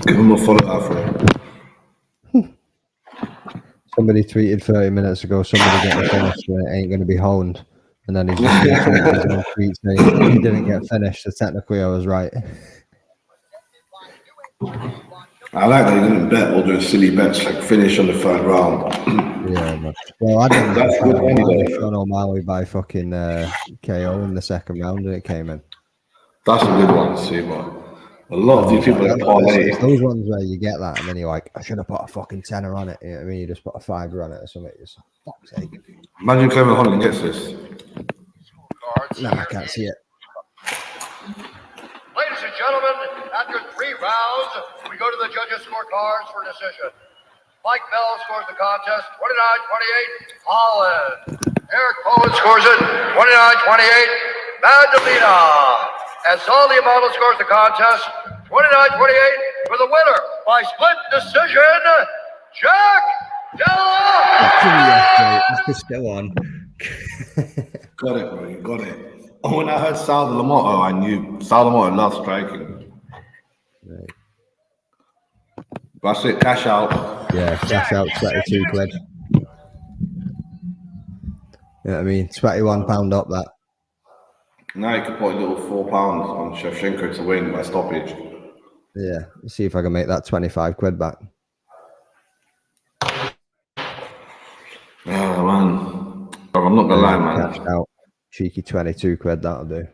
Give him a follow after. Somebody tweeted 30 minutes ago, somebody getting finished and it ain't going to be honed. And then he's just retweeted his own tweet saying he didn't get finished, so technically I was right. I like that you didn't bet all those silly bets like finish on the 3rd round. Yeah, man. Well, I didn't That's good money, Sean O'Malley by fucking KO in the 2nd round and it came in. That's a good one to see, but a lot of these people that parlay. It's those ones where you get that and then you're like, I should have put a fucking tenner on it. You know what I mean? You just put a $5 on it or something. It's fuck's sake. Imagine Kevin Holland gets this. No, I can't see it. Ladies and gentlemen, after 3 rounds, we go to the judges' scorecards for decision. Mike Bell scores the contest 29-28, Holland. Eric Poland scores it 29-28, Madalena. And Solly Model scores the contest 29-28 for the winner by split decision, Jack Della. It's still on. Got it, bro. You got it. Oh, when I heard Sal Lamoto, I knew Sal Lamoto loves striking. Right. That's it. Cash out. Yeah, cash out 22 quid. You know what I mean? £21 up that. Now you can put a little £4 on Shevchenko to win by stoppage. Yeah, let's see if I can make that 25 quid back. Yeah, man. Bro, I'm not gonna lie, man. Cashed out. Cheeky 22 quid, that'll do.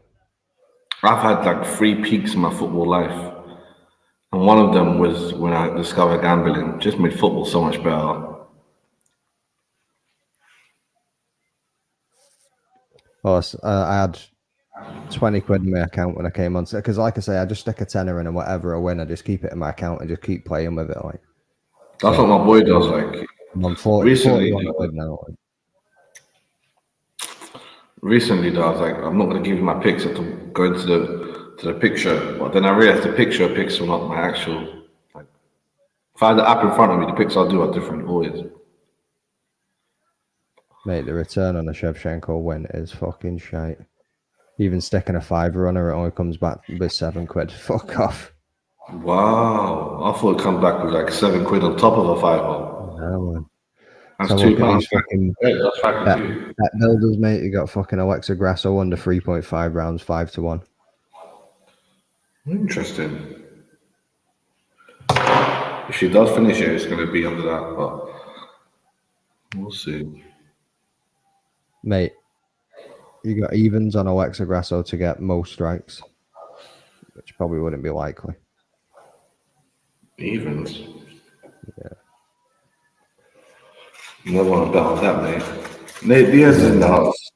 I've had like 3 peaks in my football life. And one of them was when I discovered gambling. Just made football so much better. Oh, I had 20 quid in my account when I came on. Because like I say, I just stick a tenner in and whatever I win, I just keep it in my account and just keep playing with it. Like That's what my boy does. Like I'm on 41 quid now. Like. Recently, though, I was like, I'm not going to give you my picks. I have to go into the picture. But then I realized the picks are not my actual. Like, if I had the app in front of me, the picks I'll do are different always. Mate, the return on a Shevchenko win is fucking shite. Even sticking a $5 on her, it only comes back with 7 quid. Fuck off. Wow. I thought it comes back with like 7 quid on top of a £5. No, man. That's So £2. fucking That's bet builders, mate. You got fucking Alexa Grasso under 3.5 rounds, 5-1. Interesting. If she does finish it, it's going to be under that, but we'll see. Mate, you got evens on Alexa Grasso to get most strikes, which probably wouldn't be likely. Evens? Yeah. No one bet on that, mate. Nate Diaz is in the house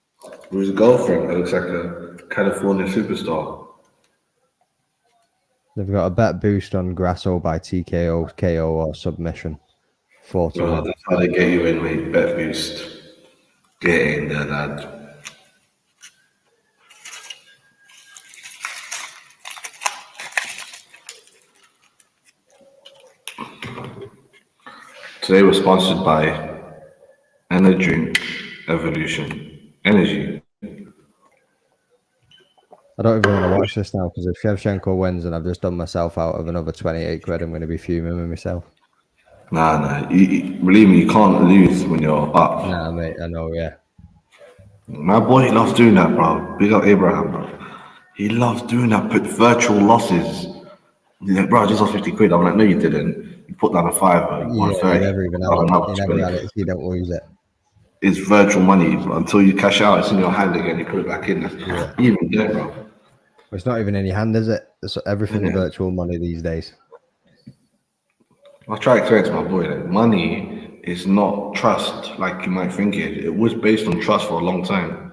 with his girlfriend. That looks like a California superstar. They've got a bet boost on Grasso by TKO, KO, or submission. 4-1. Well, that's how they get you in, mate. Bet boost. Get in there, lad. Today we're sponsored by Energy Evolution. Energy. I don't even want to watch this now because if Shevchenko wins and I've just done myself out of another 28 quid, I'm going to be fuming with myself. Nah. Believe me, you can't lose when you're up. Nah, mate, I know, yeah. My boy loves doing that, bro. Big up Abraham, bro. He loves doing that, put virtual losses. He's like, bro, I just lost 50 quid. I'm like, no, you didn't. You put down a $5, You 130. never even had it. You never had it, so you don't lose it. It's virtual money, bro. Until you cash out, it's in your hand again. You put it back in. Yeah. Even there, bro. It's not even in your hand, is it? It's everything's virtual money these days. I try to explain to my boy that money is not trust like you might think it. It was based on trust for a long time,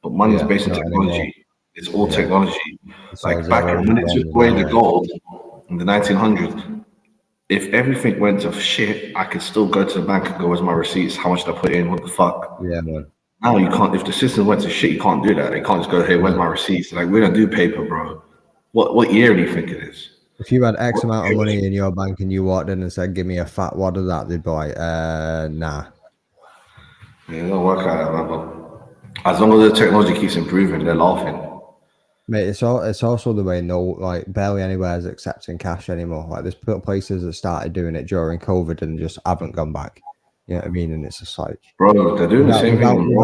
but money is based on technology. Anymore. It's all technology. It's like all back zero when it took away the zero. gold in the 1900s, if everything went to shit, I could still go to the bank and go, where's my receipts? How much did I put in? What the fuck? Yeah, man. Now you can't. If the system went to shit, you can't do that. They can't just go, hey, where's my receipts? Like, we don't do paper, bro. What year do you think it is? If you had X amount of money in your bank and you walked in and said, give me a fat wad of that, they'd be like, nah. Yeah, it don't work like that, man. But as long as the technology keeps improving, they're laughing. Mate, it's also the way barely anywhere is accepting cash anymore. Like, there's places that started doing it during COVID and just haven't gone back. You know what I mean? And it's just like, bro, they're doing the same thing.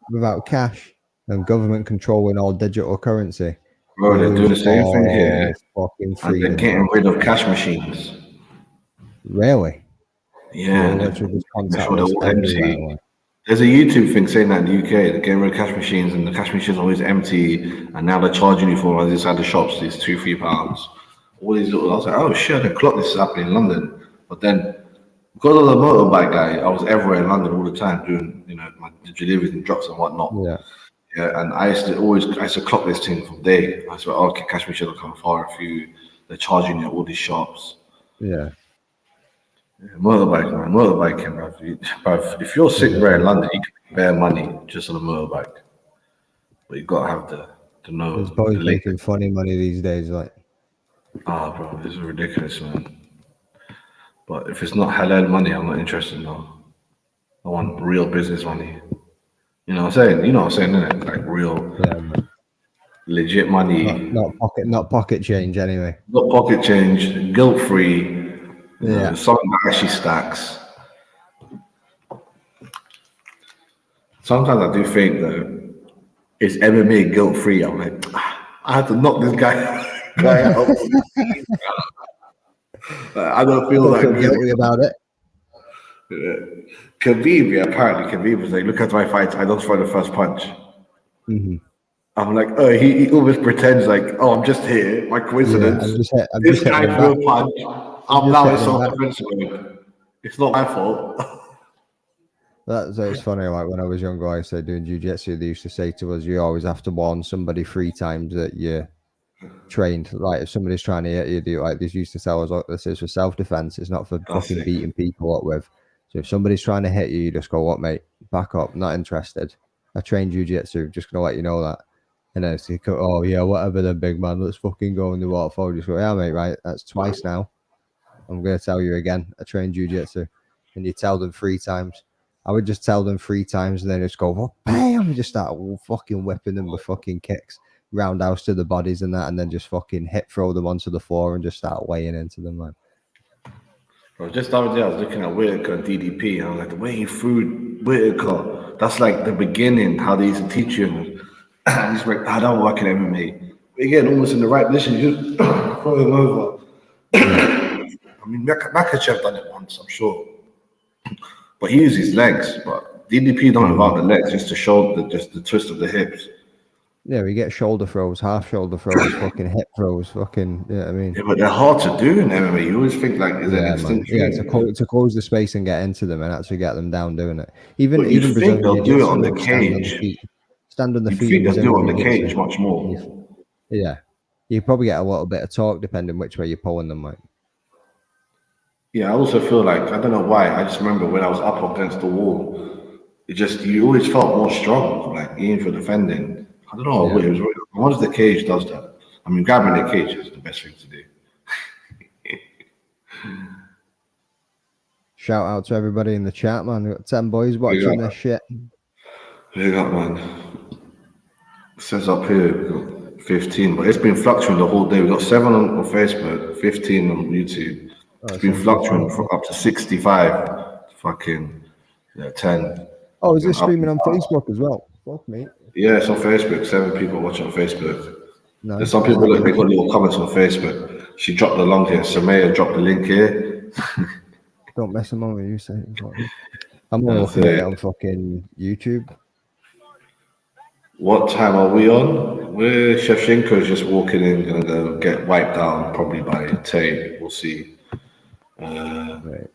Without cash and government controlling all digital currency. Bro, they're doing the same thing here. And they're getting rid of cash machines. Really? Yeah. They're empty. There's a YouTube thing saying that in the UK, they're getting rid of cash machines and the cash machines are always empty. And now they're charging you for them inside the shops, these £2-3. All these little, I was like, oh shit, I didn't clock this is happening in London. But then, because of the motorbike guy, I was everywhere in London all the time doing, the deliveries and drops and whatnot. Yeah, and I used to clock this thing from day. I was like, okay, cash machines will come far if they're charging you at all these shops. Yeah. Motorbiking, bro. If you're sitting there in London, you can make bare money just on a motorbike. But you gotta have don't know. There's boys the making latest. funny money these days. Like, Ah, bro, this is ridiculous, man. But if it's not halal money, I'm not interested. No, I want real business money. You know what I'm saying? You know what I'm saying, innit? Like real, yeah, man. legit money, Not pocket change anyway. not pocket change, guilt free. You know, Yeah. something that actually stacks. Sometimes I do think that it's MMA guilt free. I'm like, I had to knock this guy out. I don't feel Don't that feel good. guilty about it. Khabib, yeah, apparently Khabib was like, look at my fights. I don't throw the first punch. Mm-hmm. I'm like, oh, he almost pretends like, oh, I'm just here, my Yeah, coincidence. I'm This just hitting guy him threw back. a punch. I'm I'm just now in hitting him back. self-defense mode. It's not my fault. It's funny. Like when I was younger, I started doing jiu-jitsu. They used to say to us, "You always have to warn somebody 3 times that you're trained. Like if somebody's trying to hit you, like this used to tell us, look, this is for self-defense. It's not for That's fucking sick. beating people up with. So if somebody's trying to hit you, you just go, "What, mate? Back up. Not interested. I train jiu-jitsu. Just gonna let you know that." And then it's like, "Oh yeah, whatever, then big man. Let's fucking go in the waterfall." Just go, "Yeah, mate. Right. That's twice now. I'm gonna tell you again. I train jiu-jitsu." And you tell them 3 times. I would just tell them 3 times and then just go, "What, bam," and just start fucking whipping them with fucking kicks, roundhouse to the bodies and that, and then just fucking hip throw them onto the floor and just start weighing into them, man. Bro, just the other day, I was looking at Whitaker and DDP, and I was like, the way he threw Whitaker, that's like the beginning, how they used to teach you. And he's like, I don't work in MMA. But again, almost in the right position, you just throw him over. I mean, Makachev done it once, I'm sure. But he used his legs, but DDP don't involve the legs, just the shoulder, just the twist of the hips. Yeah, we get shoulder throws, half shoulder throws, fucking hip throws, fucking, yeah, I mean, Yeah, but they're hard to do in MMA. You always think like, is it yeah, an man, instant yeah, thing? to close the space and get into them and actually get them down doing it. Even But you'd think Brazilian they'll do it jiu-jitsu, on the will stand on the cage. feet, stand on the You'd feet in think they'll do it Brazilian on the jiu-jitsu. cage much more. Yeah, you probably get a little bit of torque depending which way you're pulling them, like. Yeah, I also feel like I don't know why. I just remember when I was up against the wall, it just you always felt more strong, like even for defending. I don't know. Yeah. It was once the cage does that. I mean, grabbing the cage is the best thing to do. Shout out to everybody in the chat, man. We've got 10 boys watching this shit. Big up, man. It says up here we've got 15, but it's been fluctuating the whole day. We got 7 on Facebook, 15 on YouTube. It's been fluctuating from up to 65, fucking 10. Oh, is this Up streaming and on down. Facebook as well? Fuck me. Yeah, it's on Facebook. 7 people watching on Facebook. No. There's some people look, they got little comments on Facebook. She dropped the link here. Samaya dropped the link here. Don't mess them on with you say. I'm only That's looking at it. it on fucking YouTube. What time are we on? We're Shevchenko is just walking in, gonna go get wiped down probably by Tay. We'll see. Right.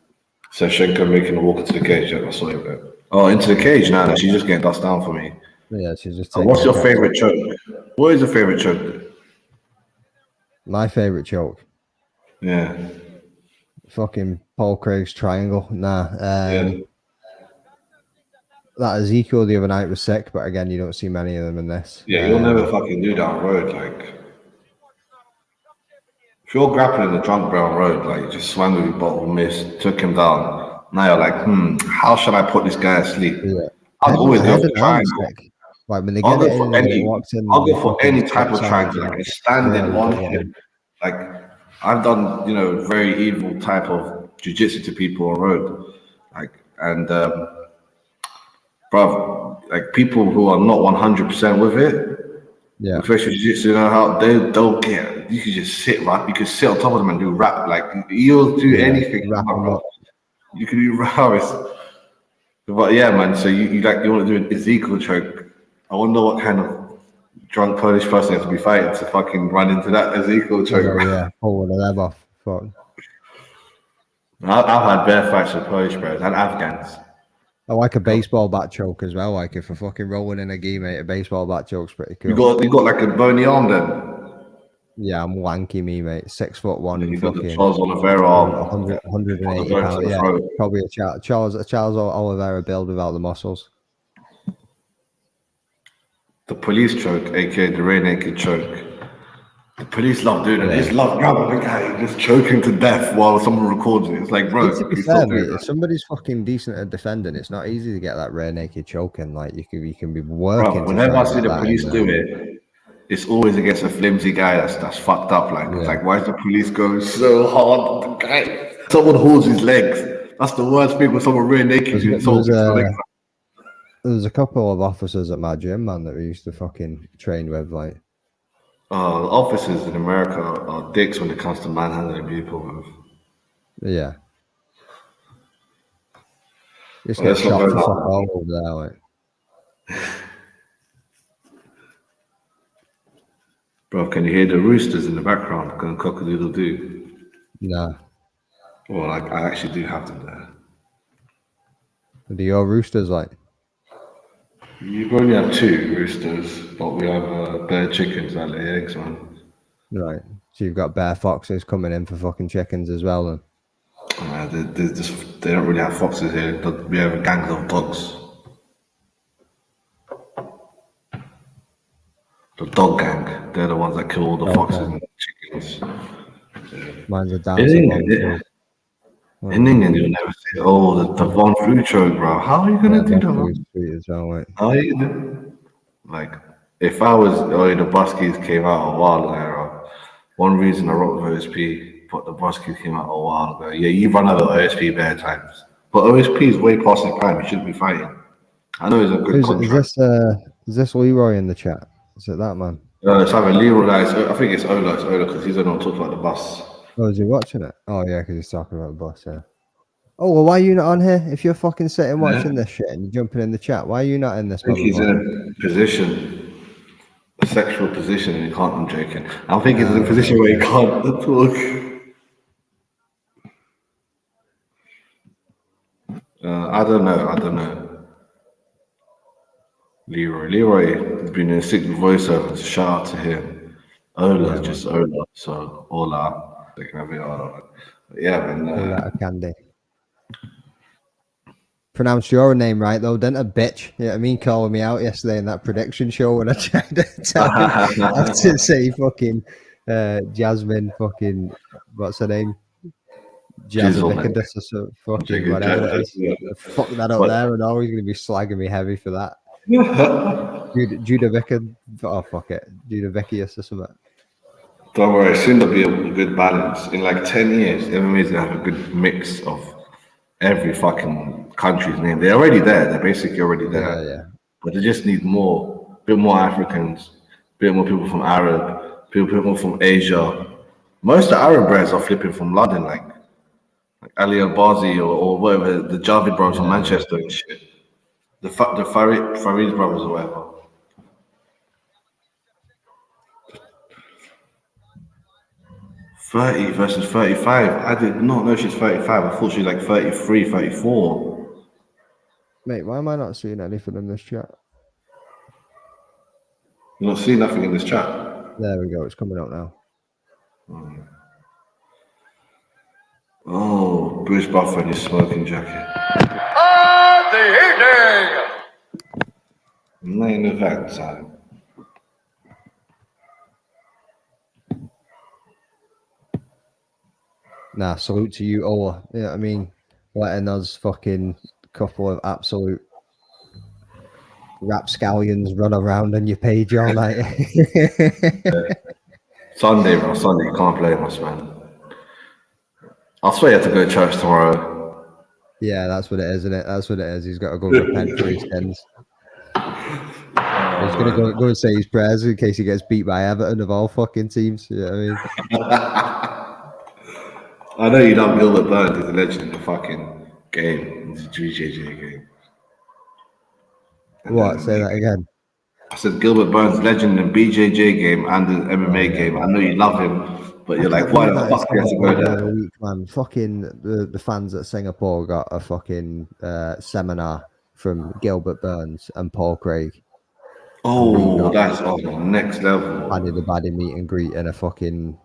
Shevchenko making a walk into the cage. Yeah, I saw it. Oh, into the cage now. She's just getting dust down for me. Yeah, she's just And taking what's the your cat. favorite choke? What is your favorite choke? My favorite choke. Yeah. Fucking Paul Craig's triangle. Nah. Yeah. That Ezekiel the other night was sick, but again, you don't see many of them in this. Yeah, you'll never fucking do down road. Like, if you're grappling the drunk brown road, like, you just swung with your bottle, missed, took him down. Now you're like, how should I put this guy asleep? Yeah. I'll always go for triangle. Sick. Like when they I'll get go it for in and it any. walks in, I'll they go for fucking any type of step triangle, sides like a out. standing Yeah, on yeah. hip. Like I've done, very evil type of jujitsu to people on road, like and bruv, like people who are not 100% with it. Yeah. Professional jiu-jitsu, you know how they'll get. You can just sit right. You can sit on top of them and do rap. Like you'll do anything. Wrap them up. You can do rap. But yeah, man. So you want to do an Ezekiel choke? I wonder what kind of drunk Polish person has to be fighting to fucking run into that Ezekiel choke. Yeah, pull one of them off. Fuck. I've had bear fights with Polish bros and Afghans. I like a baseball bat choke as well. Like if I'm fucking rolling in a gi, mate, a baseball bat choke's pretty cool. You got like a bony arm then. Yeah, I'm wanky, me, mate. 6'1" and You got the fucking Charles Oliveira arm. 180 pounds. Yeah, probably a Charles Oliveira build without the muscles. The police choke, aka the rear naked choke. The police love doing it. They Yeah. just love grabbing the guy, just choking to death while someone records it. It's like, bro, To be you fair, stop mate, doing if that. somebody's fucking decent at defending, it's not easy to get that rear naked choking. Like you can be Bro, working to whenever try I and see get the that in police do there. it, it's always against a flimsy guy that's fucked up. Like, it's Yeah. like, why is the police going so hard on the guy? Someone holds his legs. That's the worst thing when someone rear naked you insult. There was a couple of officers at my gym, man, that we used to fucking train with, like. Officers in America are dicks when it comes to manhandling people. Yeah. Just Well, get let's not shot go for fuck that all over there, like. Bro, can you hear the roosters in the background going cock-a-doodle-doo? Nah. Well, I actually do have them there. Do your roosters, like? You only have 2 roosters, but we have bare chickens that lay eggs, man. Right. So you've got bear foxes coming in for fucking chickens as well, then. They don't really have foxes here. We have a gang of dogs. The dog gang. They're the ones that kill all the foxes and chickens. Mine's a In dancing one England, too. in England, you'll never say, "Oh, the Von Food choke, bro." How are you gonna do that? Food's sweet as well, like. How are you gonna like? If I was, the Buskies came out a while ago. One reason I wrote with OSP, but the Buskies came out a while ago. Yeah, you run out of OSP bare times, but OSP is way past their prime. You shouldn't be fighting. I know he's a good contract. Is this Leroy in the chat? Is it that man? It's either Leroy. I think it's Ola. It's Ola because he's the one talking about the bus. Oh, is he watching it? Oh yeah, because he's talking about the boss, yeah. Oh well, why are you not on here? If you're fucking sitting watching this shit and you're jumping in the chat, why are you not in this? I think he's in a position, a sexual position, and he can't. I'm joking. I think he's in a position where he can't talk. I don't know. Leroy has been in a sick voiceover. Shout out to him. Ola's just Ola. So Ola, they can have it all. Yeah, man. Ola Candy. Pronounced your name right though, didn't I, bitch? You know what I mean? Calling me out yesterday in that prediction show when I tried to tell him I have to say fucking Jasmine fucking what's her name? Jazzavicadus or so fucking whatever it is. Fuck that up there and always gonna be slagging me heavy for that. Judah Vicker, oh fuck it. Judah Vickius or something. Don't worry, soon there'll be a good balance. In like 10 years, MMA's gonna have a good mix of every fucking country's name. They're already there. They're basically already there. Yeah. But they just need more, a bit more Africans, a bit more people from Arab, people from Asia. Most of the Arab brands are flipping from London, like Ali Al-Bazi or whatever, the Javid brothers from Manchester and shit. The Farid brothers or whatever. "30 versus 35. I did not know she's 35. I thought she was like 33, 34. Mate, why am I not seeing anything in this chat? You don't see nothing in this chat. There we go, it's coming out now. Oh, Bruce Buffer in his smoking jacket. The evening. Main event time. Nah, salute to you, Ola. You know what I mean? Letting us fucking couple of absolute rapscallions run around on your page all night. Sunday, bro. Sunday. You can't blame us, man. I swear you have to go to church tomorrow. Yeah, that's what it is, isn't it? That's what it is. He's got to go repent for his sins. He's going to go and say his prayers in case he gets beat by Everton of all fucking teams. You know what I mean? I know you love Gilbert Burns. He's a legend in the fucking game. It's a GJJ game. What? Say that again. I said Gilbert Burns, legend in the BJJ game and the MMA game. I know you love him, but you're like, why the fuck do you have to go there? Week, man. Fucking the fans at Singapore got a fucking seminar from Gilbert Burns and Paul Craig. Oh, that's on the next level. I did a baddie meet and greet in a fucking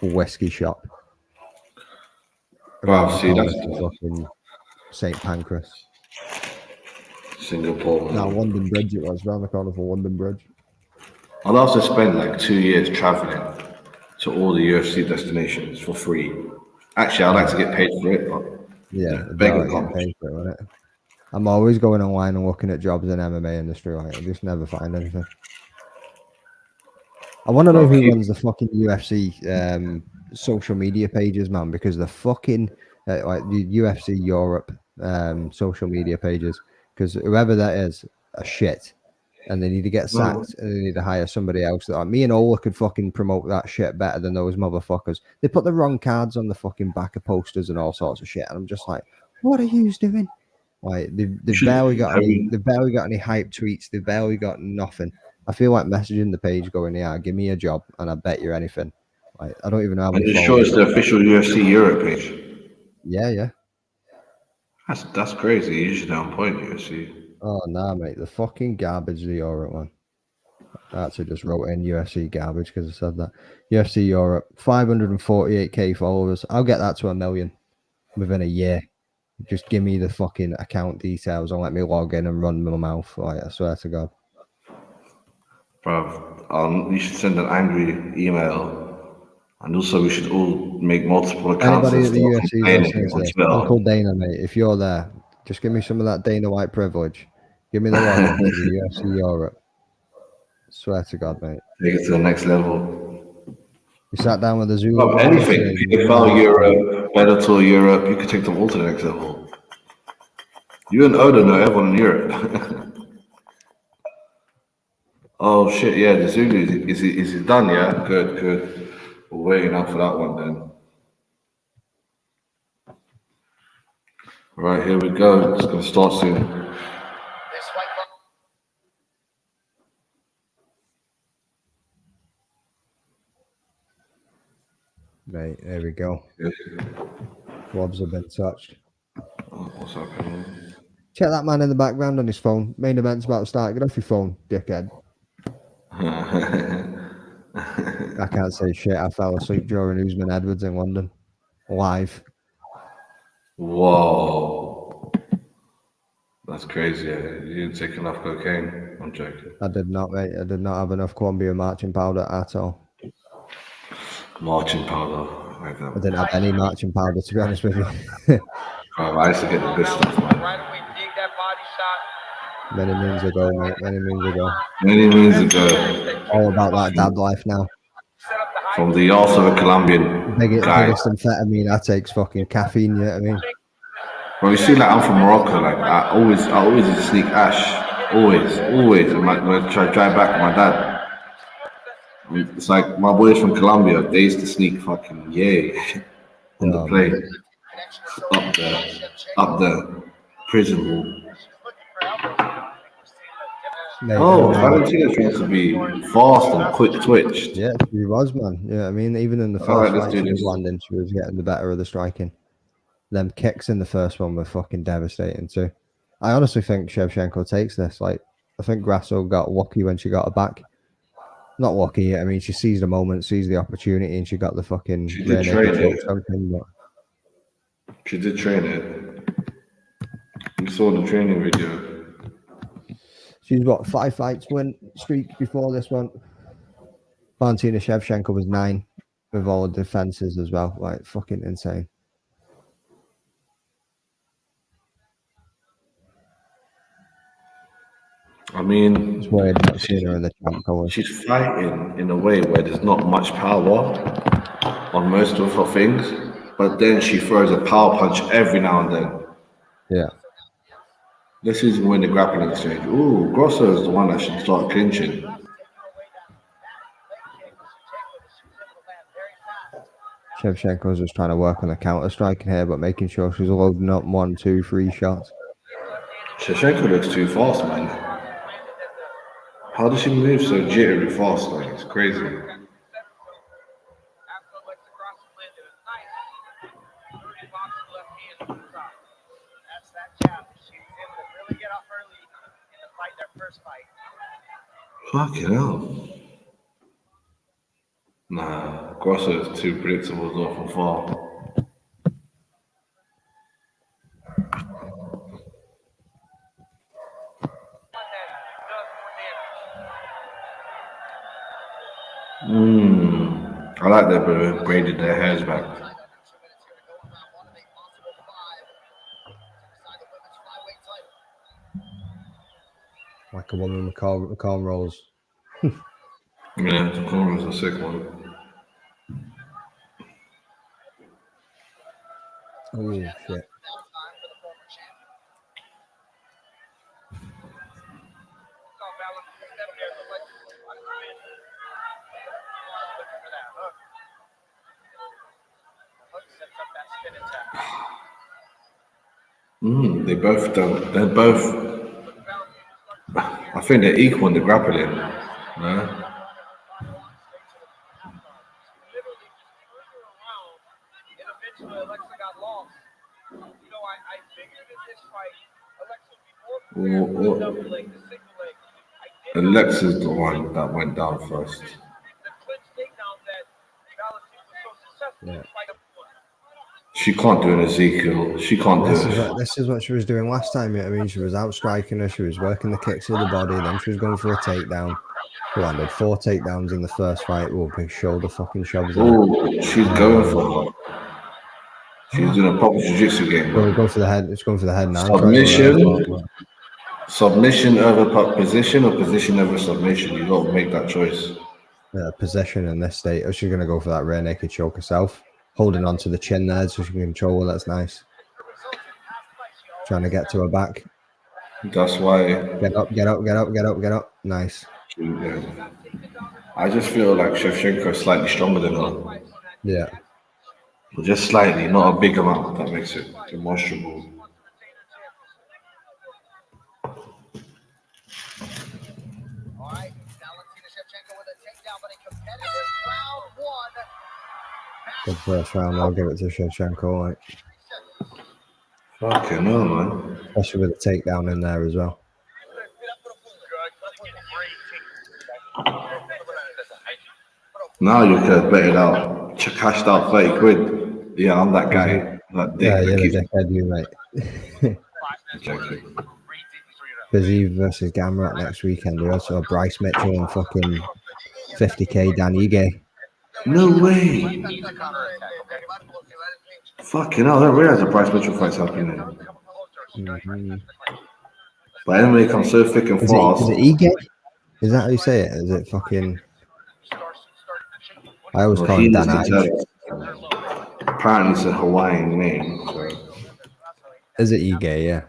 whiskey shop. Wow, see, that's fucking St. Pancras. Singapore. No, London Bridge it was, round the corner from London Bridge. I'd also spend like 2 years traveling to all the UFC destinations for free. Actually, I'd like to get paid for it, but Yeah, it'd be begging alright getting can't. paid for it, wouldn't it? I'm always going online and looking at jobs in MMA industry, like I just never find anything. I want to know who runs the fucking UFC social media pages, man, because the fucking like the UFC Europe social media pages, because whoever that is, are shit, and they need to get sacked, and they need to hire somebody else. Like me and Ola could fucking promote that shit better than those motherfuckers. They put the wrong cards on the fucking back of posters and all sorts of shit, and I'm just like, what are you doing? Like they've barely got any hype tweets. They've barely got nothing. I feel like messaging the page going, yeah, give me a job and I bet you anything. Like I don't even know how And many you sure it's followers. the official UFC Europe page? Yeah. That's crazy. You should on point, UFC. Oh nah, mate, the fucking garbage the Europe one. I actually just wrote in UFC garbage because I said that. UFC Europe, 548k followers. I'll get that to 1 million within a year. Just give me the fucking account details and let me log in and run my mouth. Like I swear to God. Bruv, you should send an angry email, and also we should all make multiple accounts Anybody and at the start UFC is complaining listening to on this, Twitter. Uncle Dana, mate, if you're there, just give me some of that Dana White privilege. Give me the login to the UFC Europe. Swear to God, mate. Take it to the next level. You sat down with the Zulu Bruv, brothers anything. today. PFL Europe, Bellator Europe, you could take them all to the next level. You and Oda know everyone in Europe. Oh shit, yeah, the Zulu, is he done, yeah? Good. We're waiting up for that one then. Right, here we go. It's gonna start soon. This fight Mate, there we go. Yeah. Gloves have been touched. Oh, what's happening? Check that man in the background on his phone. Main event's about to start. Get off your phone, dickhead. I can't say shit. I fell asleep during Usman Edwards in London. Live. Whoa. That's crazy. Yeah. You didn't take enough cocaine. I'm joking. I did not, mate. I did not have enough Columbia marching powder at all. Marching powder. Like I didn't have any marching powder, to be honest with you. I used to get the good stuff, man. Right away, dig that body shot. Many moons ago, mate. Many moons ago. Many moons ago, All about that dad life now. Set up the high from the arse of a Colombian guy. Biggest amphetamine I take's fucking caffeine, you know what I mean? Bro, you see, like, I'm from Morocco. Like, I always used to sneak ash. Always. And when I try to drive back with my dad. It's like my boys from Colombia. They used to sneak fucking on the plane up the prison wall. Mate, Oh, Valentina seems to be fast and quick twitched. yeah, she was, man. Yeah, I mean, even in the first Alright, let's fight do she was this. landing, she was getting the better of the striking. Them kicks in the first one were fucking devastating too. I honestly think Shevchenko takes this. Like, I think Grasso got lucky when she got her back. Not lucky. I mean, she seized the moment, seized the opportunity, and she got the fucking She did train it. She did train it. You saw the training video. She's got 5 fights win streak before this one. Valentina Shevchenko was 9 with all the defenses as well. Like, fucking insane. I mean, It's weird not seeing her in the champ colors. she's fighting in a way where there's not much power on most of her things, but then she throws a power punch every now and then. Yeah. Let's see win the grappling exchange. Ooh, Grasso is the one that should start clinching. Shevchenko's just trying to work on the counter striking here, but making sure she's loading up 1, 2, 3 shots. Shevchenko looks too fast, man. How does she move so jittery fast? Like, it's crazy. That's that jab. She was able to really get off early in the fight, their first fight. Fucking hell. Nah, Grasso is too predictable as well from far. I like that they braided their hairs back. Like a woman with cornrows. Yeah, the corner is a sick one. Oh shit. They both don't. They're both. I think they're equal in the grappling. No? Eventually, Alexa got lost. You know, I figured in this fight, Alexa would be more prepared for the double leg, the single leg. Alexa's the one that went down first. The clinch takedown that Valentina was so successful in fight up one. She can't do an Ezekiel. She can't do it. This is what she was doing last time. I mean, she was out striking her. She was working the kicks to the body. Then she was going for a takedown. She landed 4 takedowns in the first fight. Oh, big shoulder fucking shoves. Oh, she's going for her. She's doing a proper jiu-jitsu game. Go for the head. It's going for the head now. Submission over position or position over submission. You got to make that choice. Possession in this state. She's going to go for that rear naked choke herself. Holding on to the chin there so she can control her. That's nice. Trying to get to her back. That's why. Get up. Nice. I just feel like Shevchenko is slightly stronger than her. Yeah. But just slightly, not a big amount. That makes it demonstrable. All right, Valentina Shevchenko with a takedown, but a competitive round one. Good first round. I'll give it to Shevchenko. Right? Fucking hell, man. Especially with the takedown in there as well. Now you could have betted out, cashed out 30 quid. Yeah, I'm that guy. That dick. Yeah, you're the dickhead, you, mate. Exactly. Busy versus Gamrot next weekend. We also have Bryce Mitchell and fucking 50k Dan Ige. No way. Fucking hell, I don't realize the Bryce Mitchell fight's happening. But anyway, it comes so thick and fast. Is it Ige? Is that how you say it? Is it fucking... I always call him Dan Ige. Apparently it's a Hawaiian name. So. Is it Ige? Yeah.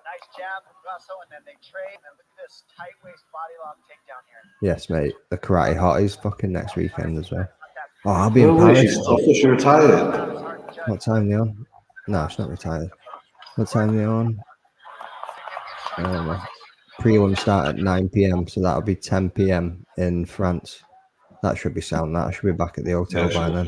Nice jab from Grasso, and then they trade. And look at this tight waist body lock takedown here. Yes, mate. The Karate Hotties fucking next weekend as well. Oh, I'll be in Paris. I thought she retired. What time are they on? No, she's not retired. What time are they on? Prelim start at 9 p.m, so that'll be 10 p.m. in France. That should be sound. That I should be back at the hotel by then.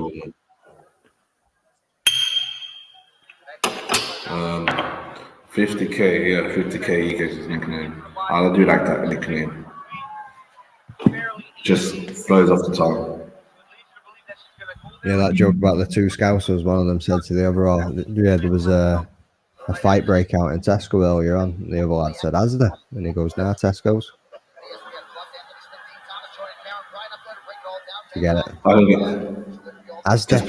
50k, yeah, 50k he gets his nickname. I do like that nickname. Just flows off the tongue. Yeah, that joke about the two Scousers, one of them said to the other, yeah, there was a fight breakout in Tesco earlier on. And the other lad said, Asda. And he goes, nah, Tesco's. You get it? I don't get it. Asda.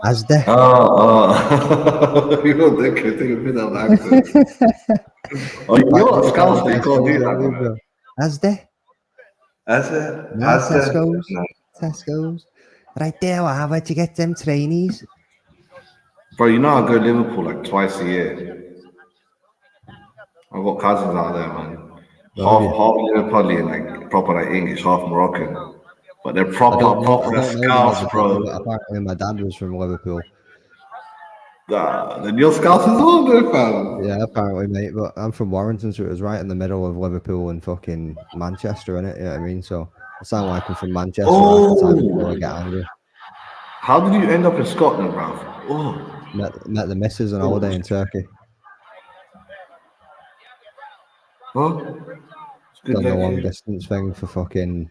Asda. Oh. You're thinking a bit of accent. Oh, you know what? Scouts, they can't do that. Asda. Asda? No, Asda? Tesco's. No. Tesco's. Right there, where'd you get them trainees? Bro, you know I go to Liverpool like twice a year. I've got cousins out there, man. Half Liverpoolian, like proper like English, half Moroccan. But they're proper Scouts, bro. Apparently my dad was from Liverpool. Then your Scouts is all there, fam. Yeah, apparently, mate. But I'm from Warrington, so it was right in the middle of Liverpool and fucking Manchester, innit? You know what I mean? So I sound like I'm from Manchester half the time before I get angry. How did you end up in Scotland, bro? Oh. Met the missus on holiday in Turkey. Huh? Done the long distance thing for fucking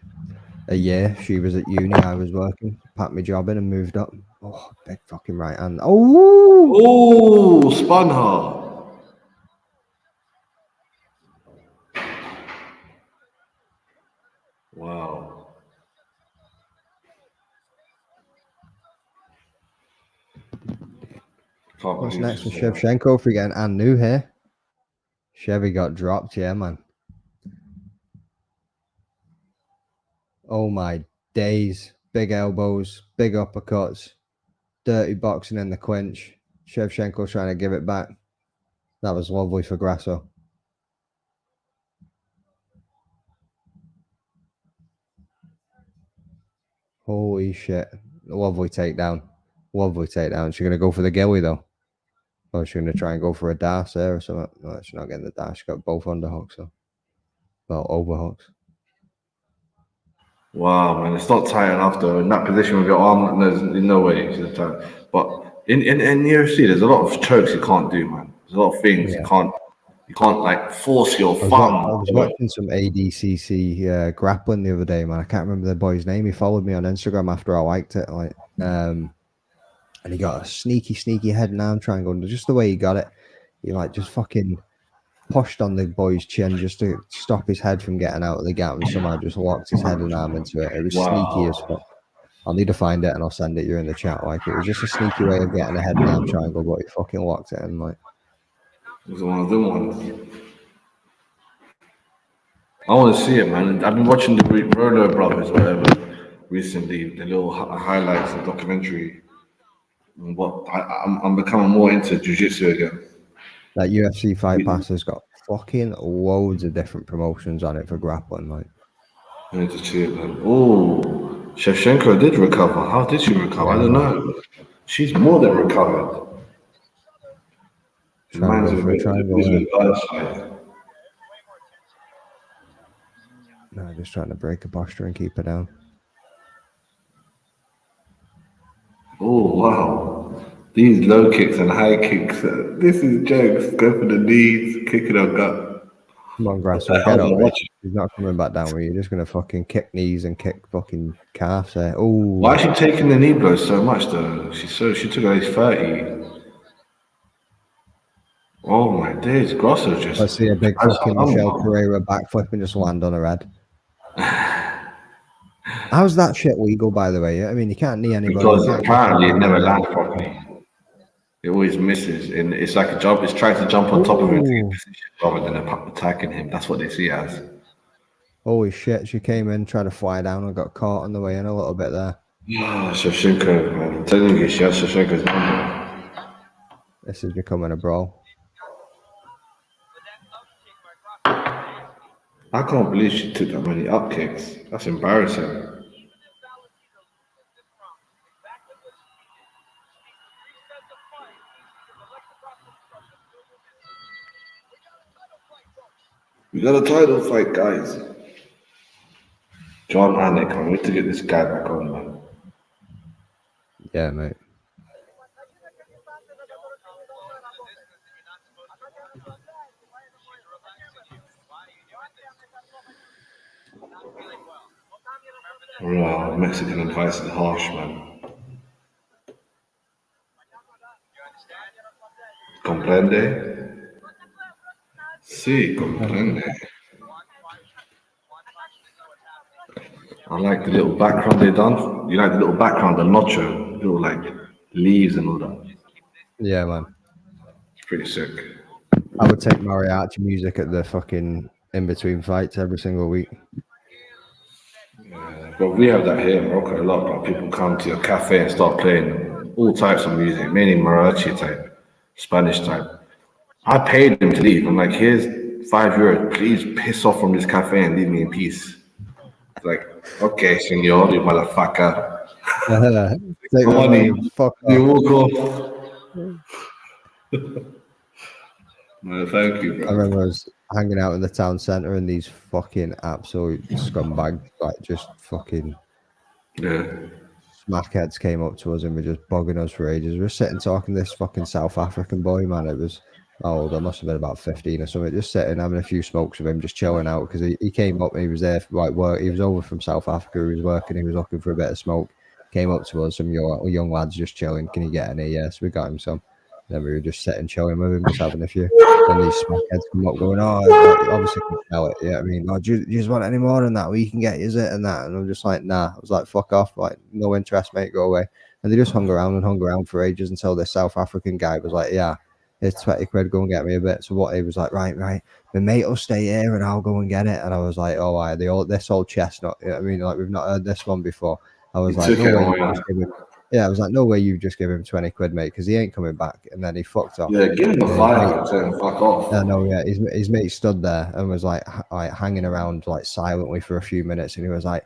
a year. She was at uni, I was working. Packed my job in and moved up. Oh, big fucking right hand. Oh, spun her. Wow. Can't What's believe next for she's there. Shevchenko if we get an Anu here? Chevy got dropped, yeah, man. Oh my days. Big elbows, big uppercuts, dirty boxing in the clinch. Shevchenko trying to give it back. That was lovely for Grasso. Holy shit. Lovely takedown. Lovely takedown. She's going to go for the gilly, though. Or she's going to try and go for a dash there or something. No, she's not getting the dash. She got both underhooks, so. Well, overhooks. Wow, man, it's not tight enough though. In that position with your arm, there's no way it's tight. But in UFC, there's a lot of chokes you can't do, man. There's a lot of things Yeah. you can't like force your I thumb. was watching some ADCC grappling the other day, man. I can't remember the boy's name. He followed me on Instagram after I liked it, and he got a sneaky head and arm triangle. Just the way he got it, he like just fucking pushed on the boy's chin just to stop his head from getting out of the gap, and somehow just locked his head and arm into it. It was sneaky as fuck. I'll need to find it and I'll send it you in the chat. Like, it was just a sneaky way of getting a head and arm triangle, but he fucking locked it in. Like, It was one of them ones. I want to see it, man. I've been watching the Rolo Brothers, whatever, recently. The little highlights of documentary. But I'm becoming more into jiu-jitsu again. that UFC Fight Pass has got fucking loads of different promotions on it for grappling. Like, I need to see it, man. Oh, Shevchenko did recover. How did she recover? I don't know. She's more than recovered. Reminds me of a bad side. No, just trying to break a posture and keep it down. Oh, wow. These low kicks and high kicks. This is jokes. Go for the knees, kick it or gut. Come on, Grasso, get up, mate. He's not coming back down with you. You're just going to fucking kick knees and kick fucking calves there. Oh, Why is she taking the knee blows so much, though? She took at least 30. Oh, my days. Grasso just... I see a big fucking Michelle Pereira backflip and just land on her head. How's that shit legal, by the way? I mean, you can't knee anybody. Because apparently it never lands properly. It always misses, and it's like a jump. It's trying to jump on top of him to get position rather than attacking him. That's what they see it as. Holy shit! She came in, tried to fly down, and got caught on the way in a little bit there. Yeah, Shevchenko, man. I'm telling you, she has Shevchenko's number. This is becoming a brawl. I can't believe she took that many up kicks. That's embarrassing. We got a title fight, guys. John Anik, I need to get this guy back on, man. Yeah, mate. Oh, Mexican advice is harsh, man. Comprende? Sí, comprende. I like the little background they done. You like the little background, the Noche, little like leaves and all that. Yeah, man. It's pretty sick. I would take mariachi music at the fucking in-between fights every single week. Yeah, but we have that here in Morocco a lot. Like, people come to your cafe and start playing all types of music, mainly mariachi type, Spanish type. I paid them to leave. I'm like, here's €5. Please piss off from this cafe and leave me in peace. It's like, okay, senor, you motherfucker. Take money. Fuck off. You walk off. No, thank you, bro. I remember I was hanging out in the town centre and these fucking absolute scumbags, like, just fucking smackheads came up to us and were just bugging us for ages. We were sitting talking to this fucking South African boy, man. It was, I must have been about 15 or something, just sitting having a few smokes with him, just chilling out, because he came up and he was there for like work. He was over from South Africa, he was working, he was looking for a bit of smoke. Came up to us, some young lads just chilling. Can you get any? Yes, we got him some. Then we were just sitting, chilling with him, just having a few. Then these smackheads come up going, oh, obviously can smell it. Yeah, I mean, oh, do you just want any more than that? We can get, is it? And that. And I'm just like, nah. I was like, fuck off. Like, no interest, mate. Go away. And they just hung around for ages until this South African guy was like, yeah, it's 20 quid, go and get me a bit. So what he was like, right, my mate will stay here and I'll go and get it. And I was like, oh, why, this old chestnut. I mean, like, we've not heard this one before. I was like, no way. I was like, no way you just give him 20 quid, mate, because he ain't coming back. And then he fucked off. Yeah, give him a five and tell him fuck off. I know, yeah. His mate stood there and was like hanging around like silently for a few minutes, and he was like,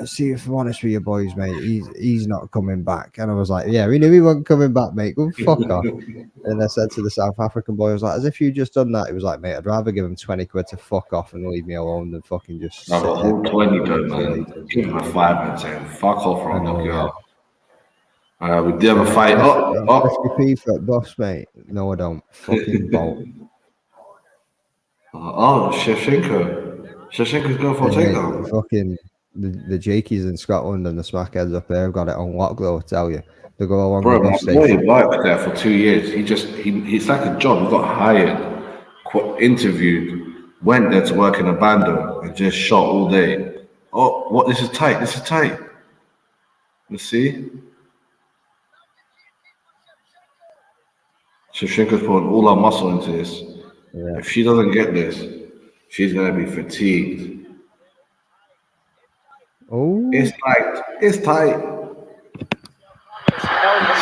see, if I'm honest with you boys, mate, he's not coming back. And I was like, yeah, we knew he wasn't coming back, mate. Go fuck off. And I said to the South African boy, I was like, as if you just done that. He was like, mate, I'd rather give him 20 quid to fuck off and leave me alone than fucking just No, but whole 20 quid, man. Give him a five and tell him fuck off or I'll knock you out. We did have a fight. 50p for boss, mate. No, I don't. Fucking bolt. Shevchenko. Shevchenko's going for a takedown. Fucking the Jakies in Scotland and the smackheads up there have got it on lock, though, I tell you. They go along Bro, with my the boy station. worked there for 2 years. He's like a job. He got hired, interviewed, went there to work in a bando and just shot all day. Oh, what? This is tight. Let's see. Shevchenko's putting all her muscle into this. Yeah. If she doesn't get this, she's gonna be fatigued. Oh, It's tight. It's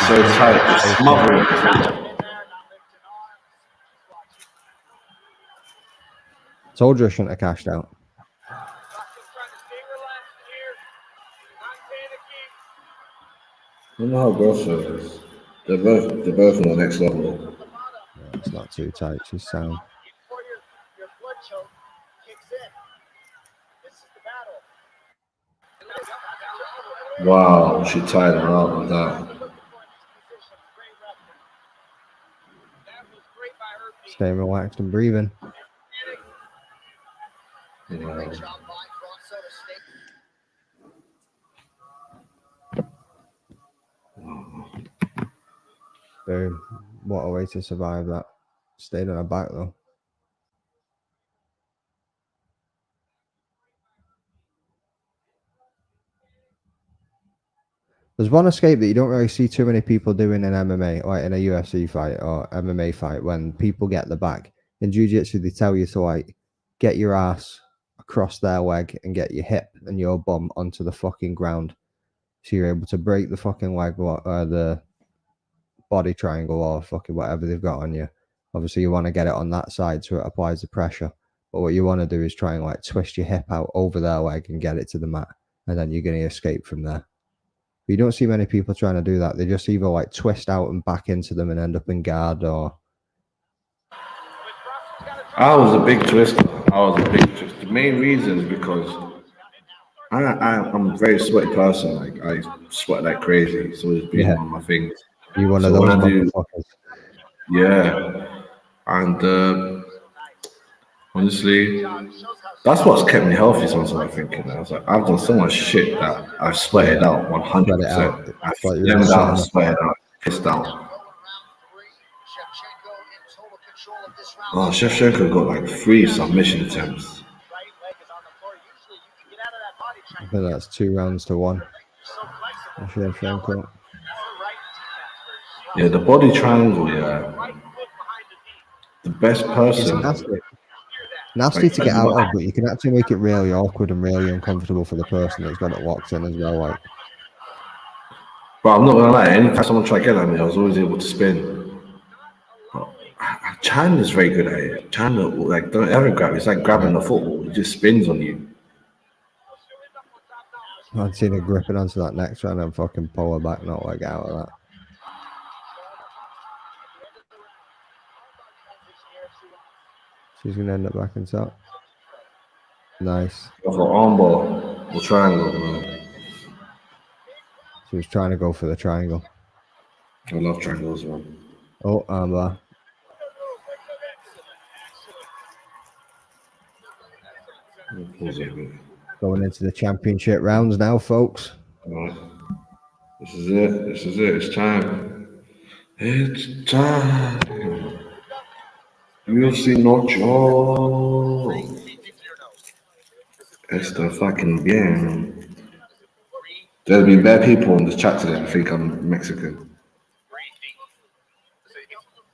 so tight. It's smothering. told you I shouldn't have cashed out. I don't know how Grasso is. They're both on the next level. Yeah, it's not too tight. She's sound. Before your blood choke kicks in. This is the battle. Wow, she tied him out with that. Staying relaxed and breathing. Great job by Grasso to stay. Boom. What a way to survive that. Stayed on her back, though. There's one escape that you don't really see too many people doing in MMA, like in a UFC fight or MMA fight, when people get the back. In Jiu-Jitsu, they tell you to like get your ass across their leg and get your hip and your bum onto the fucking ground. So you're able to break the fucking leg or the body triangle or fucking whatever they've got on you. Obviously, you want to get it on that side so it applies the pressure. But what you want to do is try and like twist your hip out over their leg and get it to the mat. And then you're going to escape from there. But you don't see many people trying to do that. They just either like twist out and back into them and end up in guard, or I was a big twister. The main reason is because I'm a very sweaty person. Like I sweat like crazy, so it's been one of my things. you one So of those when I do- motherfuckers. Yeah, and honestly, that's what's kept me healthy. Sometimes I'm thinking, I was like, I've done so much shit that I've sweated out 100%. I've It's like you're in flamed out, sauna. sweated out, pissed out. Oh, Shevchenko got like 3 submission attempts. I think that's 2 rounds to 1. Shevchenko. Yeah, the body triangle, yeah. The best It's person. nasty to get out of, but you can actually make it really awkward and really uncomfortable for the person that's got it locked in as well. Like, But I'm not gonna lie, anytime someone tried to get at me, I was always able to spin. But Chan is very good at it. Chan, like, don't ever grab. It's like grabbing the football. It just spins on you. I'd seen her gripping onto that next round and fucking pull her back, not like out of that. She's gonna end up back in top. Nice. Go for armbar or triangle, man. She was trying to go for the triangle. I love triangles, man. Oh, armbar. Pause it a bit. Going into the championship rounds now, folks. Alright. This is it. It's time. It's time. UFC Noche. Oh. It's the fucking game. There's been bad people in the chat today who think I'm Mexican. Breathe deep.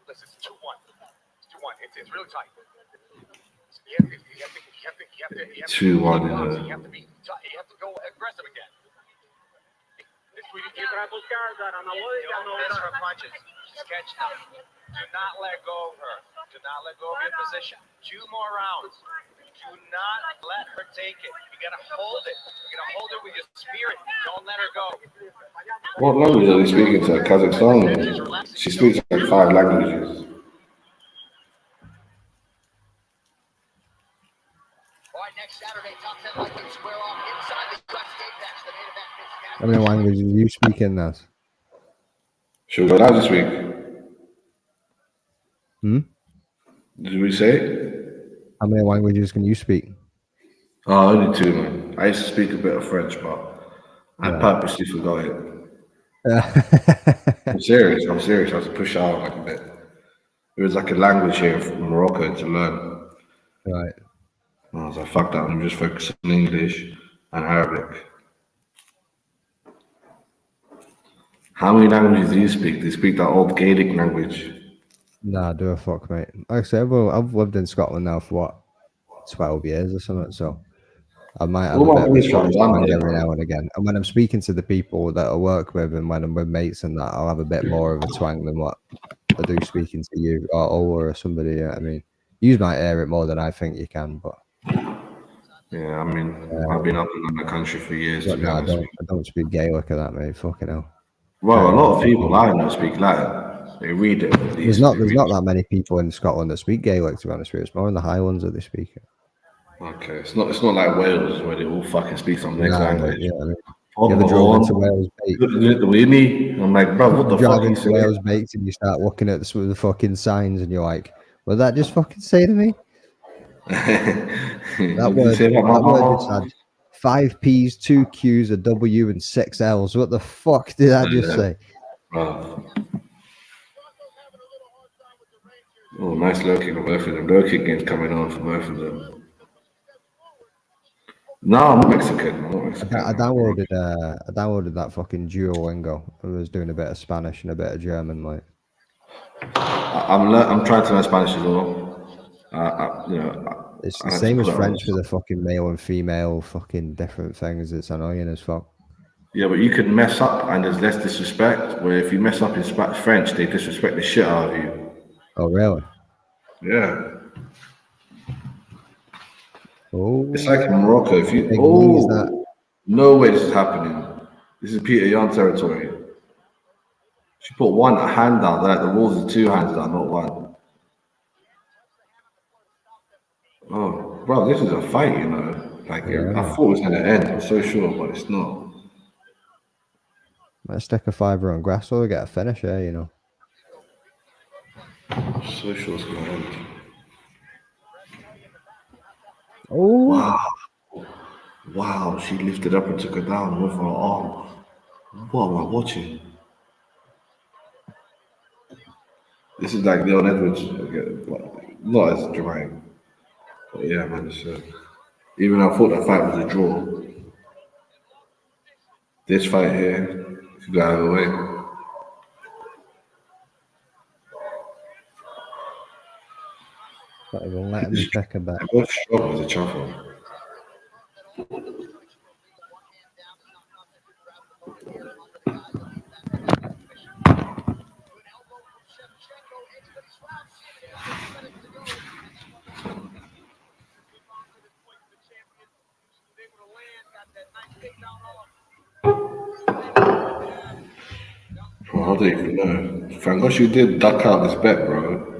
Listen, it's 2-1. It's 2-1. It's really tight. You have to 2-1, you yeah. have to be you have to go aggressive again. Miss her punches. She's catching them. Do not let go of her. Do not let go of your position. 2 more rounds. Do not let her take it. You gotta hold it. You gotta hold it with your spirit. Don't let her go. What language are they speaking to? Kazakhstan? She speaks like 5 languages. All right, next Saturday, top 10 lightweight square off inside the UFC Apex. The main event is How many languages are you speaking, Nas? Should we go down this week? Did we say it? How many languages can you speak? Oh, only 2, man. I used to speak a bit of French, but I purposely forgot it. I'm serious. I had to push out like a bit. It was like a language here from Morocco to learn. Right. And I was like, fuck that. I'm just focusing on English and Arabic. How many languages do you speak? Do you speak that old Gaelic language? Nah, do a fuck, mate. Like I said, I've lived in Scotland now for what, 12 years or something, so I might have All a my bit of a mates from Scottish London, twang every man. now and again. And when I'm speaking to the people that I work with and when I'm with mates and that, I'll have a bit more of a twang than what I do speaking to you or somebody. You know what I mean, you might hear it more than I think you can, but Yeah, I mean, I've been up in the country for years, to be no, I honest. don't speak Gaelic or that, mate. Fucking hell. Well, a lot of people I know speak Latin. They read it at least. There's not that many people in Scotland that speak Gaelic, to be honest with you. It's more in the Highlands that they speak it. Okay, it's not like Wales where they all fucking speak some next Nah, language. yeah, I mean, On you ever the drove into horn, Wales, mate? Winnie. I'm like, bro, what the Drive fuck you into saying? Wales, mate, and you start looking at the fucking signs, and you're like, "What did that just fucking say to me?" That Did you say that, word just mama? had 5 P's, 2 Q's, a W, and 6 L's. What the fuck did that just say? Bro. Oh, nice low kick on both of them. Low kick games coming on for both of them. No, I'm not Mexican. I'm not Mexican. I downloaded that fucking Duolingo. I was doing a bit of Spanish and a bit of German, like. I'm trying to learn Spanish as well. It's I the like to same as put it on. French with the fucking male and female fucking different things. It's annoying as fuck. Yeah, but you could mess up and there's less disrespect. Where if you mess up in French, they disrespect the shit out of you. Oh, really? Yeah. Oh, It's like in Morocco. If you big knees that. no way this is happening. This is Peter Yan territory. She put one hand down, like the rules are 2 hands down, not one. Oh, bro, this is a fight, you know. Like Yeah, I man. thought it was gonna end. I'm so sure, but it's not. Might stick a fiver on Grasso to get a finish here, you know. I'm so sure it's gonna end. Oh, Wow, she lifted up and took her down with her arm. What am I watching? This is like Leon Edwards. Not as dramatic. But yeah, man. Even I thought that fight was a draw. This fight here, if you go out of the way. not even letting me pick a bet. I both strong as a truffle. Bro, I don't even know. Thank God you did duck out this bet, bro.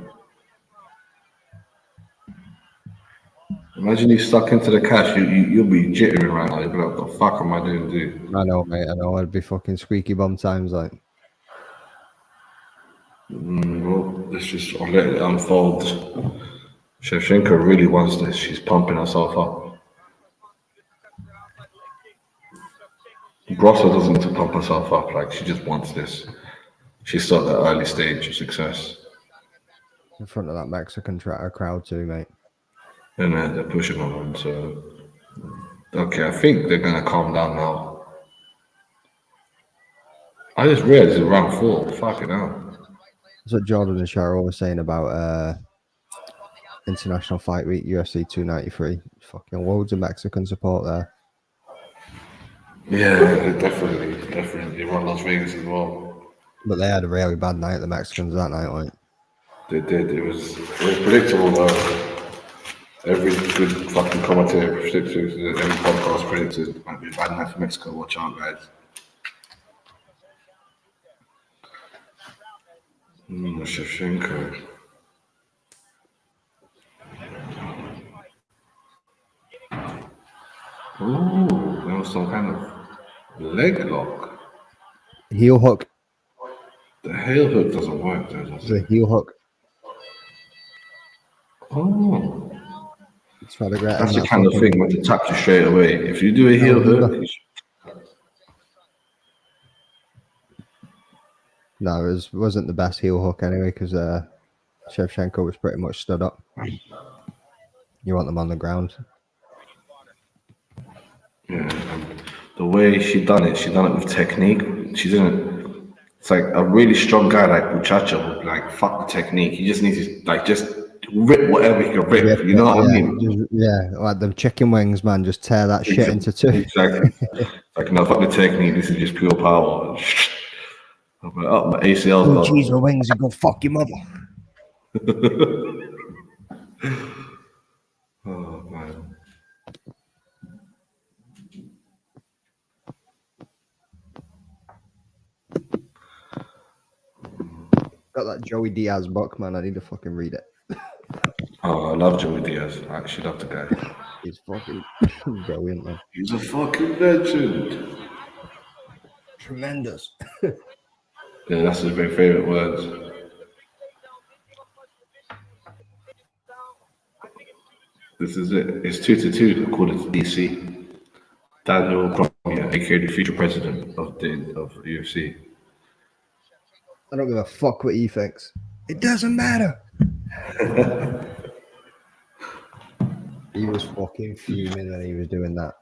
Imagine you stuck into the cash, you'll be jittering right now. You'll be like, what the fuck am I doing, dude? I know, mate. I know. I'd be fucking squeaky bum times, like. Well, let's just I'll let it unfold. Shevchenko really wants this. She's pumping herself up. Grasso doesn't need to pump herself up. Like, she just wants this. She's still at the early stage of success. In front of that Mexican crowd too, mate. And they're pushing on them. So, okay, I think they're going to calm down now. I just read it's round 4. Fucking hell. That's what Jordan and Cheryl were saying about International Fight Week, UFC 293. Fucking loads of Mexican support there. Yeah, definitely. They run Las Vegas as well. But they had a really bad night, the Mexicans, that night. Like, They did. It was predictable though. Every good fucking commentator predicted, every podcast predicted it might be a bad night for Mexico. Watch out, guys. Shevchenko. Ooh, that was some kind of leg lock. heel hook. The heel hook doesn't work though, does It's a it? heel hook. Oh, It's not a great. that's the kind of thing where they tap you straight away. If you do a heel hook, No, it wasn't the best heel hook anyway, because Shevchenko was pretty much stood up. You want them on the ground. yeah, the way she done it with technique. She didn't. It's like a really strong guy like Muchacho would like fuck the technique. He just needs to like just rip whatever he can rip. You know what I mean? Like them chicken wings, man. Just tear that shit into two. Exactly. Like no, fuck the technique. This is just pure power. I'm like, oh, my ACL's Oh, gone. cheese or wings, you go fuck your mother. Oh man. Got that Joey Diaz book, man. I need to fucking read it. Oh, I love Joey Diaz. I actually love the guy. He's fucking brilliant, man. He's a fucking legend. Tremendous. Yeah, that's his very favorite words. This is it. It's 2-2 according to DC. Daniel Cormier, aka the future president of UFC. I don't give a fuck what he thinks. It doesn't matter. He was fucking fuming when he was doing that.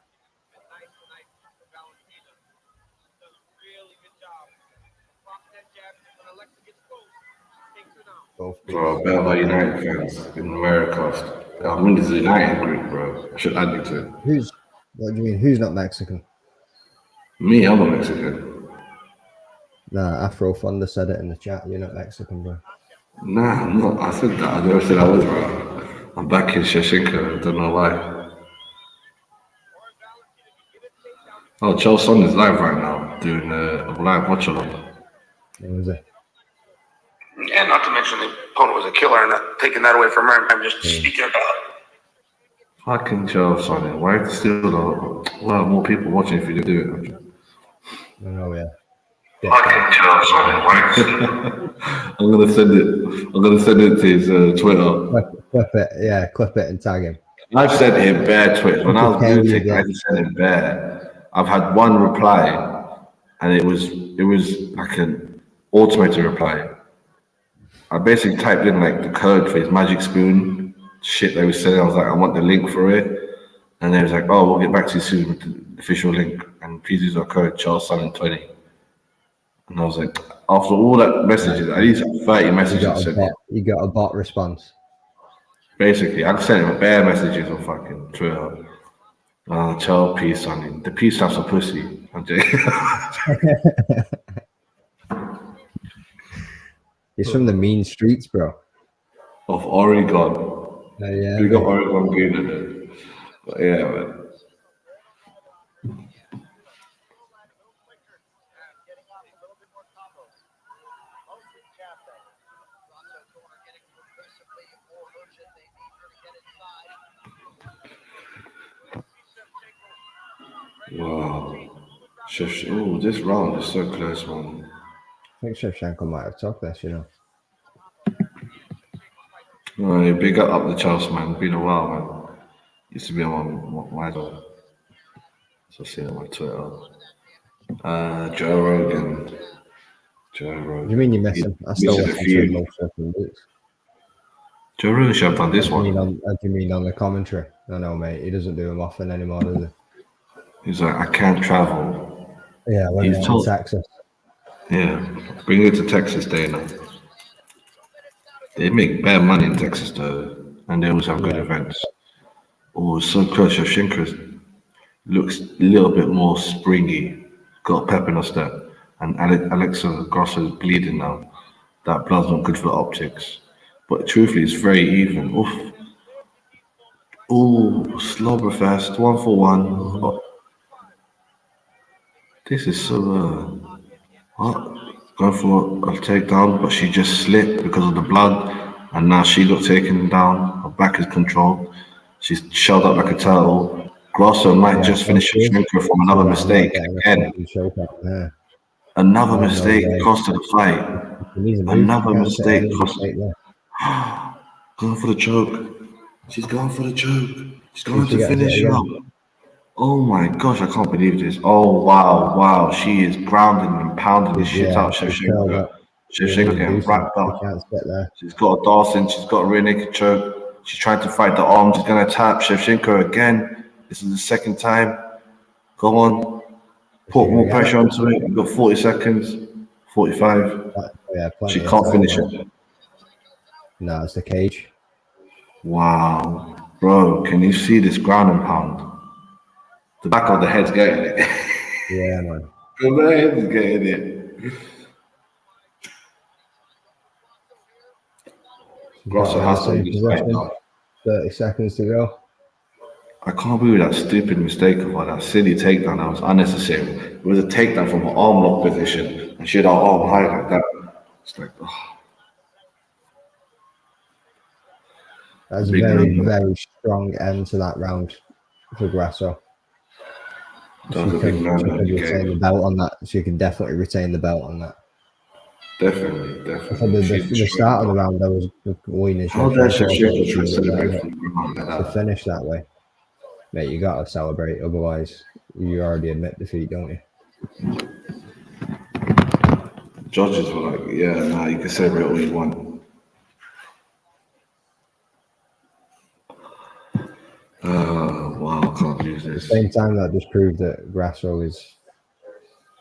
Both Bro, Belva United fans in America. I'm in this United group, bro. I should add you to it. What do you mean? Who's not Mexican? Me, I'm not Mexican. Nah, Afro Thunder said it in the chat. You're not Mexican, bro. Nah, I'm not. I said that. I never said I was, bro. I'm back in Shevchenko. I don't know why. Oh, Chelsea is live right now doing a live WatchAlong. What was it? And not to mention the opponent was a killer and not taking that away from her. I'm just speaking about it. Fucking Chelsea, why still a lot more people watching if you do it? Oh, yeah. Fucking Chelsea. I'm gonna send it to his Twitter. Clip it. Yeah, clip it and tag him. I've sent him bare tweets. When I was muting, I just sent him bare. I've had one reply, and it was like an automated reply. I basically typed in like the code for his magic spoon shit they were selling. I was like, I want the link for it, and they was like, oh, we'll get back to you soon with the official link, and please use our code CharlesSalon20. And I was like, after all that messages, at least 30 messages. You got a bot response. Basically, I sent him bare messages on fucking Twitter. Child peace, sonny. The peace has a pussy. I'm joking. He's from the mean streets, bro. Of Oregon. Yeah. We got Oregon good in it. But yeah, man. Wow. Oh, this round is so close, man. I think Shevchenko might have took this, you know. No, big up the Chelsea, man. Been a while, man. Used to be on my idol. So I see it on my Twitter. Joe Rogan. What do you mean you miss him? I still listen to him most fucking weeks. Joe Rogan should have done this one. What do you mean on the commentary? I know, mate. He doesn't do them often anymore, does he? He's like, I can't travel. Yeah, when he's in Texas. Yeah, bring it to Texas Day now. They make bad money in Texas though, and they always have good Yeah. events. Oh, it's so close. Shevchenko looks a little bit more springy, got a pep in her step, and Alexa Grasso is bleeding now. That blood's not good for the optics. But truthfully, it's very even. Oof. Ooh, Slobberfest, 1-for-1. Oh, this is so, what? Going for a takedown, but she just slipped because of the blood, and now she got taken down. Her back is controlled. She's shelled up like a turtle. Grasso might Yeah, just finish she is. Shevchenko from She's another like, I'm not mistake. getting a Again, fucking choke out there. another Oh, no mistake way. cost her the fight. She needs a move. She Another can't take mistake any cost. mistake there. Going for the choke. She's going for the choke. She's See if going she to gets it finish again. up. Oh my gosh, I can't believe this. Oh wow, wow. She is grounding and pounding the shit Yeah, out of she's curled Shevchenko. up. She doesn't Shevchenko even do getting something. wrapped She up. can't sit there. She's got a Dawson, she's got a rear naked choke. She's trying to fight the arm, she's gonna tap Shevchenko again. This is the second time. Go on. Is she Put gonna more get pressure it? onto it. You've got 40 seconds. 45. Yeah, She plenty of can't time. finish it. No, it's the cage. Wow. Bro, can you see this ground and pound? The back of the head's getting it. Yeah, man. The head's getting it. She's got Grasso her in the has to same win this fight position. now. 30 seconds to go. I can't believe that stupid mistake of her, that silly takedown. That was unnecessary. It was a takedown from her arm lock position, and she had her arm high like that. It's like, oh, That's a big very, number. very strong end to that round for Grasso. That was a big She number could you retain the gave. belt on that. She could definitely retain the belt on that. Definitely, I said definitely. She's the destroyed the start of the belt. round, I was winning How dare Shevchenko. I thought Shevchenko she try to was going celebrate to from the ground like to that? finish that way. Mate, you got to celebrate. Otherwise, you already admit defeat, don't you? Judges were like, yeah, nah, you can celebrate all you want. Wow, I can't believe At the this. same time, that just proved that Grasso is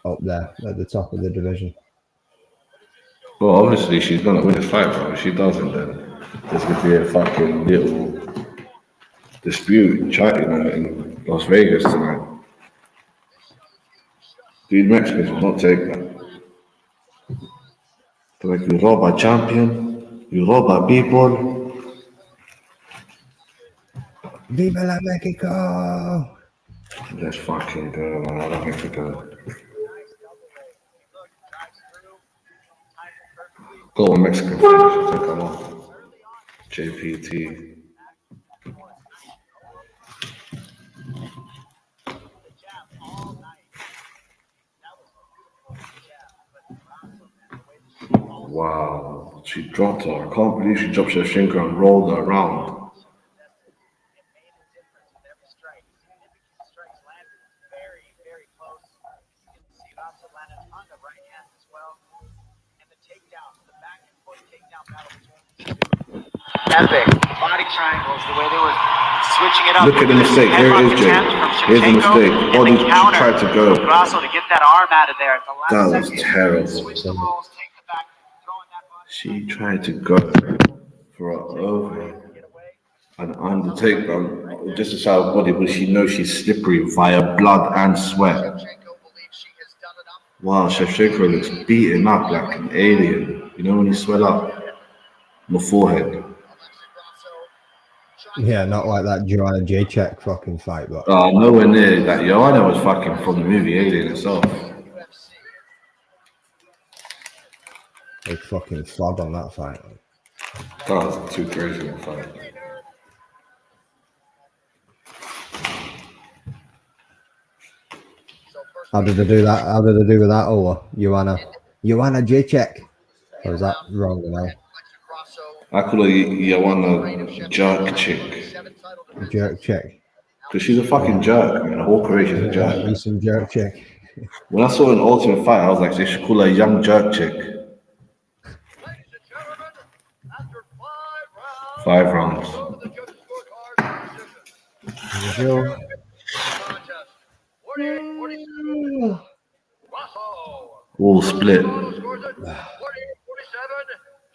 up there at the top of the division. Well, obviously she's gonna win the fight, bro. If she doesn't, then there's gonna be a fucking little dispute, in Las Vegas tonight. These Mexicans will not take that. They're like, you rob a champion, you rob a people. Viva la Mexico! Let's fucking go, man. I don't have to go. Go on, Mexican finish. I think I'm off. JPT. Wow, she dropped her. I can't believe she dropped Shevchenko and rolled her around. Every strike, significant strikes landed very, very close. You can see it also landed on the right hand as well. And the takedown, the back and forth takedown battle between epic body triangles, the way they were switching it up. Look at the mistake. Here it is, Jay. Here's the mistake. Body tried to go. Grasso to get that arm out of there at the last That was second. terrible. Switch the roles, take the back, throwing that body. She tried to go for her over and on the takedown. Just to show her body, but she knows she's slippery via blood and sweat. Wow, Shevchenko looks beaten up like an alien. You know when you swell up on the forehead. Yeah, not like that Joanna Jacek fucking fight, but Nowhere near that. Joanna was fucking from the movie Alien itself. they fucking flogged on that fight. That was too crazy of a fight. How did they do that? How did they do with that? Oh, Joanna Jacek. Or is that wrong now? I call her Joanna Jerk Chick. Jerk check. Because she's a fucking jerk, man. The whole career she's a jerk. Be some jerk check. When I saw an Ultimate Fight, I was like, they should call her Young Jerk Chick. 5 rounds. All split. Scores it 48-47.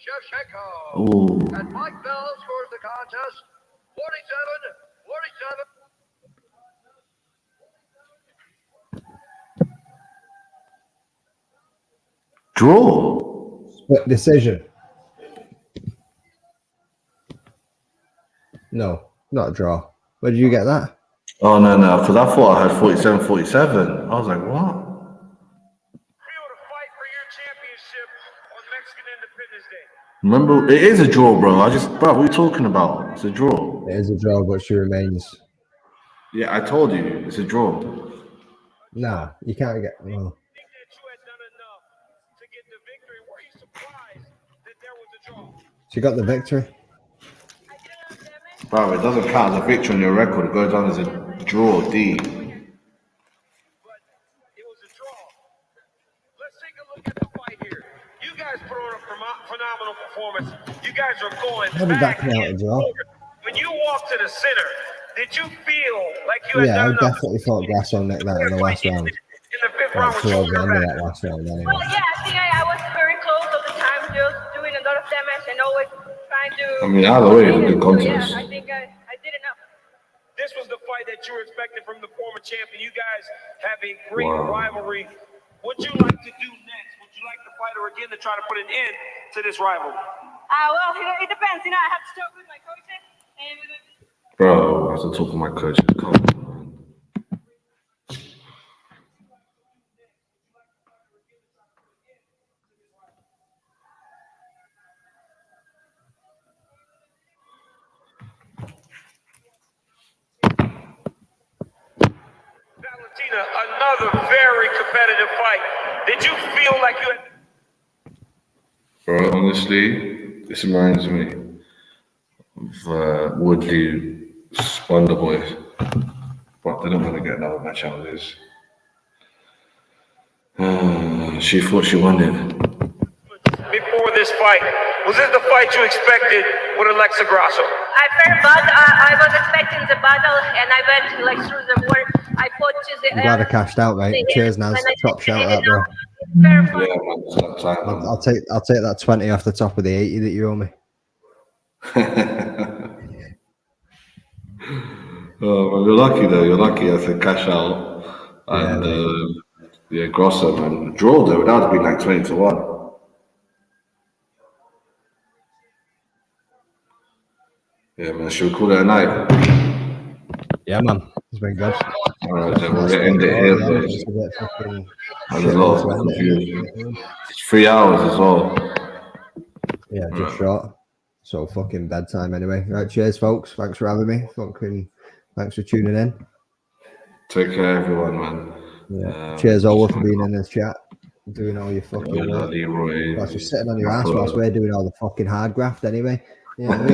Shevchenko. Ooh. And Mike Bell scores the contest 47-47. Draw. Split decision. No, not a draw. Where did you get that? Oh, no, because I thought I had 47-47. I was like, what? Feel to fight for your championship on Mexican Independence Day. Remember, it is a draw, bro. Bro, what are you talking about? It's a draw. It is a draw, but she remains. Yeah, I told you, it's a draw. Nah, you can't get. Well, Think that you had done enough to get the victory. Were you surprised that there was a draw? she got the victory. Bro, it doesn't count as a victory on your record. It goes down as a draw, D. But it was a draw. Let's take a look at the fight here. You guys put on a phenomenal performance. You guys are going How did that back come out a and draw? forward. When you walked to the center, did you feel like you had Yeah, I done enough? definitely thought Grasso nicked that in the last round. In the fifth round, Like was towards the your end of back. that last round, anyway. Well, yeah, I think I was very close all the time, just doing a lot of damage and always trying to. I mean, either way, it was a good So, contest. yeah, I think I did enough. This was the fight that you were expecting from the former champion. You guys have a great Wow. rivalry. What would you like to do next? Would you like to fight her again to try to put an end to this rivalry? Well, it depends. You know, I have to talk with my coaches and. Bro, I have to talk to my coach. Come on, man. Valentina, another very competitive fight. Did you feel like you had... Bro, honestly, this reminds me of Woodley Wonder Boys. But they don't want to get another match out of this. She thought she won it. Before this fight, was this the fight you expected with Alexa Grasso? I felt bad. I was expecting the battle, and I went like through the war. I fought to the. I'm glad I cashed out, mate. Cheers, Naz. Top shout out, bro. Yeah, man, it's that time, man. I'll take that 20 off the top of the 80 that you owe me. Oh, well, you're lucky though. You're lucky. I said cash out, and yeah, Grasso, man. Draw though. That would have been like 20-1. Yeah, man. Should we call it a night? Yeah, man. It's been good. All right, then we'll end it here, boys. Just a bit fucking There's shit a lot to of end it. confusion. It's 3 hours as well. Yeah, just short. So fucking bedtime anyway. Right, cheers, folks. Thanks for having me. Fucking thanks for tuning in. Take care, everyone, man. Yeah. Cheers, Ola, for being in this chat. Doing all your fucking work. Leroy. Whilst you're sitting on your ass whilst we're doing all the fucking hard graft anyway. You know what I mean?